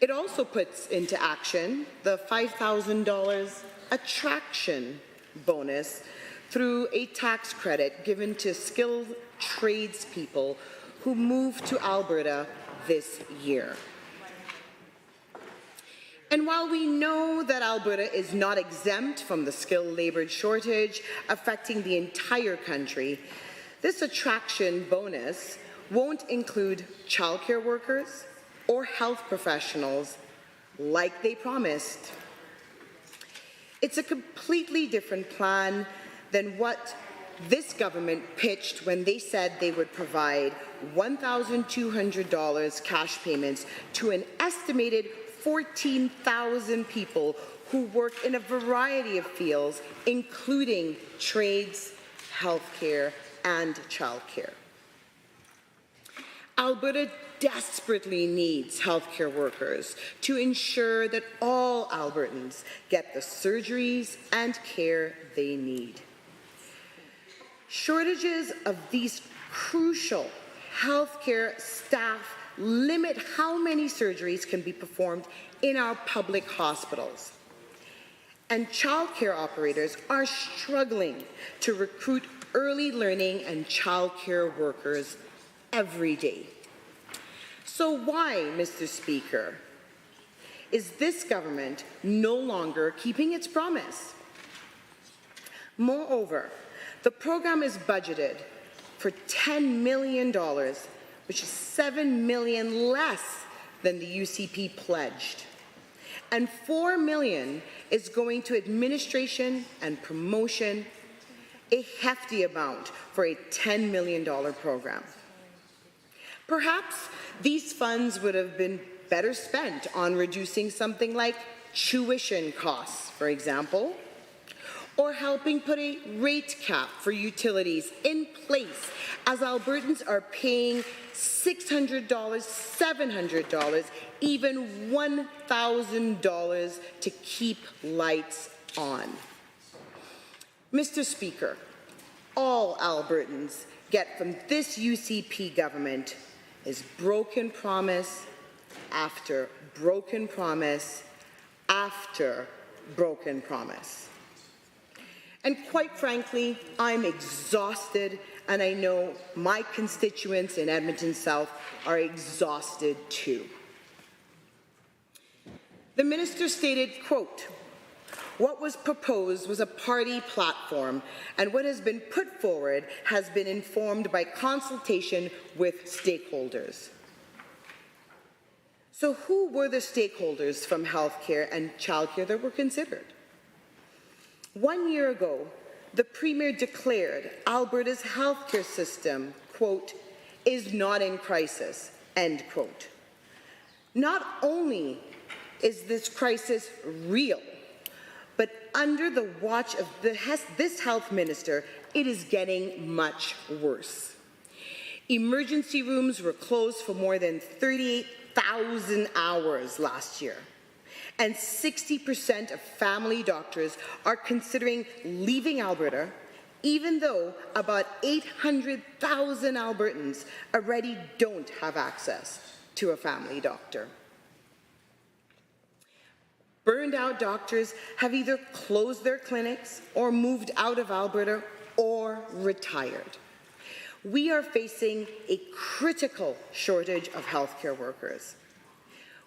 It also puts into action the $5,000 attraction bonus through a tax credit given to skilled tradespeople who moved to Alberta this year. And while we know that Alberta is not exempt from the skilled labour shortage affecting the entire country, this attraction bonus won't include childcare workers or health professionals like they promised. It's a completely different plan than what this government pitched when they said they would provide $1,200 cash payments to an estimated 14,000 people who work in a variety of fields, including trades, healthcare, and childcare. Alberta desperately needs healthcare workers to ensure that all Albertans get the surgeries and care they need. Shortages of these crucial healthcare staff limit how many surgeries can be performed in our public hospitals. And childcare operators are struggling to recruit early learning and childcare workers every day. So why, Mr. Speaker, is this government no longer keeping its promise? Moreover, the program is budgeted for $10 million, which is $7 million less than the UCP pledged. And $4 million is going to administration and promotion, a hefty amount for a $10 million program. Perhaps these funds would have been better spent on reducing something like tuition costs, for example, or helping put a rate cap for utilities in place as Albertans are paying $600, $700, even $1,000 to keep lights on. Mr. Speaker, all Albertans get from this UCP government is broken promise after broken promise after broken promise. And quite frankly, I'm exhausted, and I know my constituents in Edmonton South are exhausted too. The minister stated, quote, "What was proposed was a party platform, and what has been put forward has been informed by consultation with stakeholders." So who were the stakeholders from healthcare and childcare that were considered? 1 year ago, the Premier declared Alberta's healthcare system, quote, "is not in crisis," end quote. Not only is this crisis real, but under the watch of this health minister, it is getting much worse. Emergency rooms were closed for more than 38,000 hours last year. And 60% of family doctors are considering leaving Alberta, even though about 800,000 Albertans already don't have access to a family doctor. Burned out doctors have either closed their clinics or moved out of Alberta or retired. We are facing a critical shortage of healthcare workers.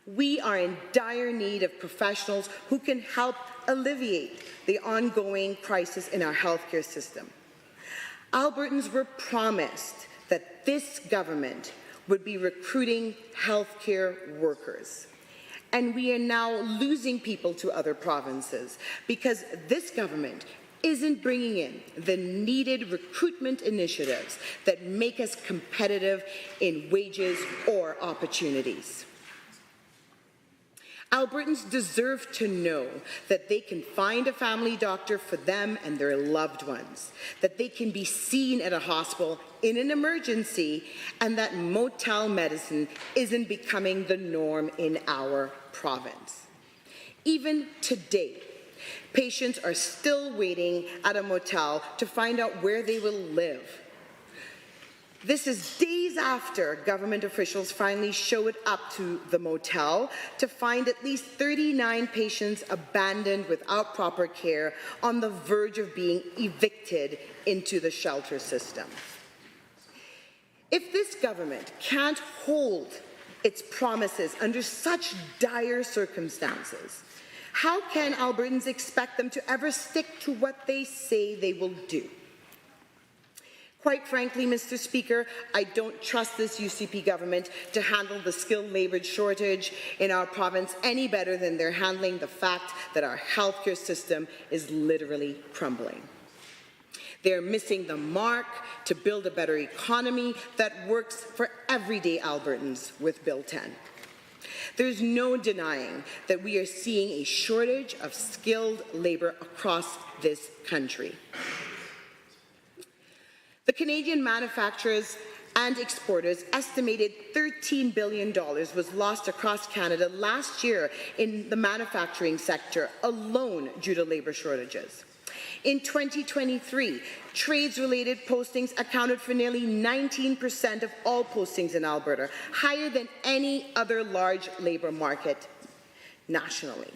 We are in dire need of professionals who can help alleviate the ongoing crisis in our healthcare system. Albertans were promised that this government would be recruiting healthcare workers. And we are now losing people to other provinces because this government isn't bringing in the needed recruitment initiatives that make us competitive in wages or opportunities. Albertans deserve to know that they can find a family doctor for them and their loved ones, that they can be seen at a hospital in an emergency, and that motel medicine isn't becoming the norm in our province. Even today, patients are still waiting at a motel to find out where they will live. This is days after government officials finally showed up to the motel to find at least 39 patients abandoned without proper care on the verge of being evicted into the shelter system. If this government can't hold its promises under such dire circumstances, how can Albertans expect them to ever stick to what they say they will do? Quite frankly, Mr. Speaker, I don't trust this UCP government to handle the skilled labour shortage in our province any better than they're handling the fact that our healthcare system is literally crumbling. They're missing the mark to build a better economy that works for everyday Albertans with Bill 10. There's no denying that we are seeing a shortage of skilled labour across this country. The Canadian manufacturers and exporters estimated $13 billion was lost across Canada last year in the manufacturing sector alone due to labour shortages. In 2023, trades-related postings accounted for nearly 19% of all postings in Alberta, higher than any other large labour market nationally.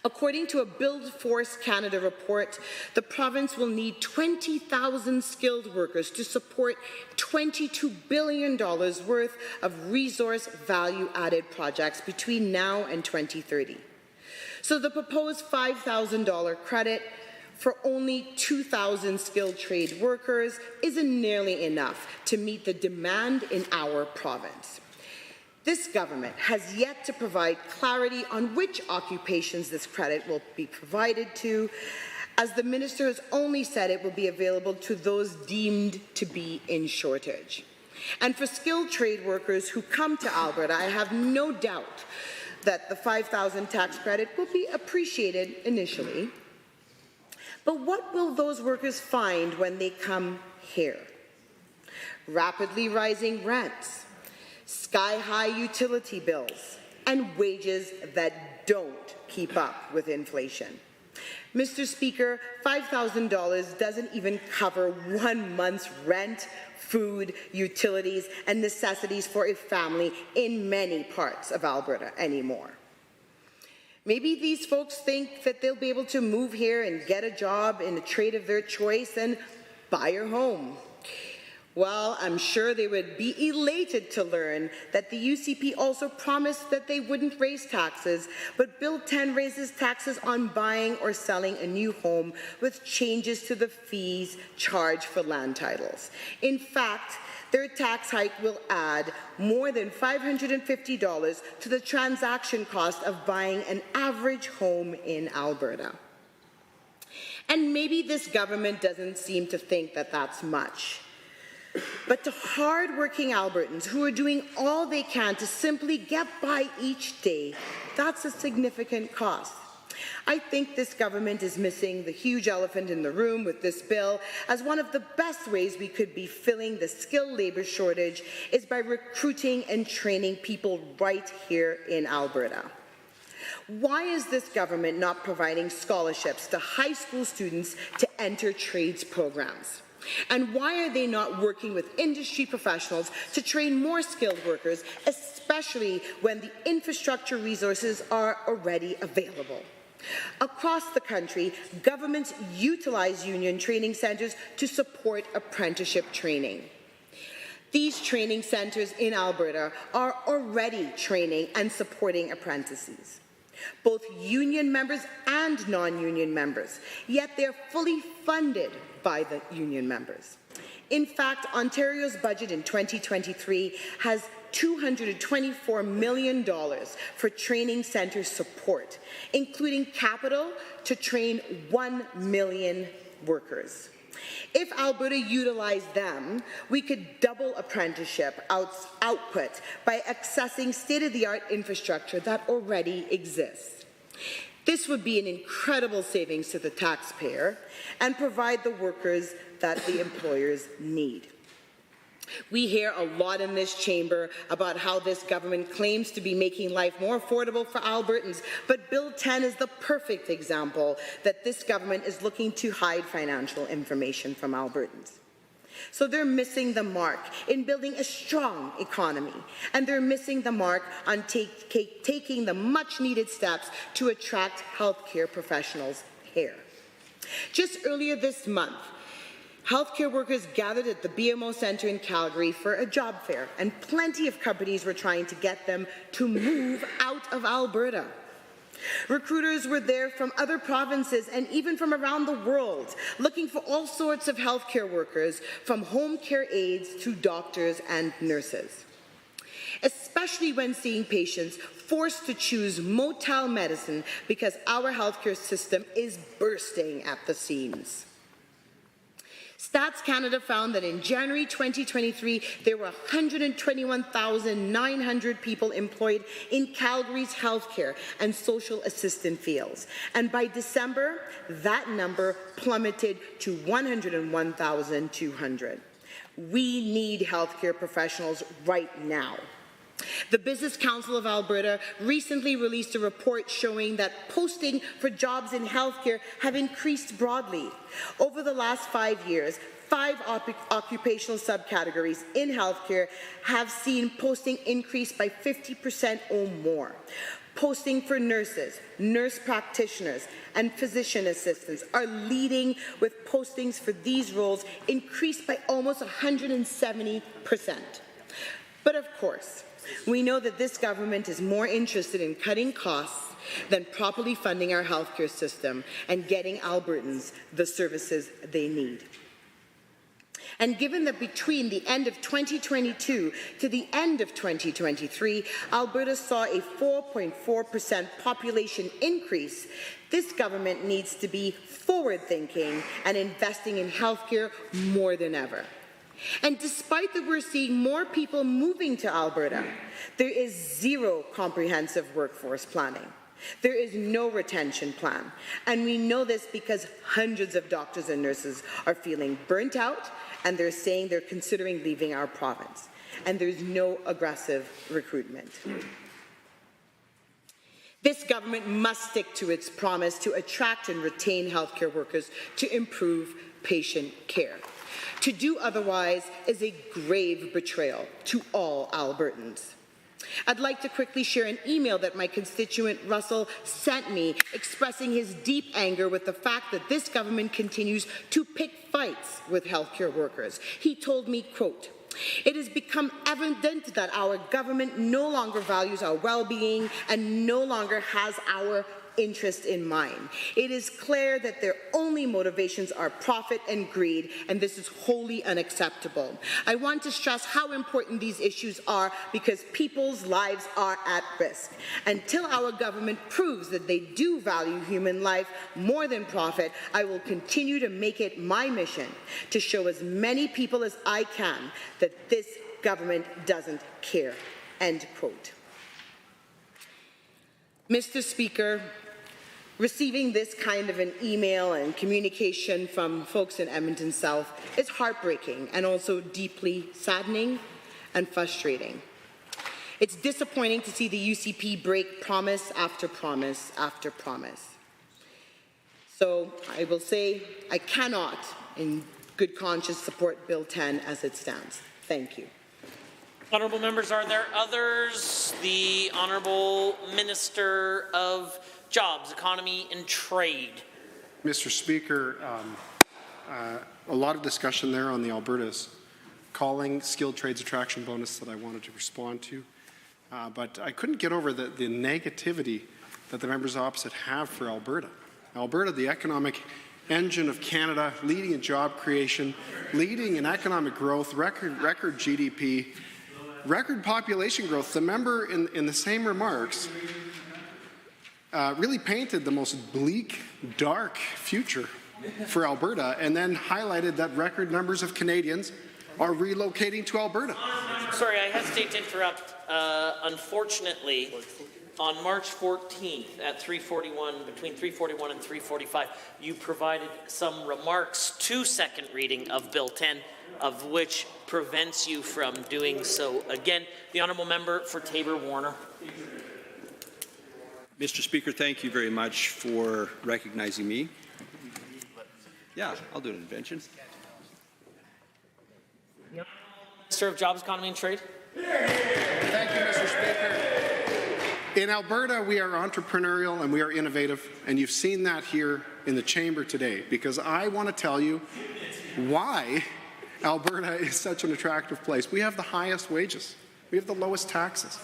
According to a Build Force Canada report, the province will need 20,000 skilled workers to support $22 billion worth of resource value-added projects between now and 2030. So the proposed $5,000 credit for only 2,000 skilled trade workers isn't nearly enough to meet the demand in our province. This government has yet to provide clarity on which occupations this credit will be provided to, as the minister has only said it will be available to those deemed to be in shortage. And for skilled trade workers who come to Alberta, I have no doubt that the $5,000 tax credit will be appreciated initially. But what will those workers find when they come here? Rapidly rising rents, sky-high utility bills, and wages that don't keep up with inflation. Mr. Speaker, $5,000 doesn't even cover 1 month's rent, food, utilities, and necessities for a family in many parts of Alberta anymore. Maybe these folks think that they'll be able to move here and get a job in a trade of their choice and buy a home. Well, I'm sure they would be elated to learn that the UCP also promised that they wouldn't raise taxes, but Bill 10 raises taxes on buying or selling a new home with changes to the fees charged for land titles. In fact, their tax hike will add more than $550 to the transaction cost of buying an average home in Alberta. And maybe this government doesn't seem to think that that's much. But to hard-working Albertans who are doing all they can to simply get by each day, that's a significant cost. I think this government is missing the huge elephant in the room with this bill, as one of the best ways we could be filling the skilled labour shortage is by recruiting and training people right here in Alberta. Why is this government not providing scholarships to high school students to enter trades programs? And why are they not working with industry professionals to train more skilled workers, especially when the infrastructure resources are already available? Across the country, governments utilize union training centres to support apprenticeship training. These training centres in Alberta are already training and supporting apprentices, both union members and non-union members, yet they're fully funded by the union members. In fact, Ontario's budget in 2023 has $224 million for training centre support, including capital to train 1 million workers. If Alberta utilized them, we could double apprenticeship output by accessing state-of-the-art infrastructure that already exists. This would be an incredible savings to the taxpayer and provide the workers that the employers need. We hear a lot in this chamber about how this government claims to be making life more affordable for Albertans, but Bill 10 is the perfect example that this government is looking to hide financial information from Albertans. So they're missing the mark in building a strong economy, and they're missing the mark on taking the much-needed steps to attract healthcare professionals here. Just earlier this month, healthcare workers gathered at the BMO Centre in Calgary for a job fair, and plenty of companies were trying to get them to move out of Alberta. Recruiters were there from other provinces and even from around the world, looking for all sorts of healthcare workers, from home care aides to doctors and nurses. Especially when seeing patients forced to choose motel medicine because our healthcare system is bursting at the seams. Stats Canada found that in January 2023, there were 121,900 people employed in Calgary's healthcare and social assistant fields. And by December, that number plummeted to 101,200. We need healthcare professionals right now. The Business Council of Alberta recently released a report showing that posting for jobs in healthcare have increased broadly. Over the last 5 years, 5 occupational subcategories in healthcare have seen posting increase by 50% or more. Posting for nurses, nurse practitioners, and physician assistants are leading, with postings for these roles increased by almost 170%. But of course, we know that this government is more interested in cutting costs than properly funding our healthcare system and getting Albertans the services they need. And given that between the end of 2022 to the end of 2023, Alberta saw a 4.4% population increase, this government needs to be forward-thinking and investing in healthcare more than ever. And despite that we're seeing more people moving to Alberta, there is zero comprehensive workforce planning. There is no retention plan. And we know this because hundreds of doctors and nurses are feeling burnt out, and they're saying they're considering leaving our province. And there's no aggressive recruitment. This government must stick to its promise to attract and retain healthcare workers to improve patient care. To do otherwise is a grave betrayal to all Albertans. I'd like to quickly share an email that my constituent Russell sent me, expressing his deep anger with the fact that this government continues to pick fights with healthcare workers. He told me, quote, "It has become evident that our government no longer values our well-being and no longer has our interest in mind. It is clear that their only motivations are profit and greed, and this is wholly unacceptable. I want to stress how important these issues are because people's lives are at risk. Until our government proves that they do value human life more than profit, I will continue to make it my mission to show as many people as I can that this government doesn't care." End quote. Mr. Speaker, receiving this kind of an email and communication from folks in Edmonton South is heartbreaking and also deeply saddening and frustrating. It's disappointing to see the UCP break promise after promise after promise. So I will say I cannot, in good conscience support Bill 10 as it stands. Thank you. Honourable members, are there others? The Honourable Minister of Jobs, Economy and Trade. Mr. Speaker, a lot of discussion there on the Alberta's calling skilled trades attraction bonus that I wanted to respond to. But I couldn't get over the negativity that the members opposite have for Alberta. Alberta, the economic engine of Canada, leading in job creation, leading in economic growth, record GDP, record population growth. The member in the same remarks really painted the most bleak, dark future for Alberta, and then highlighted that record numbers of Canadians are relocating to Alberta. Sorry, I hesitate to interrupt. Unfortunately, on March 14th at 3:41, between 3:41 and 3:45, you provided some remarks to second reading of Bill 10, of which prevents you from doing so again. The Honourable Member for Taber-Warner. Mr. Speaker, thank you very much for recognizing me. Yeah, I'll do an intervention. Minister of Jobs, Economy and Trade. Thank you, Mr. Speaker. In Alberta, we are entrepreneurial and we are innovative, and you've seen that here in the chamber today, because I want to tell you why Alberta is such an attractive place. We have the highest wages. We have the lowest taxes.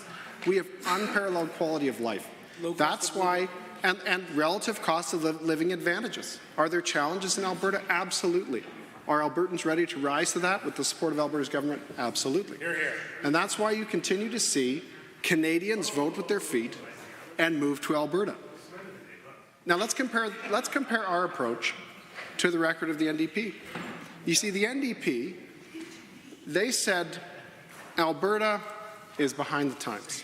We have unparalleled quality of life. That's why, and relative cost of living advantages. Are there challenges in Alberta? Absolutely. Are Albertans ready to rise to that with the support of Alberta's government? Absolutely. Hear, hear. And that's why you continue to see Canadians vote with their feet and move to Alberta. Now let's compare our approach to the record of the NDP. You see, the NDP, they said Alberta is behind the times.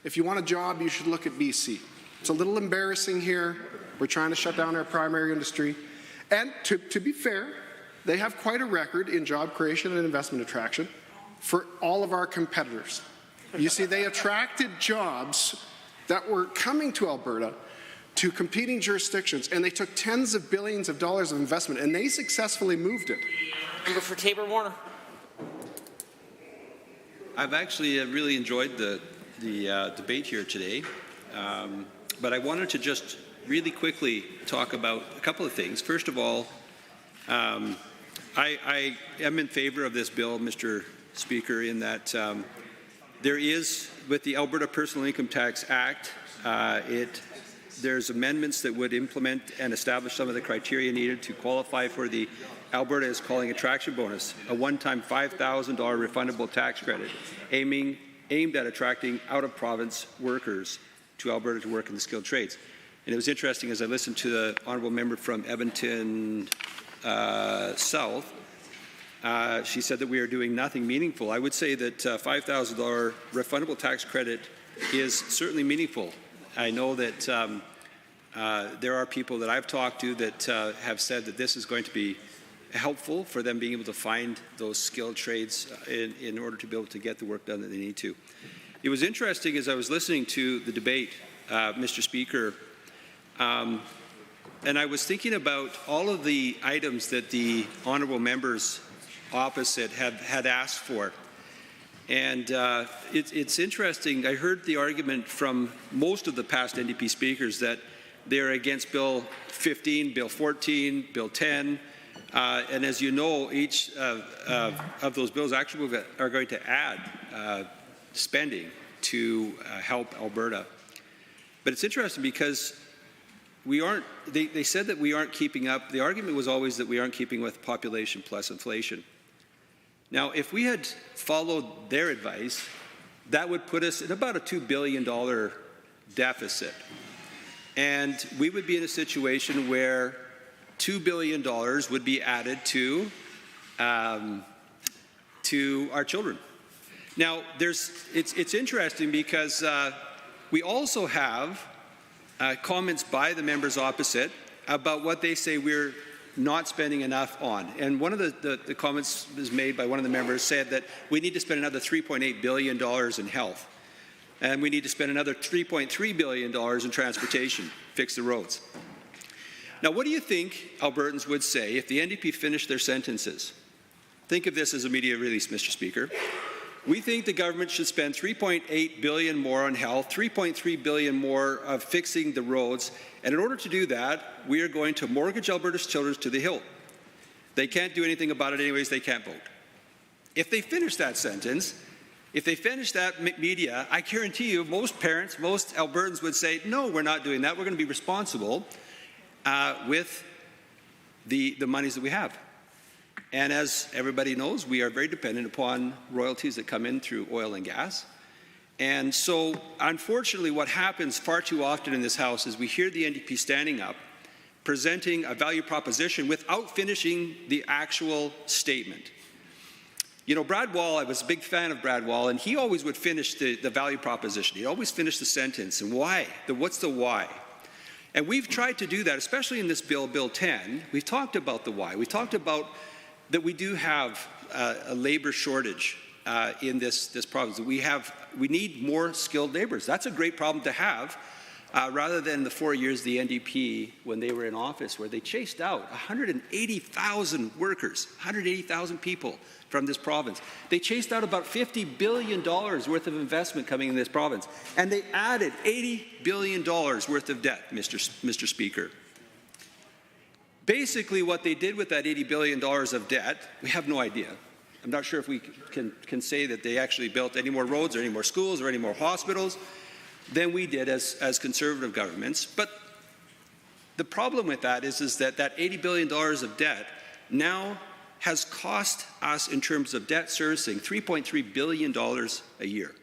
If you want a job, you should look at BC. It's a little embarrassing here. We're trying to shut down our primary industry. And to be fair, they have quite a record in job creation and investment attraction for all of our competitors. You see, they attracted jobs that were coming to Alberta to competing jurisdictions, and they took tens of billions of dollars of investment, and they successfully moved it. Member for Taber-Warner. I've actually really enjoyed the debate here today, but I wanted to just really quickly talk about a couple of things. First of all, I am in favor of this bill, Mr. Speaker, in that there is, with the Alberta Personal Income Tax Act, there's amendments that would implement and establish some of the criteria needed to qualify for the Alberta is calling attraction bonus, a one-time $5,000 refundable tax credit aimed at attracting out-of-province workers to Alberta to work in the skilled trades. And it was interesting as I listened to the honourable member from Edmonton South. She said that we are doing nothing meaningful. I would say that $5,000 refundable tax credit is certainly meaningful. I know that there are people that I've talked to that have said that this is going to be helpful for them being able to find those skilled trades in order to be able to get the work done that they need to. It was interesting as I was listening to the debate, Mr. Speaker, and I was thinking about all of the items that the honourable members opposite had asked for. And it's interesting, I heard the argument from most of the past NDP speakers that they're against Bill 15, Bill 14, Bill 10, and as you know, each of those bills actually are going to add spending to help Alberta. But it's interesting because we aren't, they said that we aren't keeping up. The argument was always that we aren't keeping with population plus inflation. Now, if we had followed their advice, that would put us at about a $2 billion deficit. And we would be in a situation where $2 billion would be added to our children. Now, it's interesting because we also have comments by the members opposite about what they say we're not spending enough on. And one of the comments was made by one of the members said that we need to spend another $3.8 billion in health. And we need to spend another $3.3 billion in transportation, fix the roads. Now, what do you think Albertans would say if the NDP finished their sentences? Think of this as a media release, Mr. Speaker. We think the government should spend $3.8 billion more on health, $3.3 billion more of fixing the roads, and in order to do that, we are going to mortgage Alberta's children to the hilt. They can't do anything about it anyways, they can't vote. If they finish that sentence, if they finish that media, I guarantee you most parents, most Albertans would say, no, we're not doing that. We're going to be responsible with the monies that we have. And as everybody knows, we are very dependent upon royalties that come in through oil and gas. And so, unfortunately, what happens far too often in this House is we hear the NDP standing up, presenting a value proposition without finishing the actual statement. You know, Brad Wall, I was a big fan of Brad Wall, and he always would finish the value proposition. He'd always finish the sentence. And why? What's the why? And we've tried to do that, especially in this bill, Bill 10. We've talked about the why. We've talked about that we do have a labor shortage in this province. We need more skilled laborers. That's a great problem to have, rather than the 4 years the NDP, when they were in office, where they chased out 180,000 workers, 180,000 people from this province. They chased out about $50 billion worth of investment coming in this province, and they added $80 billion worth of debt, Mr. Speaker. Basically, what they did with that $80 billion of debt, we have no idea. I'm not sure if we can say that they actually built any more roads or any more schools or any more hospitals than we did as conservative governments. But the problem with that is that $80 billion of debt now has cost us, in terms of debt servicing, $3.3 billion a year.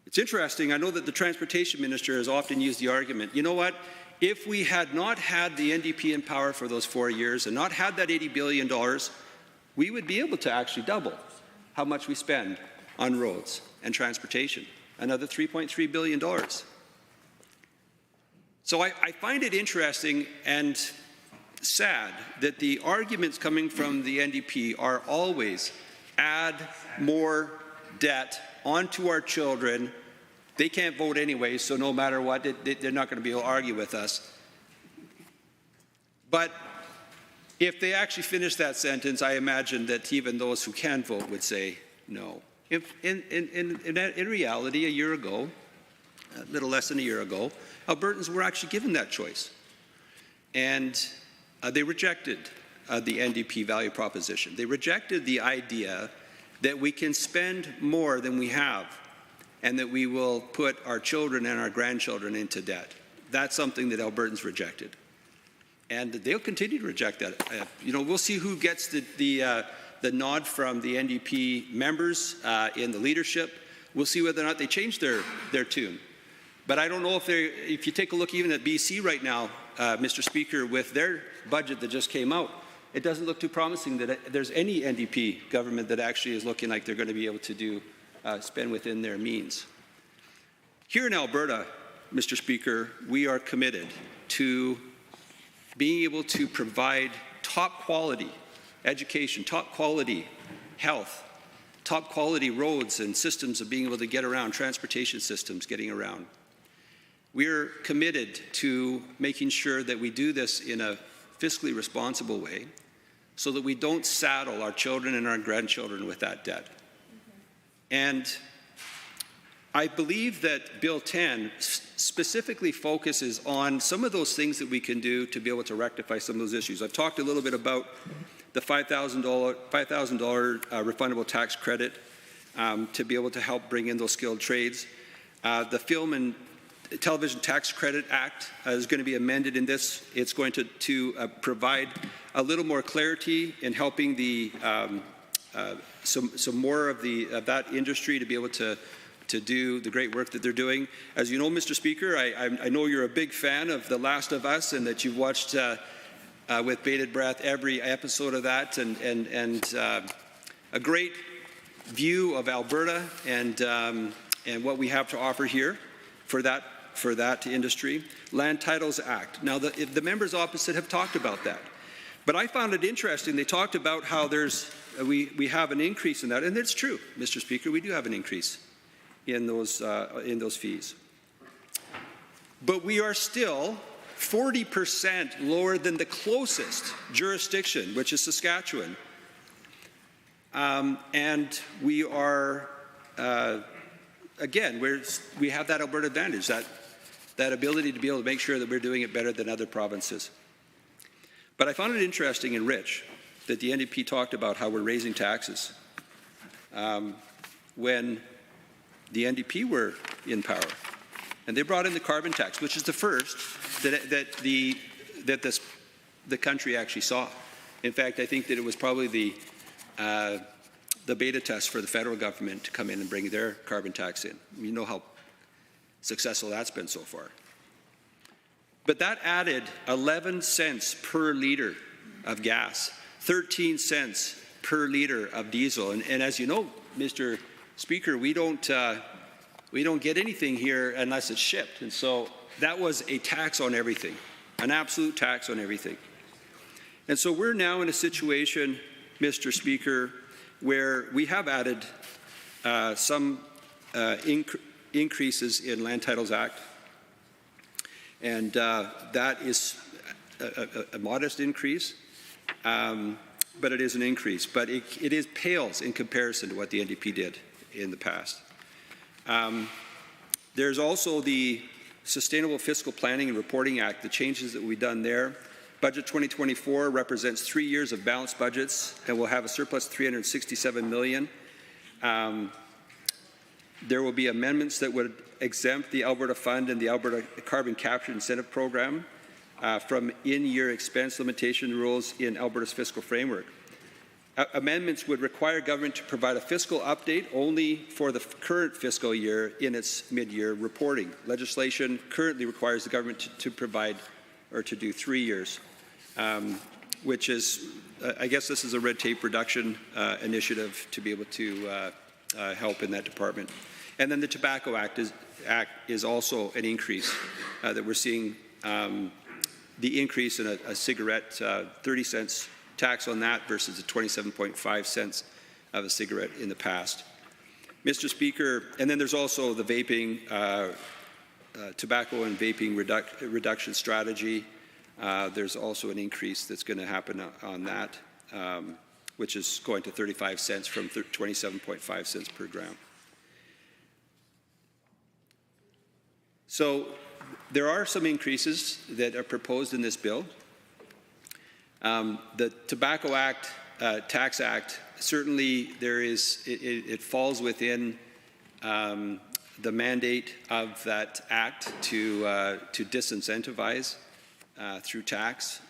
It's interesting. I know that the Transportation Minister has often used the argument, you know what? If we had not had the NDP in power for those 4 years and not had that $80 billion, we would be able to actually double how much we spend on roads and transportation, another $3.3 billion. So I find it interesting and sad that the arguments coming from the NDP are always add more debt onto our children. They can't vote anyway, so no matter what, they're not going to be able to argue with us. But if they actually finish that sentence, I imagine that even those who can vote would say no. If in reality, a year ago, a little less than a year ago, Albertans were actually given that choice. And they rejected the NDP value proposition. They rejected the idea that we can spend more than we have and that we will put our children and our grandchildren into debt. That's something that Albertans rejected. And they'll continue to reject that. We'll see who gets the nod from the NDP members in the leadership. We'll see whether or not they change their tune. But I don't know if you take a look even at BC right now, Mr. Speaker, with their budget that just came out, it doesn't look too promising that there's any NDP government that actually is looking like they're going to be able to spend within their means. Here in Alberta, Mr. Speaker, we are committed to being able to provide top quality education, top quality health, top quality roads and systems of being able to get around, transportation systems getting around. We're committed to making sure that we do this in a fiscally responsible way so that we don't saddle our children and our grandchildren with that debt. And I believe that Bill 10 specifically focuses on some of those things that we can do to be able to rectify some of those issues. I've talked a little bit about the $5,000 refundable tax credit to be able to help bring in those skilled trades. The Film and Television Tax Credit Act is going to be amended in this. It's going to provide a little more clarity in helping the some more of that industry to be able to do the great work that they're doing. As you know, Mr. Speaker, I know you're a big fan of The Last of Us and that you've watched with bated breath every episode of that, and a great view of Alberta and what we have to offer here for that industry. Land Titles Act. Now, the members opposite have talked about that. But I found it interesting. They talked about how we have an increase in that, and it's true, Mr. Speaker. We do have an increase in those fees. But we are still 40% lower than the closest jurisdiction, which is Saskatchewan. And we are, again, we have that Alberta advantage, that ability to be able to make sure that we're doing it better than other provinces. But I found it interesting and rich that the NDP talked about how we're raising taxes when the NDP were in power. And they brought in the carbon tax, which is the first that the country actually saw. In fact, I think that it was probably the beta test for the federal government to come in and bring their carbon tax in. You know how successful that's been so far. But that added 11 cents per liter of gas, 13 cents per liter of diesel. And as you know, Mr. Speaker, we don't get anything here unless it's shipped. And so that was a tax on everything, an absolute tax on everything. And so we're now in a situation, Mr. Speaker, where we have added some increases in Land Titles Act. And that is a modest increase, but it is an increase. But it pales in comparison to what the NDP did in the past. There's also the Sustainable Fiscal Planning and Reporting Act, the changes that we've done there. Budget 2024 represents 3 years of balanced budgets and will have a surplus of $367 million. There will be amendments that would exempt the Alberta Fund and the Alberta Carbon Capture Incentive Program from in-year expense limitation rules in Alberta's fiscal framework. Amendments would require government to provide a fiscal update only for the current fiscal year in its mid-year reporting. Legislation currently requires the government to provide or to do 3 years, which is, I guess this is a red tape reduction initiative to be able to help in that department. And then the Tobacco Act is also an increase that we're seeing, the increase in a cigarette, 30 cents tax on that versus the 27.5 cents of a cigarette in the past. Mr. Speaker, and then there's also the vaping, tobacco and vaping reduction strategy. There's also an increase that's going to happen on that, which is going to 35 cents from 27.5 cents per gram. So there are some increases that are proposed in this bill. The Tobacco Act, Tax Act, certainly it falls within the mandate of that act to disincentivize through tax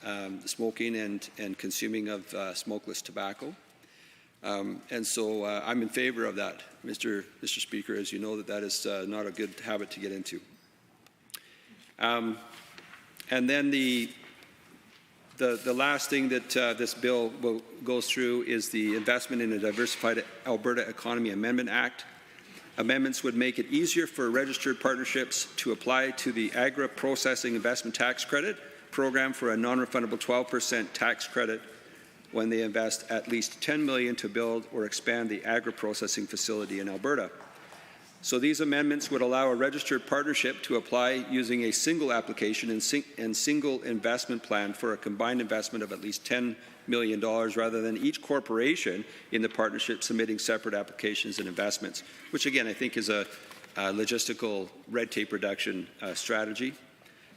smoking and consuming of smokeless tobacco. And so I'm in favor of that, Mr. Speaker, as you know that is not a good habit to get into. And then the last thing that this bill goes through is the Investment in a Diversified Alberta Economy Amendment Act. Amendments would make it easier for registered partnerships to apply to the Agri-Processing Investment Tax Credit program for a non-refundable 12% tax credit when they invest at least $10 million to build or expand the agri-processing facility in Alberta. So these amendments would allow a registered partnership to apply using a single application and single investment plan for a combined investment of at least $10 million rather than each corporation in the partnership submitting separate applications and investments, which again I think is a logistical red tape reduction strategy.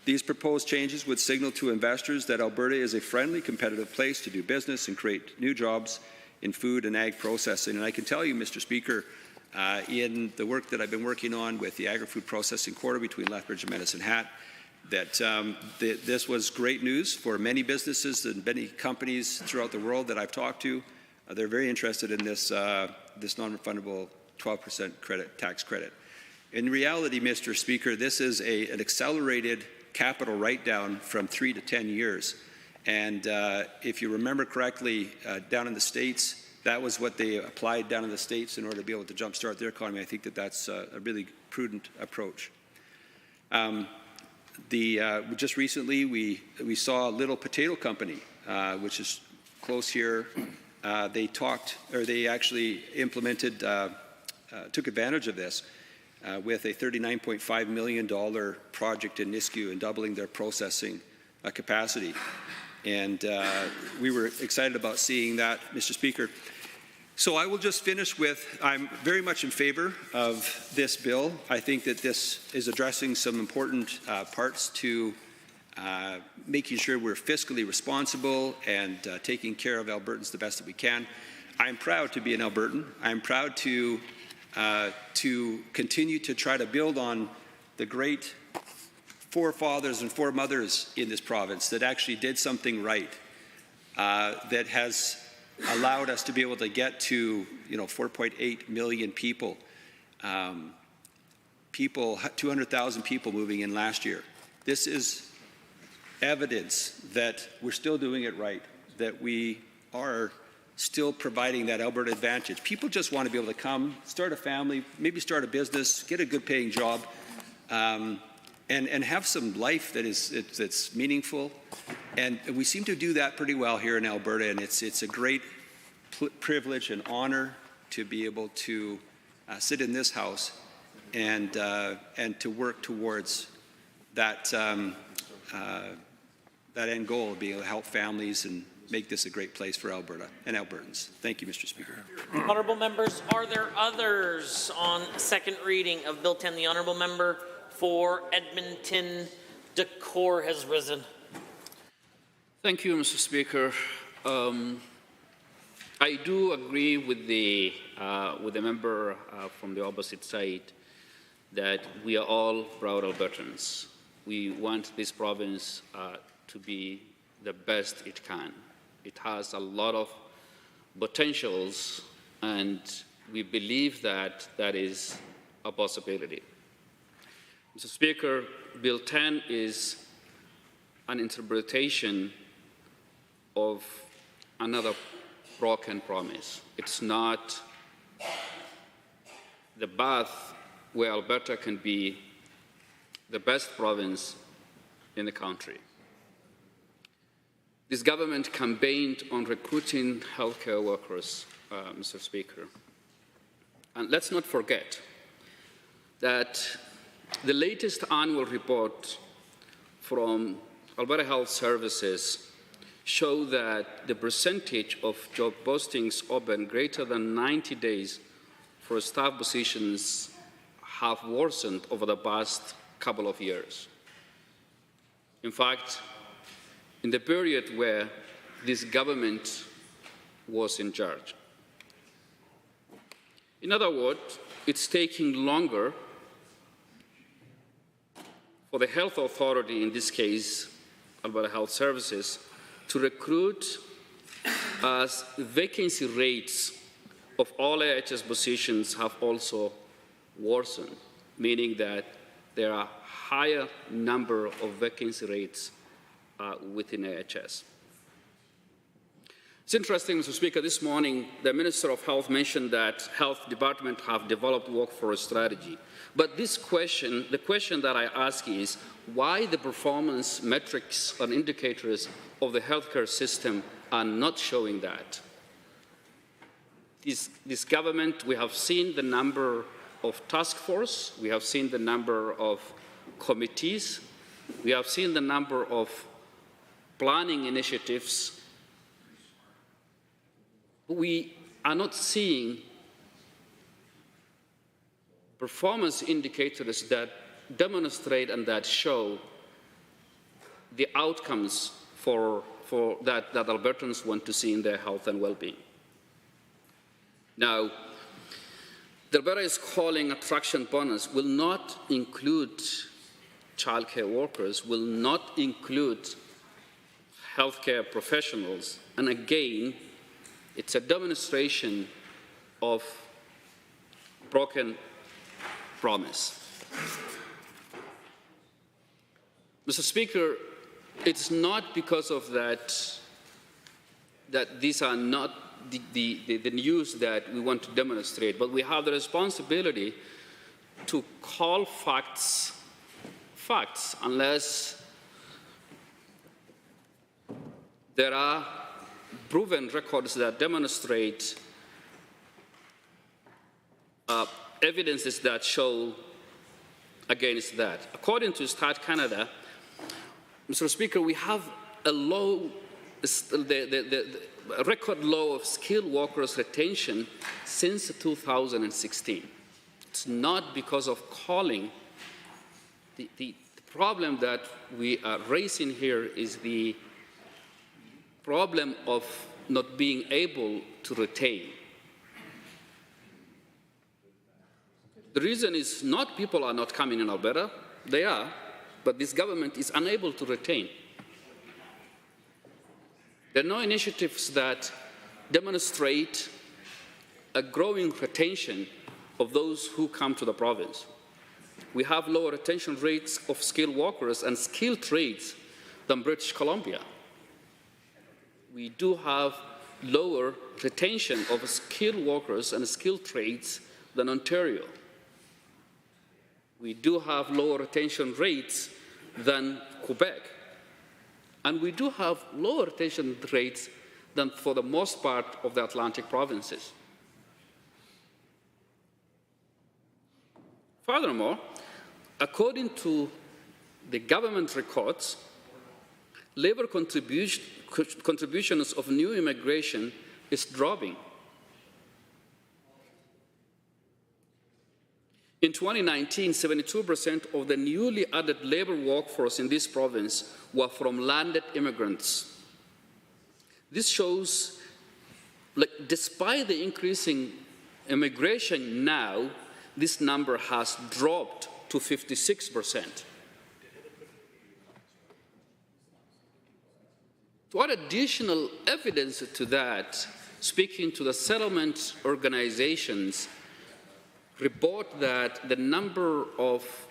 These proposed changes would signal to investors that Alberta is a friendly, competitive place to do business and create new jobs in food and ag processing. And I can tell you, Mr. Speaker, in the work that I've been working on with the agri-food processing corridor between Lethbridge and Medicine Hat, that this was great news for many businesses and many companies throughout the world that I've talked to. They're very interested in this non-refundable 12% tax credit. In reality, Mr. Speaker, this is an accelerated capital write-down from 3 to 10 years. And if you remember correctly, down in the States, that was what they applied down in the States in order to be able to jumpstart their economy. I think that that's a really prudent approach. Just recently, we saw a Little Potato Company, which is close here. They actually implemented, took advantage of this. with a $39.5 million project in Nisku and doubling their processing capacity. And we were excited about seeing that, Mr. Speaker. So I will just finish with, I'm very much in favor of this bill. I think that this is addressing some important parts to making sure we're fiscally responsible and taking care of Albertans the best that we can. I'm proud to be an Albertan. I'm proud to continue to try to build on the great forefathers and foremothers in this province that actually did something right, that has allowed us to be able to get to 4.8 million people, 200,000 people moving in last year. This is evidence that we're still doing it right, that we are still providing that Alberta advantage. People just want to be able to come, start a family, maybe start a business, get a good paying job, and have some life that's meaningful. And we seem to do that pretty well here in Alberta, and it's a great privilege and honor to be able to sit in this House and to work towards that end goal of being able to help families and make this a great place for Alberta and Albertans. Thank you, Mr. Speaker. Honourable members, are there others on second reading of Bill 10? The honourable member for Edmonton Decore has risen. Thank you, Mr. Speaker. I do agree with the member from the opposite side that we are all proud Albertans. We want this province to be the best it can. It has a lot of potentials, and we believe that that is a possibility. Mr. Speaker, Bill 10 is an interpretation of another broken promise. It's not the path where Alberta can be the best province in the country. This government campaigned on recruiting healthcare workers, Mr. Speaker. And let's not forget that the latest annual report from Alberta Health Services show that the percentage of job postings open greater than 90 days for staff positions have worsened over the past couple of years. In fact, in the period where this government was in charge. In other words, it's taking longer for the health authority, in this case, Alberta Health Services, to recruit as vacancy rates of all AHS positions have also worsened, meaning that there are higher number of vacancy rates within AHS. It's interesting, Mr. Speaker, this morning the Minister of Health mentioned that health department have developed workforce strategy. But this question, the question that I ask is, why the performance metrics and indicators of the healthcare system are not showing that? This government, we have seen the number of task force, we have seen the number of committees, we have seen the number of planning initiatives. We are not seeing performance indicators that demonstrate and that show the outcomes for that Albertans want to see in their health and well-being. Now, the Alberta is calling attraction bonus will not include childcare workers, will not include healthcare professionals, and again, it's a demonstration of broken promise. Mr. Speaker, it's not because of that these are not the news that we want to demonstrate, but we have the responsibility to call facts unless there are proven records that demonstrate evidences that show against that. According to Start Canada, Mr. Speaker, we have a low, the record low of skilled workers retention since 2016. It's not because of calling. The problem that we are raising here is the problem of not being able to retain. The reason is not people are not coming in Alberta, they are, but this government is unable to retain. There are no initiatives that demonstrate a growing retention of those who come to the province. We have lower retention rates of skilled workers and skilled trades than British Columbia. We do have lower retention of skilled workers and skilled trades than Ontario. We do have lower retention rates than Quebec. And we do have lower retention rates than for the most part of the Atlantic provinces. Furthermore, according to the government records, labor contributions of new immigration is dropping. In 2019, 72% of the newly added labor workforce in this province were from landed immigrants. This shows, despite the increasing immigration now, this number has dropped to 56%. To add additional evidence to that, speaking to the settlement organizations, report that the number of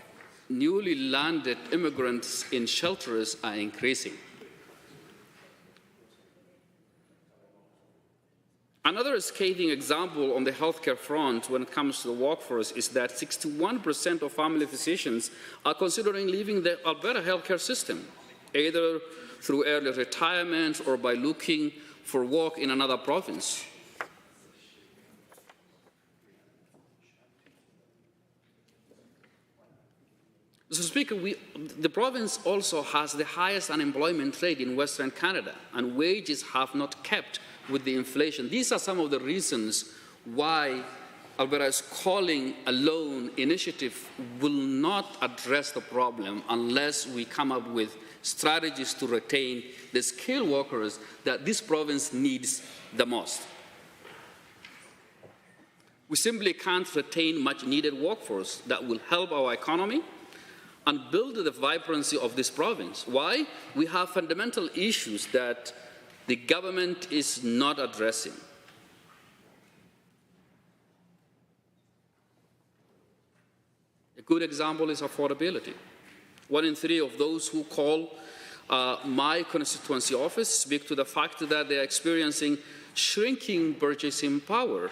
newly landed immigrants in shelters are increasing. Another scathing example on the healthcare front when it comes to the workforce is that 61% of family physicians are considering leaving the Alberta healthcare system, either through early retirement or by looking for work in another province. Mr. Speaker, the province also has the highest unemployment rate in Western Canada, and wages have not kept with the inflation. These are some of the reasons why Alberta is calling a loan initiative will not address the problem unless we come up with strategies to retain the skilled workers that this province needs the most. We simply can't retain much needed workforce that will help our economy and build the vibrancy of this province. Why? We have fundamental issues that the government is not addressing. A good example is affordability. 1 in 3 of those who call my constituency office speak to the fact that they are experiencing shrinking purchasing power.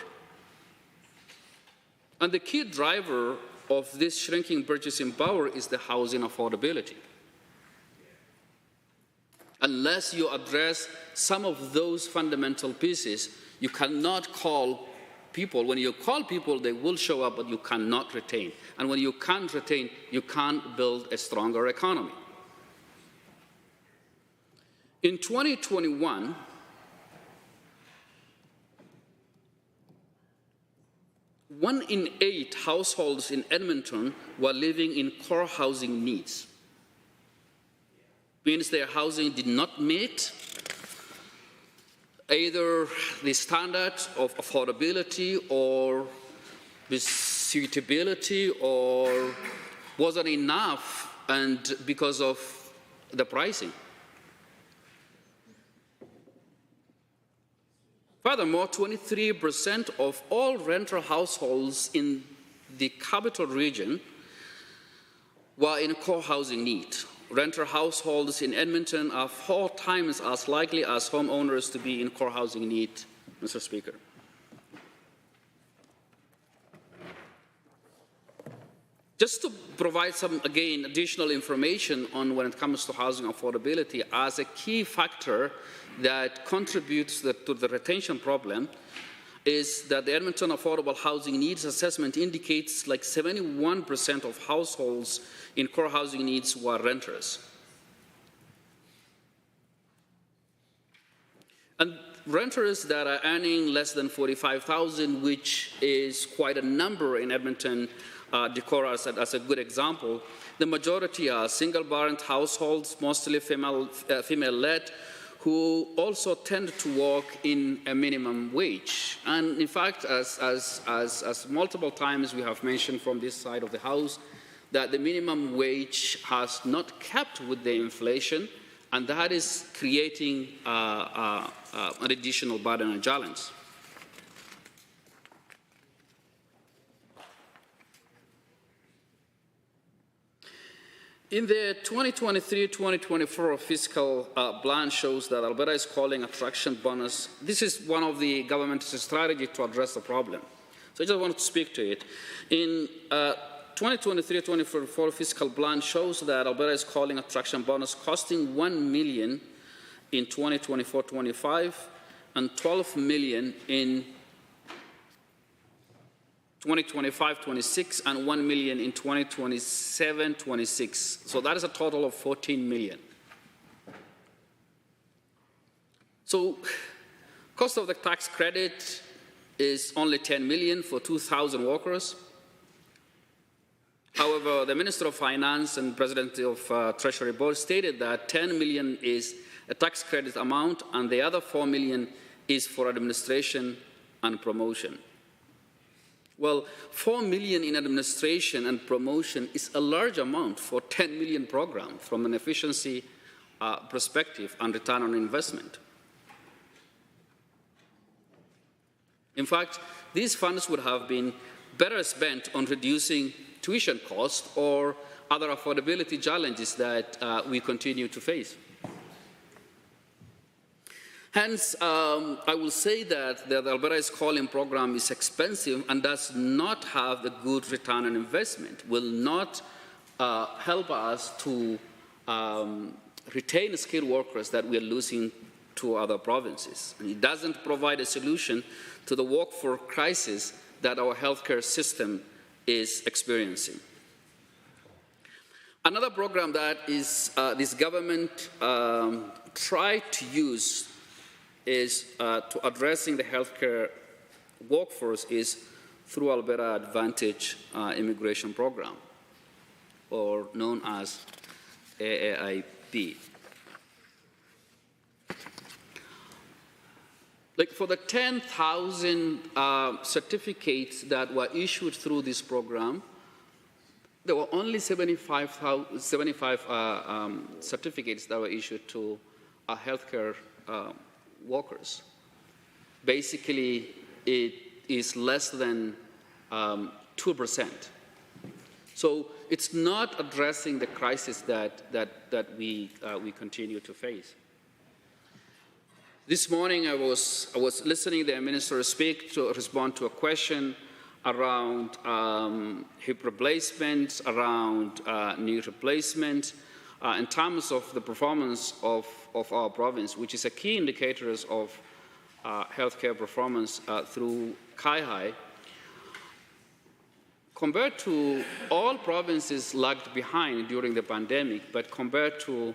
And the key driver of this shrinking purchasing power is the housing affordability. Unless you address some of those fundamental pieces, you cannot call people. When you call people, they will show up, but you cannot retain. And when you can't retain, you can't build a stronger economy. In 2021, one in 8 households in Edmonton were living in core housing needs. Means their housing did not meet either the standard of affordability or the suitability, or wasn't enough, and because of the pricing. Furthermore, 23% of all rental households in the capital region were in core housing need. Renter households in Edmonton are 4 times as likely as homeowners to be in core housing need, Mr. Speaker. Just to provide some, again, additional information on when it comes to housing affordability as a key factor that contributes to the retention problem, is that the Edmonton Affordable Housing Needs Assessment indicates like 71% of households in core housing needs were renters. And renters that are earning less than $45,000, which is quite a number in Edmonton, Decorah as a good example. The majority are single-parent households, mostly female-led, who also tend to work in a minimum wage. And in fact, as multiple times we have mentioned from this side of the House, that the minimum wage has not kept with the inflation, and that is creating an additional burden and challenge. In the 2023-2024 fiscal plan shows that Alberta is calling attraction bonus. This is one of the government's strategy to address the problem. So I just want to speak to it. In 2023-2024 fiscal plan shows that Alberta is calling attraction bonus costing $1 million in 2024-25 and $12 million in 2025-26 and $1 million in 2027-26. So that is a total of $14 million. So cost of the tax credit is only $10 million for 2,000 workers. However, the Minister of Finance and President of Treasury Board stated that $10 million is a tax credit amount and the other $4 million is for administration and promotion. Well, $4 million in administration and promotion is a large amount for $10 million program from an efficiency perspective and return on investment. In fact, these funds would have been better spent on reducing tuition costs or other affordability challenges that we continue to face. Hence, I will say that the Alberta is Calling program is expensive and does not have the good return on investment, will not help us to retain skilled workers that we are losing to other provinces. And it doesn't provide a solution to the workforce crisis that our healthcare system is experiencing. Another program that is this government tried to use is to addressing the healthcare workforce is through Alberta Advantage Immigration Program, or known as AAIP. Like for the 10,000 certificates that were issued through this program, there were only 75 certificates that were issued to healthcare workers. Basically, it is less than 2%. So it's not addressing the crisis that we continue to face. This morning, I was listening to the minister speak to respond to a question around hip replacements, around knee replacement, in terms of the performance of our province, which is a key indicator of healthcare performance through CIHI. Compared to all provinces lagged behind during the pandemic, but compared to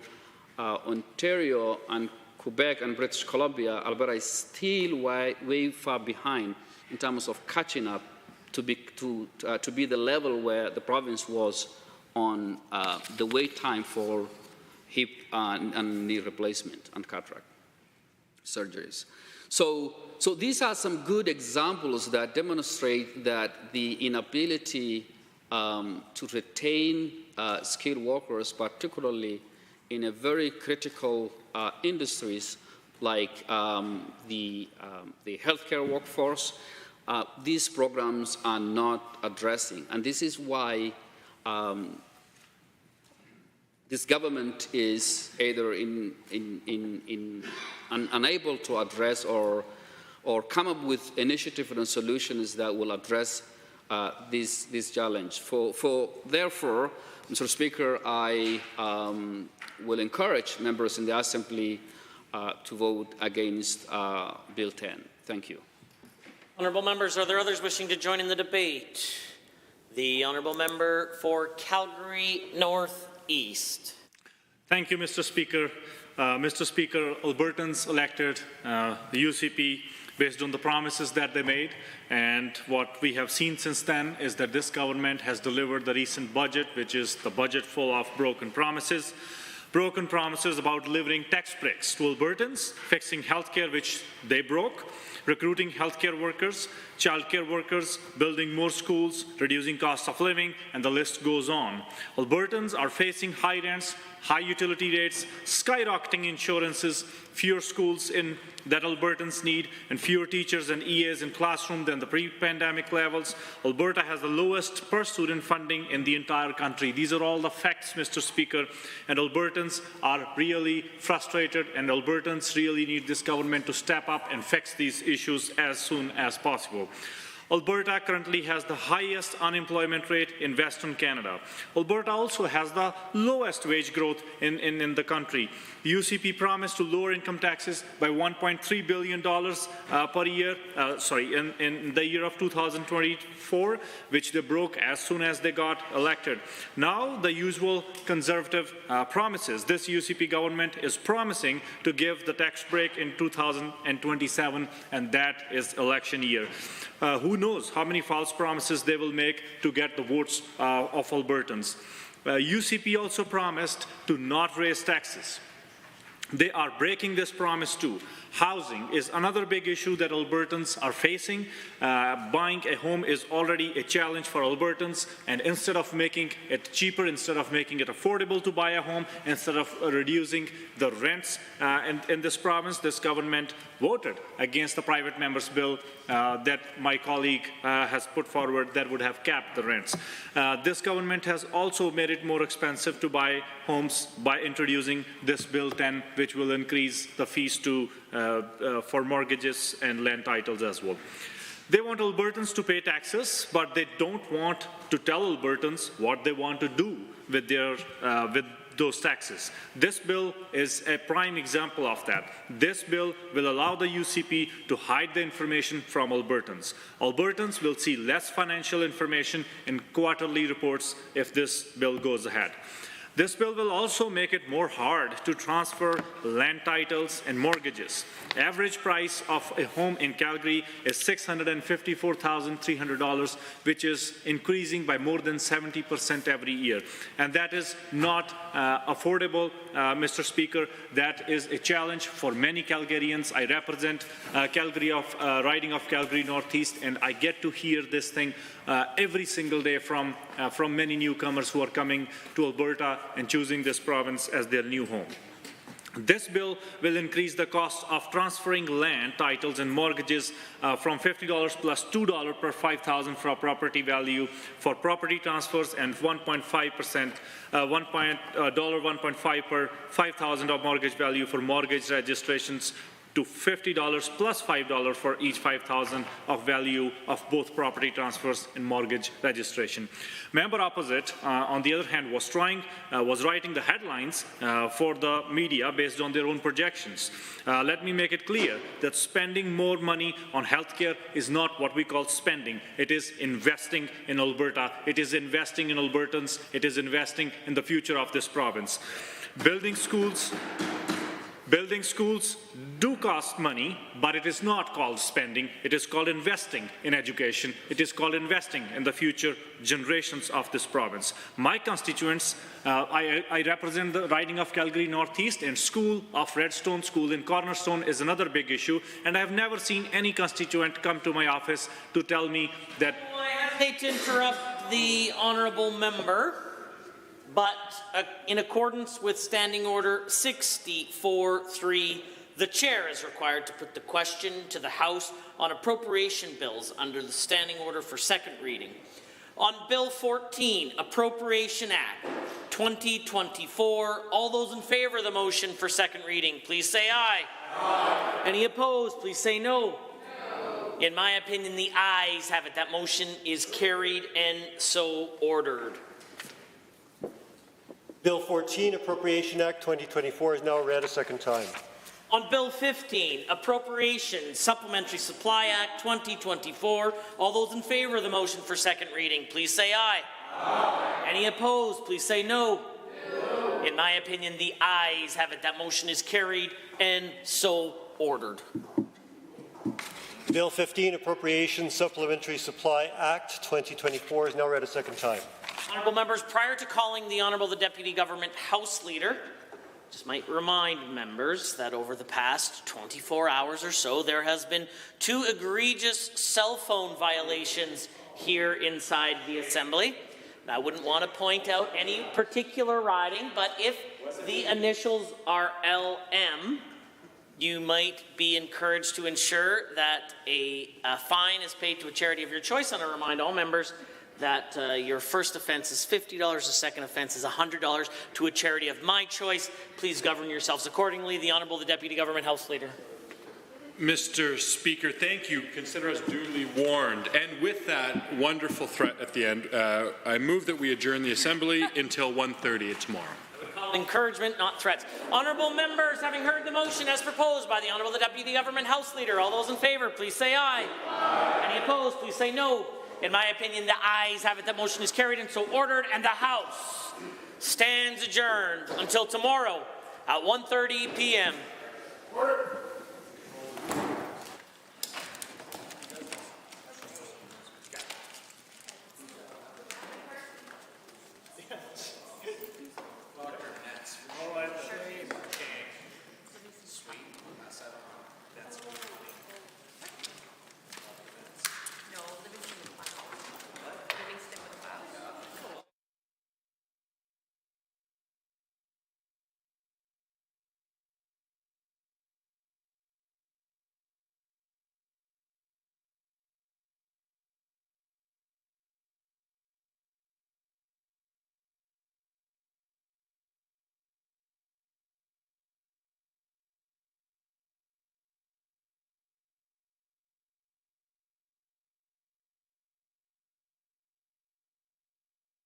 Ontario and Quebec and British Columbia, Alberta is still way far behind in terms of catching up to be the level where the province was on the wait time for hip and knee replacement and cataract surgeries. So these are some good examples that demonstrate that the inability to retain skilled workers, particularly in a very critical industries like the healthcare workforce, these programs are not addressing. And this is why this government is either unable to address or come up with initiatives and solutions that will address this challenge. Therefore, Mr. Speaker, I will encourage members in the Assembly to vote against Bill 10. Thank you. Honourable members, are there others wishing to join in the debate? The honourable member for Calgary North East. Thank you, Mr. Speaker. Mr. Speaker, Albertans elected the UCP based on the promises that they made, and what we have seen since then is that this government has delivered the recent budget, which is the budget full of broken promises about delivering tax breaks to Albertans, fixing healthcare, which they broke, recruiting healthcare workers, childcare workers, building more schools, reducing cost of living, and the list goes on. Albertans are facing high rents, high utility rates, skyrocketing insurances, fewer schools that Albertans need, and fewer teachers and EAs in classroom than the pre-pandemic levels. Alberta has the lowest per-student funding in the entire country. These are all the facts, Mr. Speaker, and Albertans are really frustrated, and Albertans really need this government to step up and fix these issues as soon as possible. Alberta currently has the highest unemployment rate in Western Canada. Alberta also has the lowest wage growth in the country. The UCP promised to lower income taxes by $1.3 billion per year, in the year of 2024, which they broke as soon as they got elected. Now, the usual conservative promises. This UCP government is promising to give the tax break in 2027, and that is election year. Who knows how many false promises they will make to get the votes of Albertans. UCP also promised to not raise taxes. They are breaking this promise too. Housing is another big issue that Albertans are facing. Buying a home is already a challenge for Albertans, and instead of making it cheaper, instead of making it affordable to buy a home, instead of reducing the rents in this province, this government voted against the private member's bill that my colleague has put forward that would have capped the rents. This government has also made it more expensive to buy homes by introducing this Bill 10, which will increase the fees for mortgages and land titles as well. They want Albertans to pay taxes, but they don't want to tell Albertans what they want to do with those taxes. This bill is a prime example of that. This bill will allow the UCP to hide the information from Albertans. Albertans will see less financial information in quarterly reports if this bill goes ahead. This bill will also make it more hard to transfer land titles and mortgages. Average price of a home in Calgary is $654,300, which is increasing by more than 70% every year. And that is not affordable, Mr. Speaker. That is a challenge for many Calgarians. I represent riding of Calgary Northeast, and I get to hear this thing every single day from many newcomers who are coming to Alberta and choosing this province as their new home. This bill will increase the cost of transferring land titles and mortgages from $50 plus $2 per $5,000 for property value for property transfers, and 1.5% $1.5 per $5,000 of mortgage value for mortgage registrations, to $50 plus $5 for each $5,000 of value of both property transfers and mortgage registration. Member opposite, on the other hand, was writing the headlines for the media based on their own projections. Let me make it clear that spending more money on healthcare is not what we call spending. It is investing in Alberta. It is investing in Albertans. It is investing in the future of this province. Building schools do cost money, but it is not called spending. It is called investing in education. It is called investing in the future generations of this province. My constituents, I represent the riding of Calgary Northeast, and school of Redstone School in Cornerstone is another big issue, and I have never seen any constituent come to my office to tell me that... I hesitate to interrupt the honourable member, but in accordance with Standing Order 64.3, the Chair is required to put the question to the House on appropriation bills under the Standing Order for second reading. On Bill 14, Appropriation Act 2024, all those in favour of the motion for second reading, please say aye. Aye. Any opposed, please say no. No. In my opinion, the ayes have it. That motion is carried and so ordered. Bill 14, Appropriation Act 2024 is now read a second time. On Bill 15, Appropriations Supplementary Supply Act 2024, all those in favour of the motion for second reading, please say aye. Aye. Any opposed, please say no. No. In my opinion, the ayes have it. That motion is carried and so ordered. Bill 15, Appropriations Supplementary Supply Act 2024 is now read a second time. Honourable members, prior to calling the Honourable the Deputy Government House Leader, just might remind members that over the past 24 hours or so, there has been 2 egregious cell phone violations here inside the Assembly. I wouldn't want to point out any particular riding, but if the initials are LM, you might be encouraged to ensure that a fine is paid to a charity of your choice. And I remind all members that your first offence is $50, the second offence is $100 to a charity of my choice. Please govern yourselves accordingly. The Honourable the Deputy Government House Leader. Mr. Speaker, thank you. Consider us duly warned. And with that wonderful threat at the end, I move that we adjourn the Assembly until 1:30 tomorrow. Encouragement, not threats. Honourable members, having heard the motion as proposed by the Honourable the Deputy Government House Leader, all those in favour, please say aye. Aye. Any opposed, please say no. In my opinion, the ayes have it. That motion is carried and so ordered, and the House stands adjourned until tomorrow at 1:30 p.m. Order.